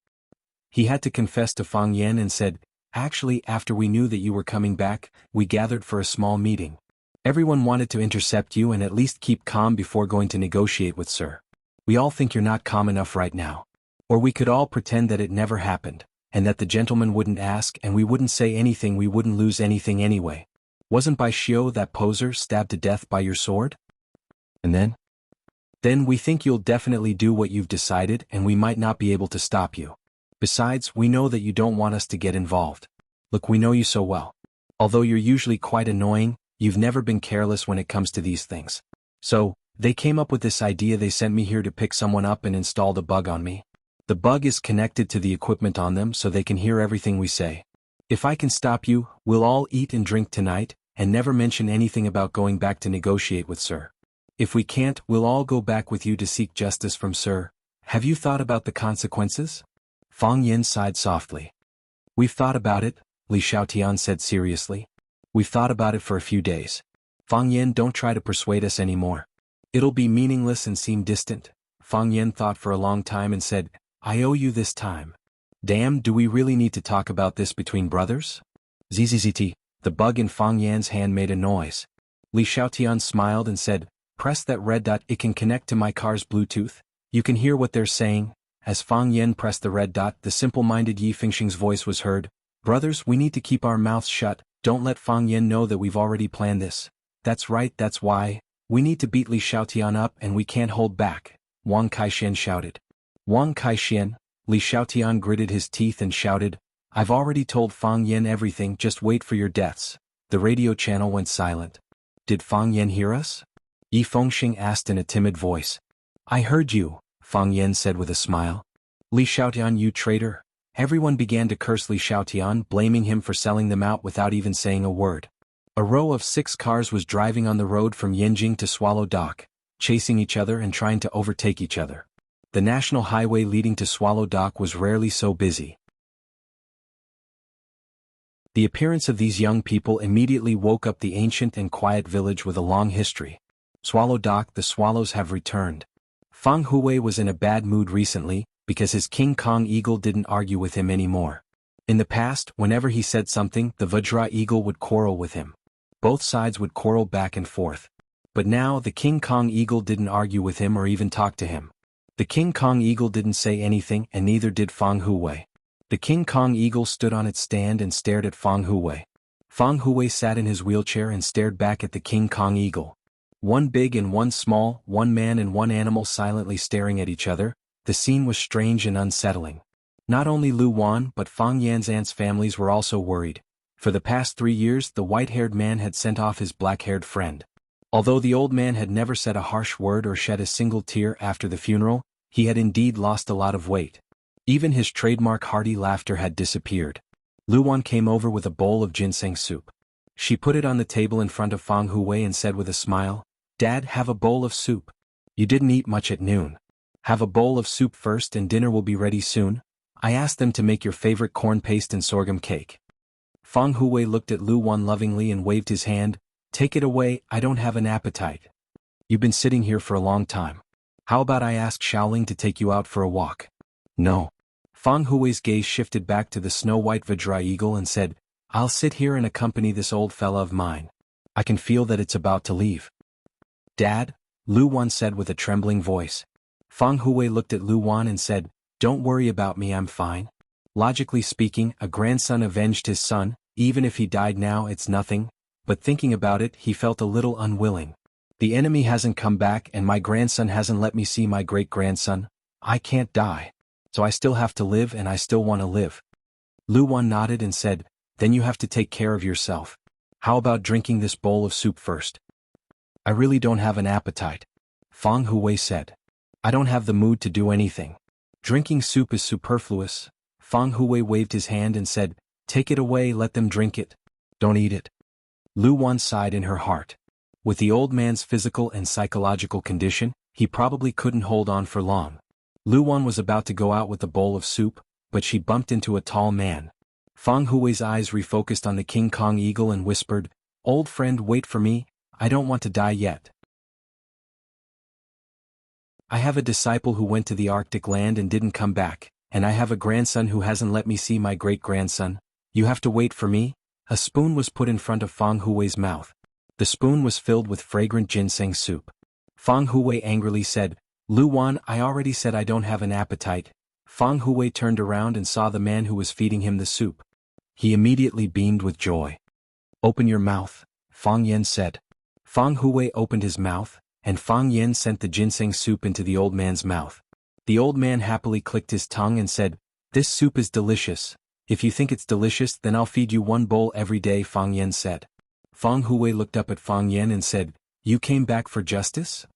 He had to confess to Fang Yan and said, Actually, after we knew that you were coming back, we gathered for a small meeting. Everyone wanted to intercept you and at least keep calm before going to negotiate with Sir. We all think you're not calm enough right now. Or we could all pretend that it never happened, and that the gentleman wouldn't ask and we wouldn't say anything, we wouldn't lose anything anyway. Wasn't Bai Xiao that poser stabbed to death by your sword? And then? Then we think you'll definitely do what you've decided and we might not be able to stop you. Besides, we know that you don't want us to get involved. Look, we know you so well. Although you're usually quite annoying, you've never been careless when it comes to these things. So, they came up with this idea. They sent me here to pick someone up and install the bug on me. The bug is connected to the equipment on them so they can hear everything we say. If I can stop you, we'll all eat and drink tonight, and never mention anything about going back to negotiate with Sir. If we can't, we'll all go back with you to seek justice from Sir. Have you thought about the consequences? Fang Yan sighed softly. We've thought about it, Li Xiaotian said seriously. We've thought about it for a few days. Fang Yan, don't try to persuade us anymore. It'll be meaningless and seem distant. Fang Yan thought for a long time and said, I owe you this time. Damn, do we really need to talk about this between brothers? Zzzt, the bug in Fang Yan's hand made a noise. Li Xiaotian smiled and said, press that red dot, it can connect to my car's Bluetooth. You can hear what they're saying. As Fang Yan pressed the red dot, the simple-minded Yi Fengxing's voice was heard. Brothers, we need to keep our mouths shut, don't let Fang Yan know that we've already planned this. That's right, that's why. We need to beat Li Xiaotian up and we can't hold back, Wang Kaixin shouted. Wang Kaixin, Li Xiaotian gritted his teeth and shouted, I've already told Fang Yan everything, just wait for your deaths. The radio channel went silent. Did Fang Yan hear us? Yi Fengxing asked in a timid voice. I heard you, Fang Yan said with a smile. Li Xiaotian, you traitor. Everyone began to curse Li Xiaotian, blaming him for selling them out without even saying a word. A row of 6 cars was driving on the road from Yanjing to Swallow Dock, chasing each other and trying to overtake each other. The national highway leading to Swallow Dock was rarely so busy. The appearance of these young people immediately woke up the ancient and quiet village with a long history. Swallow Dock, the swallows have returned. Fang Hui was in a bad mood recently, because his King Kong eagle didn't argue with him anymore. In the past, whenever he said something, the Vajra eagle would quarrel with him. Both sides would quarrel back and forth. But now the King Kong eagle didn't argue with him or even talk to him. The King Kong eagle didn't say anything and neither did Fang Hui. The King Kong eagle stood on its stand and stared at Fang Hui. Fang Hui sat in his wheelchair and stared back at the King Kong eagle. One big and one small, one man and one animal silently staring at each other. The scene was strange and unsettling. Not only Lu Wan but Fang Yan's aunt's families were also worried. For the past 3 years the white-haired man had sent off his black-haired friend. Although the old man had never said a harsh word or shed a single tear after the funeral, he had indeed lost a lot of weight. Even his trademark hearty laughter had disappeared. Luwan came over with a bowl of ginseng soup. She put it on the table in front of Fang Huwei and said with a smile, "Dad, have a bowl of soup. You didn't eat much at noon. Have a bowl of soup first and dinner will be ready soon. I asked them to make your favorite corn paste and sorghum cake." Fang Huwei looked at Luwan lovingly and waved his hand. "Take it away, I don't have an appetite. You've been sitting here for a long time. How about I ask Xiaoling to take you out for a walk?" "No." Fang Huwei's gaze shifted back to the snow-white Vajra eagle and said, "I'll sit here and accompany this old fella of mine. I can feel that it's about to leave." "Dad," Luwan said with a trembling voice. Fang Huwei looked at Luwan and said, "Don't worry about me, I'm fine." Logically speaking, a grandson avenged his son. Even if he died now it's nothing, but thinking about it he felt a little unwilling. The enemy hasn't come back and my grandson hasn't let me see my great-grandson. I can't die. So I still have to live and I still want to live. Luwan nodded and said, "Then you have to take care of yourself. How about drinking this bowl of soup first?" "I really don't have an appetite," Fang Huwei said. "I don't have the mood to do anything. Drinking soup is superfluous." Fang Huwei waved his hand and said, "Take it away, let them drink it. Don't eat it." Luwan sighed in her heart. With the old man's physical and psychological condition, he probably couldn't hold on for long. Luwan was about to go out with the bowl of soup, but she bumped into a tall man. Fang Huwei's eyes refocused on the King Kong eagle and whispered, "Old friend, wait for me, I don't want to die yet. I have a disciple who went to the Arctic land and didn't come back, and I have a grandson who hasn't let me see my great-grandson. You have to wait for me." A spoon was put in front of Fang Huwei's mouth. The spoon was filled with fragrant ginseng soup. Fang Huwei angrily said, "Luwan, I already said I don't have an appetite." Fang Huwei turned around and saw the man who was feeding him the soup. He immediately beamed with joy. "Open your mouth," Fang Yen said. Fang Huwei opened his mouth, and Fang Yen sent the ginseng soup into the old man's mouth. The old man happily clicked his tongue and said, "This soup is delicious. If you think it's delicious then I'll feed you one bowl every day," Fang Yen said. Fang Huwei looked up at Fang Yen and said, "You came back for justice?"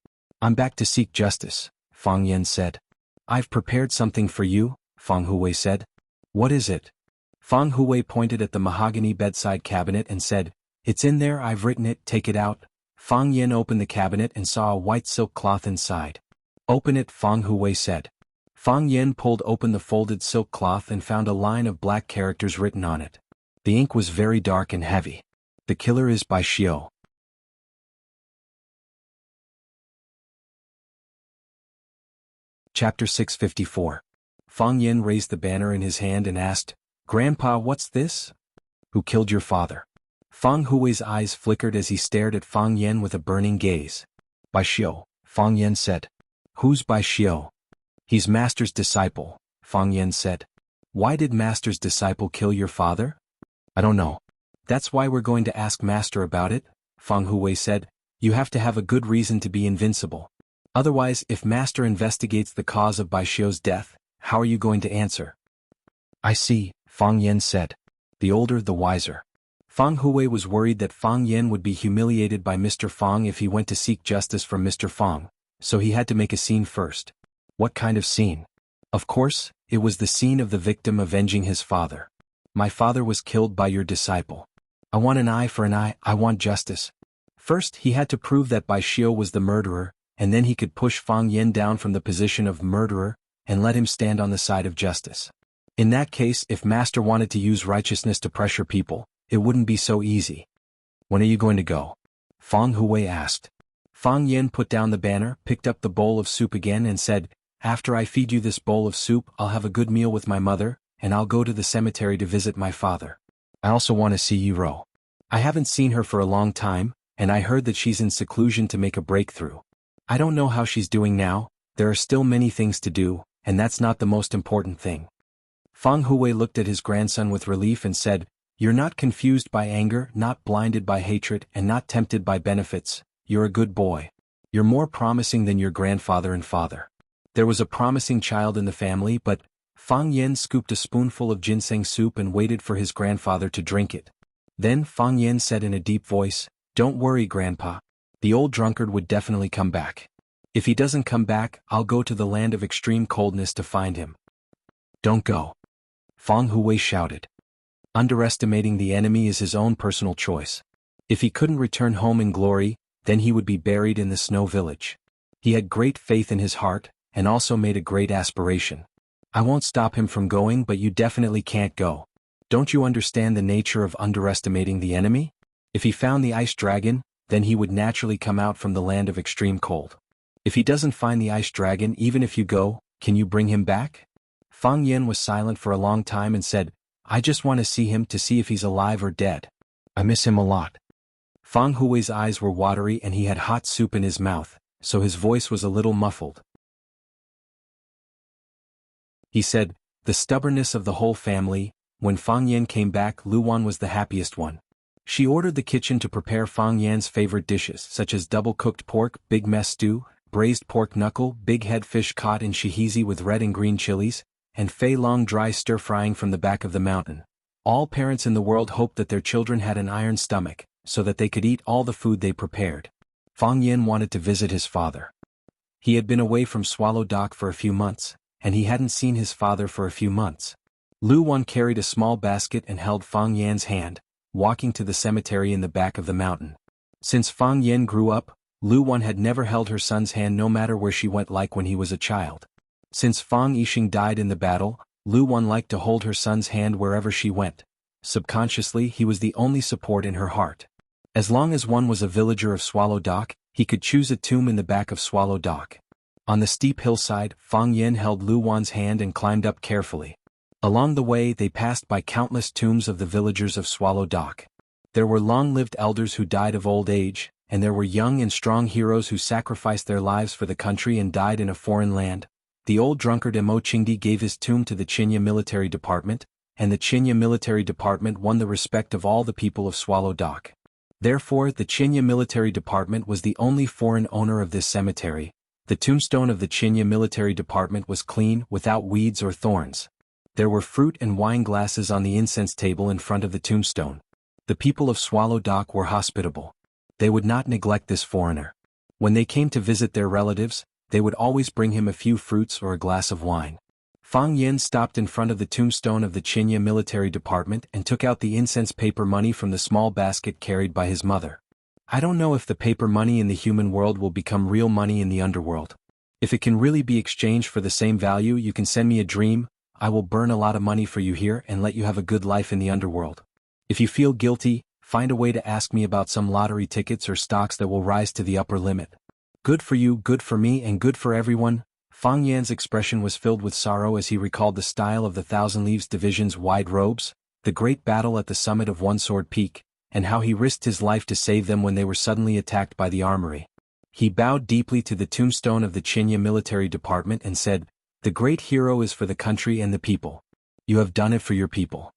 "I'm back to seek justice," Fang Yen said. "I've prepared something for you," Fang Huwei said. "What is it?" Fang Huwei pointed at the mahogany bedside cabinet and said, "It's in there, I've written it, take it out." Fang Yen opened the cabinet and saw a white silk cloth inside. "Open it," Fang Huwei said. Fang Yen pulled open the folded silk cloth and found a line of black characters written on it. The ink was very dark and heavy. "The killer is Bai Xiao." Chapter 654. Fang Yen raised the banner in his hand and asked, "Grandpa, what's this?" "Who killed your father?" Fang Huwei's eyes flickered as he stared at Fang Yen with a burning gaze. "Bai Xiao," Fang Yen said. "Who's Bai Xiao?" "He's Master's disciple," Fang Yen said. "Why did Master's disciple kill your father?" "I don't know. That's why we're going to ask Master about it," Fang Huwei said. "You have to have a good reason to be invincible. Otherwise, if Master investigates the cause of Bai Xiao's death, how are you going to answer?" "I see," Fang Yen said. "The older the wiser." Fang Huwei was worried that Fang Yen would be humiliated by Mr. Fang if he went to seek justice from Mr. Fang, so he had to make a scene first. What kind of scene? Of course, it was the scene of the victim avenging his father. "My father was killed by your disciple. I want an eye for an eye, I want justice." First he had to prove that Bai Xiao was the murderer, and then he could push Fang Yen down from the position of murderer, and let him stand on the side of justice. In that case, if Master wanted to use righteousness to pressure people, it wouldn't be so easy. "When are you going to go?" Fang Huwei asked. Fang Yen put down the banner, picked up the bowl of soup again and said, "After I feed you this bowl of soup, I'll have a good meal with my mother, and I'll go to the cemetery to visit my father. I also want to see Yiro. I haven't seen her for a long time, and I heard that she's in seclusion to make a breakthrough. I don't know how she's doing now, there are still many things to do, and that's not the most important thing." Fang Huwei looked at his grandson with relief and said, "You're not confused by anger, not blinded by hatred, and not tempted by benefits. You're a good boy. You're more promising than your grandfather and father." There was a promising child in the family, but Fang Yen scooped a spoonful of ginseng soup and waited for his grandfather to drink it. Then Fang Yen said in a deep voice, "Don't worry, Grandpa. The old drunkard would definitely come back. If he doesn't come back, I'll go to the land of extreme coldness to find him. Don't go. Fang Huwei shouted. Underestimating the enemy is his own personal choice. If he couldn't return home in glory, then he would be buried in the snow village. He had great faith in his heart, and also made a great aspiration. I won't stop him from going, but you definitely can't go. Don't you understand the nature of underestimating the enemy? If he found the ice dragon, then he would naturally come out from the land of extreme cold. If he doesn't find the ice dragon, even if you go, can you bring him back? Fang Yen was silent for a long time and said, I just want to see him to see if he's alive or dead. I miss him a lot. Fang Hui's eyes were watery and he had hot soup in his mouth, so his voice was a little muffled. He said, the stubbornness of the whole family. When Fang Yen came back, Lu Wan was the happiest one. She ordered the kitchen to prepare Fang Yan's favorite dishes such as double-cooked pork, big mess stew, braised pork knuckle, big head fish caught in shihizi with red and green chilies, and fei long dry stir-frying from the back of the mountain. All parents in the world hoped that their children had an iron stomach, so that they could eat all the food they prepared. Fang Yen wanted to visit his father. He had been away from Swallow Dock for a few months, and he hadn't seen his father for a few months. Lu Wan carried a small basket and held Fang Yan's hand, walking to the cemetery in the back of the mountain. Since Fang Yen grew up, Lu Wan had never held her son's hand no matter where she went, like when he was a child. Since Fang Yixing died in the battle, Lu Wan liked to hold her son's hand wherever she went. Subconsciously, he was the only support in her heart. As long as one was a villager of Swallow Dock, he could choose a tomb in the back of Swallow Dock. On the steep hillside, Fang Yen held Lu Wan's hand and climbed up carefully. Along the way, they passed by countless tombs of the villagers of Swallow Dock. There were long-lived elders who died of old age, and there were young and strong heroes who sacrificed their lives for the country and died in a foreign land. The old drunkard Mo Qingdi gave his tomb to the Qinya military department, and the Qinya military department won the respect of all the people of Swallow Dock. Therefore, the Qinya military department was the only foreign owner of this cemetery. The tombstone of the Qinya military department was clean, without weeds or thorns. There were fruit and wine glasses on the incense table in front of the tombstone. The people of Swallow Dock were hospitable. They would not neglect this foreigner. When they came to visit their relatives, they would always bring him a few fruits or a glass of wine. Fang Yen stopped in front of the tombstone of the Qinya military department and took out the incense paper money from the small basket carried by his mother. I don't know if the paper money in the human world will become real money in the underworld. If it can really be exchanged for the same value, you can send me a dream. I will burn a lot of money for you here and let you have a good life in the underworld. If you feel guilty, find a way to ask me about some lottery tickets or stocks that will rise to the upper limit. Good for you, good for me, and good for everyone. Fang Yan's expression was filled with sorrow as he recalled the style of the Thousand Leaves Division's wide robes, the great battle at the summit of One Sword Peak, and how he risked his life to save them when they were suddenly attacked by the armory. He bowed deeply to the tombstone of the Qinya military department and said, the great hero is for the country and the people. You have done it for your people.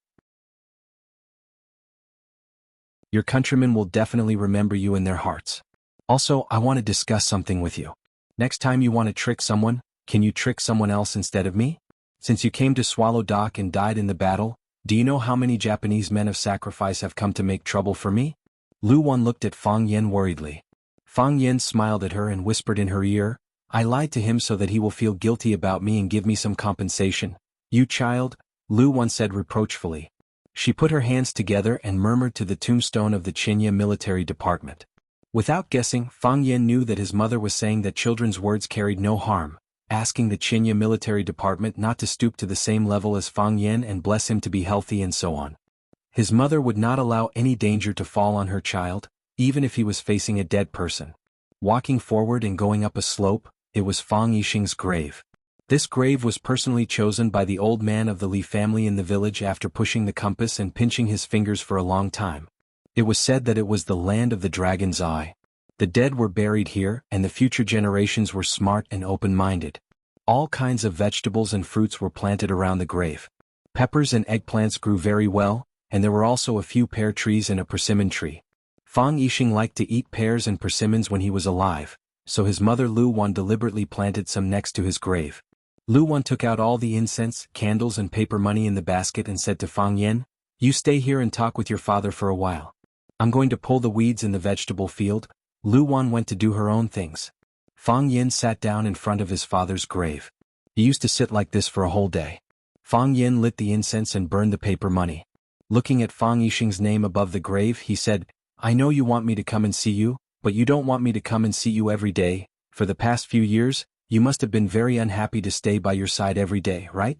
Your countrymen will definitely remember you in their hearts. Also, I want to discuss something with you. Next time you want to trick someone, can you trick someone else instead of me? Since you came to Swallow Dock and died in the battle, do you know how many Japanese men of sacrifice have come to make trouble for me? Lu Wan looked at Fang Yen worriedly. Fang Yen smiled at her and whispered in her ear, I lied to him so that he will feel guilty about me and give me some compensation. You child, Lu Wan said reproachfully. She put her hands together and murmured to the tombstone of the Qinya military department. Without guessing, Fang Yen knew that his mother was saying that children's words carried no harm, asking the Qinya military department not to stoop to the same level as Fang Yen and bless him to be healthy and so on. His mother would not allow any danger to fall on her child, even if he was facing a dead person. Walking forward and going up a slope, it was Fang Yixing's grave. This grave was personally chosen by the old man of the Li family in the village after pushing the compass and pinching his fingers for a long time. It was said that it was the land of the dragon's eye. The dead were buried here, and the future generations were smart and open-minded. All kinds of vegetables and fruits were planted around the grave. Peppers and eggplants grew very well, and there were also a few pear trees and a persimmon tree. Fang Yixing liked to eat pears and persimmons when he was alive, so his mother Lu Wan deliberately planted some next to his grave. Lu Wan took out all the incense, candles and paper money in the basket and said to Fang Yen, you stay here and talk with your father for a while. I'm going to pull the weeds in the vegetable field, Lu Wan went to do her own things. Fang Yin sat down in front of his father's grave. He used to sit like this for a whole day. Fang Yin lit the incense and burned the paper money. Looking at Fang Yixing's name above the grave, he said, "I know you want me to come and see you, but you don't want me to come and see you every day. For the past few years, you must have been very unhappy to stay by your side every day, right?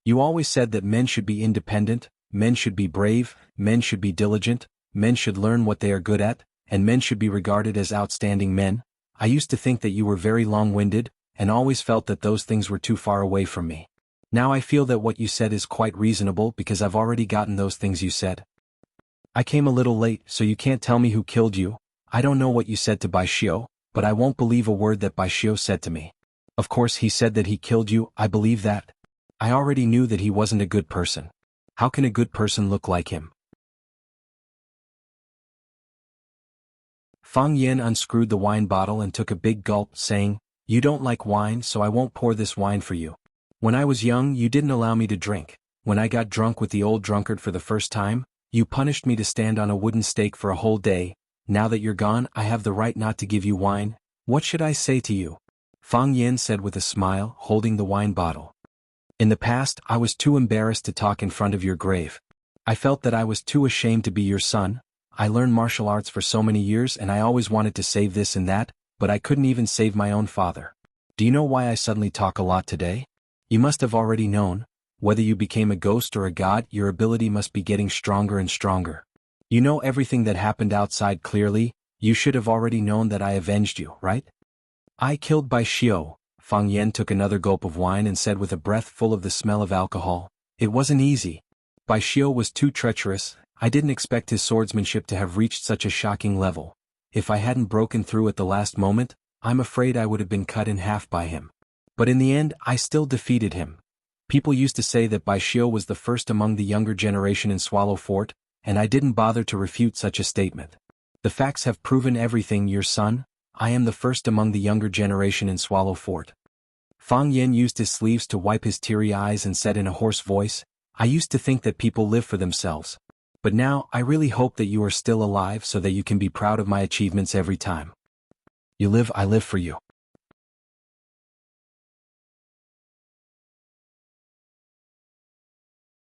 You always said that men should be independent, men should be brave, men should be diligent, men should learn what they are good at, and men should be regarded as outstanding men. I used to think that you were very long-winded, and always felt that those things were too far away from me. Now I feel that what you said is quite reasonable because I've already gotten those things you said. I came a little late, so you can't tell me who killed you. I don't know what you said to Bai Xiu, but I won't believe a word that Bai Xiu said to me. Of course he said that he killed you, I believe that. I already knew that he wasn't a good person. How can a good person look like him?" Fang Yin unscrewed the wine bottle and took a big gulp, saying, "You don't like wine, so I won't pour this wine for you. When I was young, you didn't allow me to drink. When I got drunk with the old drunkard for the first time, you punished me to stand on a wooden stake for a whole day. Now that you're gone, I have the right not to give you wine. What should I say to you?" Fang Yin said with a smile, holding the wine bottle. "In the past, I was too embarrassed to talk in front of your grave. I felt that I was too ashamed to be your son. I learned martial arts for so many years and I always wanted to save this and that, but I couldn't even save my own father. Do you know why I suddenly talk a lot today? You must have already known. Whether you became a ghost or a god, your ability must be getting stronger and stronger. You know everything that happened outside clearly. You should have already known that I avenged you, right? I killed Bai Xiu." Fang Yin took another gulp of wine and said with a breath full of the smell of alcohol, "It wasn't easy. Bai Xiu was too treacherous. I didn't expect his swordsmanship to have reached such a shocking level. If I hadn't broken through at the last moment, I'm afraid I would have been cut in half by him. But in the end, I still defeated him. People used to say that Bai Xiu was the first among the younger generation in Swallow Fort, and I didn't bother to refute such a statement. The facts have proven everything, your son. I am the first among the younger generation in Swallow Fort." Fang Yin used his sleeves to wipe his teary eyes and said in a hoarse voice, "I used to think that people live for themselves. But now, I really hope that you are still alive so that you can be proud of my achievements every time. You live, I live for you."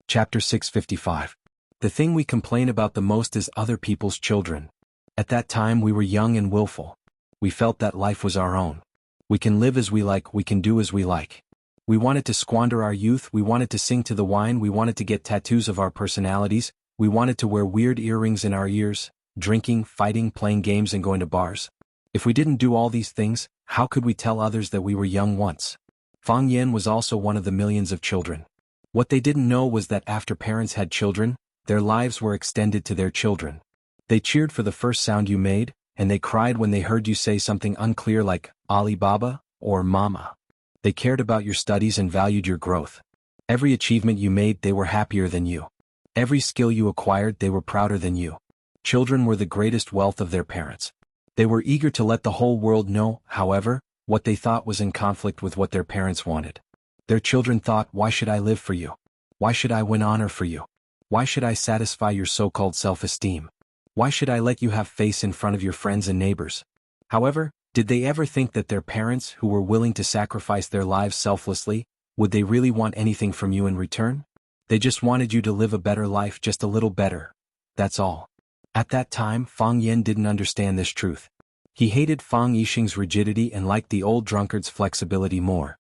Chapter 655. The thing we complain about the most is other people's children. At that time we were young and willful. We felt that life was our own. We can live as we like, we can do as we like. We wanted to squander our youth, we wanted to sing to the wine, we wanted to get tattoos of our personalities, we wanted to wear weird earrings in our ears, drinking, fighting, playing games and going to bars. If we didn't do all these things, how could we tell others that we were young once? Fang Yin was also one of the millions of children. What they didn't know was that after parents had children, their lives were extended to their children. They cheered for the first sound you made, and they cried when they heard you say something unclear like, "Alibaba," or "Mama." They cared about your studies and valued your growth. Every achievement you made, they were happier than you. Every skill you acquired, they were prouder than you. Children were the greatest wealth of their parents. They were eager to let the whole world know, however, what they thought was in conflict with what their parents wanted. Their children thought, "Why should I live for you? Why should I win honor for you? Why should I satisfy your so-called self-esteem? Why should I let you have face in front of your friends and neighbors?" However, did they ever think that their parents, who were willing to sacrifice their lives selflessly, would they really want anything from you in return? They just wanted you to live a better life, just a little better. That's all. At that time, Fang Yin didn't understand this truth. He hated Fang Yixing's rigidity and liked the old drunkard's flexibility more.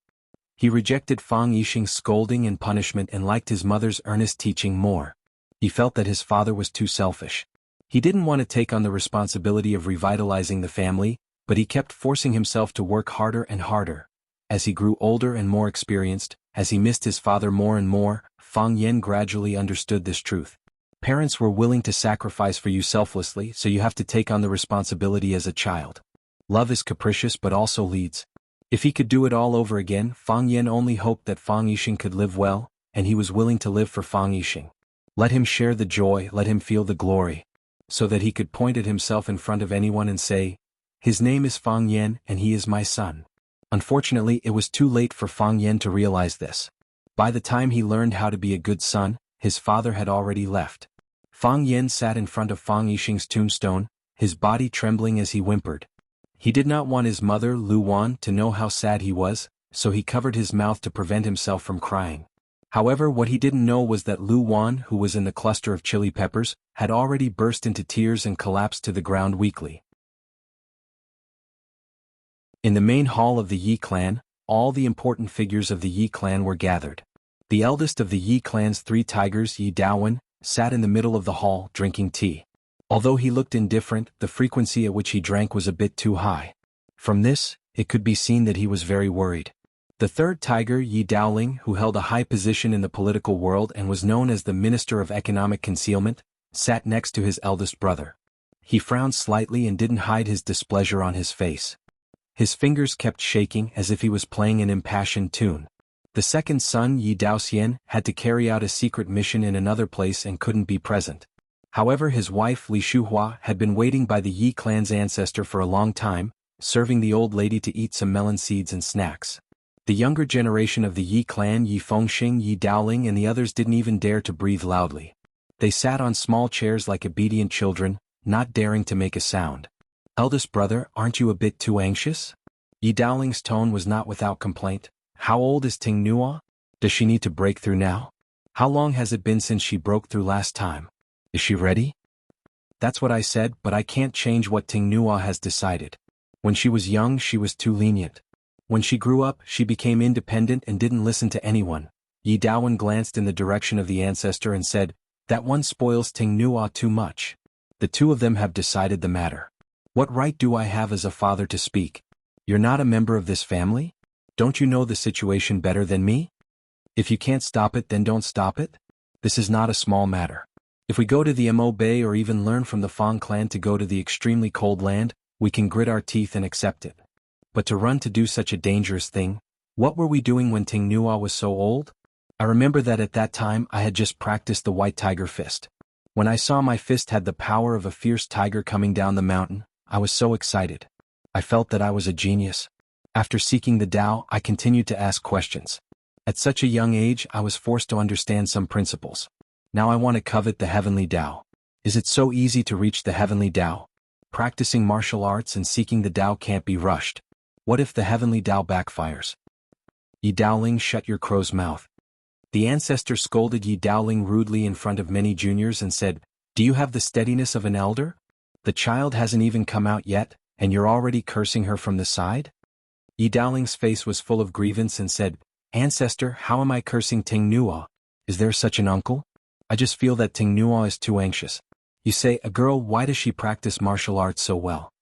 He rejected Fang Yixing's scolding and punishment and liked his mother's earnest teaching more. He felt that his father was too selfish. He didn't want to take on the responsibility of revitalizing the family, but he kept forcing himself to work harder and harder. As he grew older and more experienced, as he missed his father more and more, Fang Yin gradually understood this truth. Parents were willing to sacrifice for you selflessly, so you have to take on the responsibility as a child. Love is capricious but also leads. If he could do it all over again, Fang Yin only hoped that Fang Yixing could live well, and he was willing to live for Fang Yixing. Let him share the joy, let him feel the glory, so that he could point at himself in front of anyone and say, "His name is Fang Yin and he is my son." Unfortunately, it was too late for Fang Yin to realize this. By the time he learned how to be a good son, his father had already left. Fang Yin sat in front of Fang Yixing's tombstone, his body trembling as he whimpered, He did not want his mother, Lu Wan, to know how sad he was, so he covered his mouth to prevent himself from crying. However, what he didn't know was that Lu Wan, who was in the cluster of chili peppers, had already burst into tears and collapsed to the ground weakly. In the main hall of the Yi clan, all the important figures of the Yi clan were gathered. The eldest of the Yi clan's 3 tigers, Yi Daowen, sat in the middle of the hall drinking tea. Although he looked indifferent, the frequency at which he drank was a bit too high. From this, it could be seen that he was very worried. The 3rd tiger, Yi Daoling, who held a high position in the political world and was known as the Minister of Economic Concealment, sat next to his eldest brother. He frowned slightly and didn't hide his displeasure on his face. His fingers kept shaking as if he was playing an impassioned tune. The 2nd son, Yi Daoxian, had to carry out a secret mission in another place and couldn't be present. However, his wife Li Shuhua had been waiting by the Yi clan's ancestor for a long time, serving the old lady to eat some melon seeds and snacks. The younger generation of the Yi clan, Yi Fengxing, Yi Daoling, and the others didn't even dare to breathe loudly. They sat on small chairs like obedient children, not daring to make a sound. "Eldest brother, aren't you a bit too anxious?" Yi Daoling's tone was not without complaint. "How old is Ting Nua? Does she need to break through now? How long has it been since she broke through last time? Is she ready?" "That's what I said, but I can't change what Ting Nua has decided. When she was young, she was too lenient. When she grew up, she became independent and didn't listen to anyone." Yi Daowen glanced in the direction of the ancestor and said, "That one spoils Ting Nua too much. The 2 of them have decided the matter. What right do I have as a father to speak? You're not a member of this family? Don't you know the situation better than me? If you can't stop it, then don't stop it. This is not a small matter. If we go to the Mo Bay or even learn from the Fang clan to go to the extremely cold land, we can grit our teeth and accept it. But to run to do such a dangerous thing, what were we doing when Ting Nua was so old? I remember that at that time I had just practiced the white tiger fist. When I saw my fist had the power of a fierce tiger coming down the mountain, I was so excited. I felt that I was a genius. After seeking the Tao, I continued to ask questions. At such a young age, I was forced to understand some principles. Now I want to covet the heavenly Tao. Is it so easy to reach the heavenly Tao? Practicing martial arts and seeking the Tao can't be rushed. What if the heavenly Tao backfires?" "Yi Daoling, shut your crow's mouth." The ancestor scolded Yi Daoling rudely in front of many juniors and said, "Do you have the steadiness of an elder? The child hasn't even come out yet, and you're already cursing her from the side?" Yi Daoling's face was full of grievance and said, "Ancestor, how am I cursing Ting Nua? Is there such an uncle? I just feel that Ting Nua is too anxious. You say, a girl, why does she practice martial arts so well?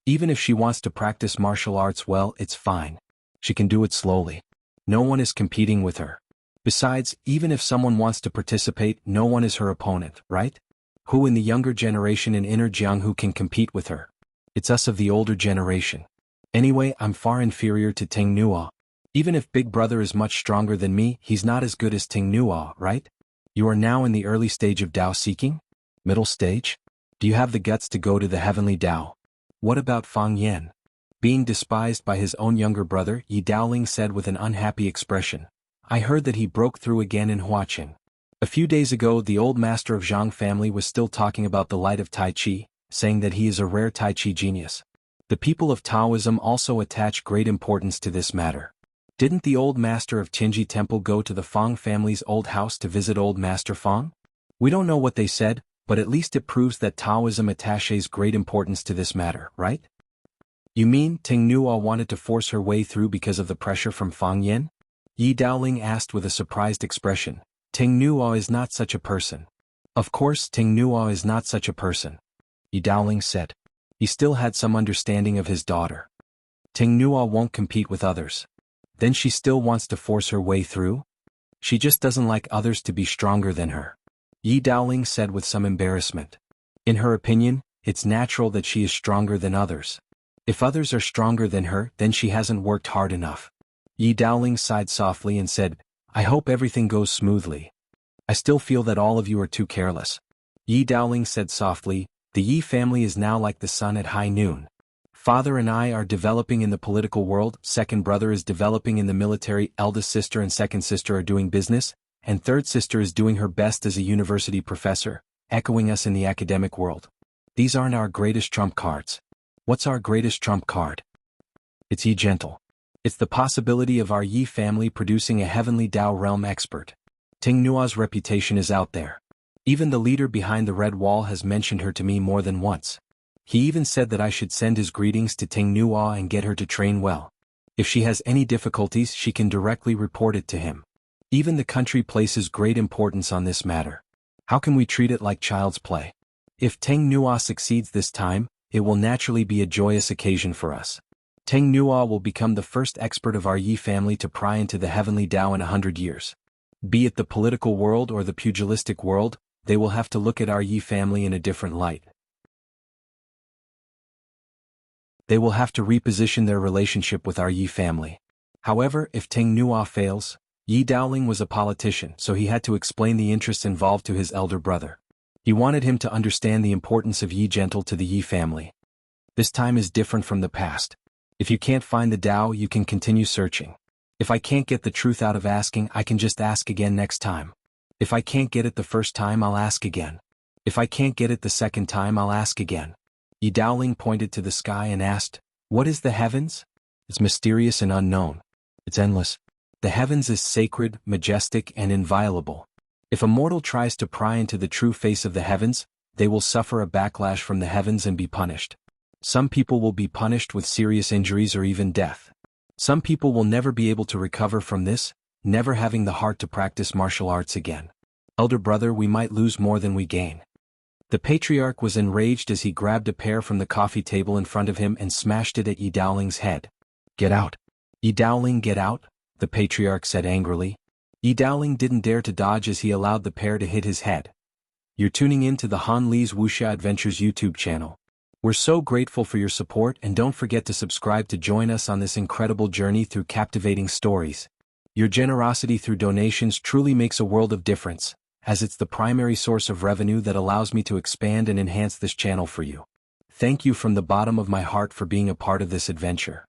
Even if she wants to practice martial arts well, it's fine. She can do it slowly. No one is competing with her. Besides, even if someone wants to participate, no one is her opponent, right? Who in the younger generation in Inner Jianghu can compete with her? It's us of the older generation. Anyway, I'm far inferior to Ting Nua. Even if Big Brother is much stronger than me, he's not as good as Ting Nua, right? You are now in the early stage of Tao seeking? Middle stage? Do you have the guts to go to the heavenly Tao? What about Fang Yan?" Being despised by his own younger brother, Yi Daoling said with an unhappy expression, "I heard that he broke through again in Huaqing. A few days ago the old master of Zhang family was still talking about the light of Tai Chi, saying that he is a rare Tai Chi genius. The people of Taoism also attach great importance to this matter. Didn't the old master of Qinji Temple go to the Fang family's old house to visit old master Fang? We don't know what they said, but at least it proves that Taoism attaches great importance to this matter, right?" "You mean Ting Nua wanted to force her way through because of the pressure from Fang Yan?" Yi Daoling asked with a surprised expression. "Ting Nua is not such a person." "Of course Ting Nua is not such a person," Yi Daoling said. He still had some understanding of his daughter. "Ting Nua won't compete with others. Then she still wants to force her way through? She just doesn't like others to be stronger than her," Yi Daoling said with some embarrassment. In her opinion, it's natural that she is stronger than others. If others are stronger than her, then she hasn't worked hard enough. Yi Daoling sighed softly and said, "I hope everything goes smoothly. I still feel that all of you are too careless." Yi Daoling said softly, "The Yi family is now like the sun at high noon. Father and I are developing in the political world, second brother is developing in the military, eldest sister and second sister are doing business, and third sister is doing her best as a university professor, echoing us in the academic world. These aren't our greatest trump cards. What's our greatest trump card? It's Yi Gentle. It's the possibility of our Yi family producing a heavenly Dao realm expert. Ting Nua's reputation is out there. Even the leader behind the red wall has mentioned her to me more than once. He even said that I should send his greetings to Ting Nua and get her to train well. If she has any difficulties, she can directly report it to him. Even the country places great importance on this matter. How can we treat it like child's play? If Ting Nua succeeds this time, it will naturally be a joyous occasion for us. Ting Nua will become the first expert of our Yi family to pry into the heavenly Dao in 100 years. Be it the political world or the pugilistic world, they will have to look at our Yi family in a different light. They will have to reposition their relationship with our Yi family. However, if Ting Nua fails, Yi Daoling was a politician, so he had to explain the interests involved to his elder brother. He wanted him to understand the importance of Yi Gentle to the Yi family. This time is different from the past. If you can't find the Dao, you can continue searching. If I can't get the truth out of asking, I can just ask again next time. If I can't get it the first time, I'll ask again. If I can't get it the second time, I'll ask again. Yi Daoling pointed to the sky and asked, "What is the heavens?" It's mysterious and unknown. It's endless. The heavens is sacred, majestic, and inviolable. If a mortal tries to pry into the true face of the heavens, they will suffer a backlash from the heavens and be punished. Some people will be punished with serious injuries or even death. Some people will never be able to recover from this, never having the heart to practice martial arts again. Elder brother, we might lose more than we gain. The patriarch was enraged as he grabbed a pear from the coffee table in front of him and smashed it at Yi Daoling's head. "Get out. Yi Daoling, get out," the patriarch said angrily. Yi Daoling didn't dare to dodge as he allowed the pear to hit his head. You're tuning in to the Han Li's Wuxia Adventures YouTube channel. We're so grateful for your support, and don't forget to subscribe to join us on this incredible journey through captivating stories. Your generosity through donations truly makes a world of difference, as it's the primary source of revenue that allows me to expand and enhance this channel for you. Thank you from the bottom of my heart for being a part of this adventure.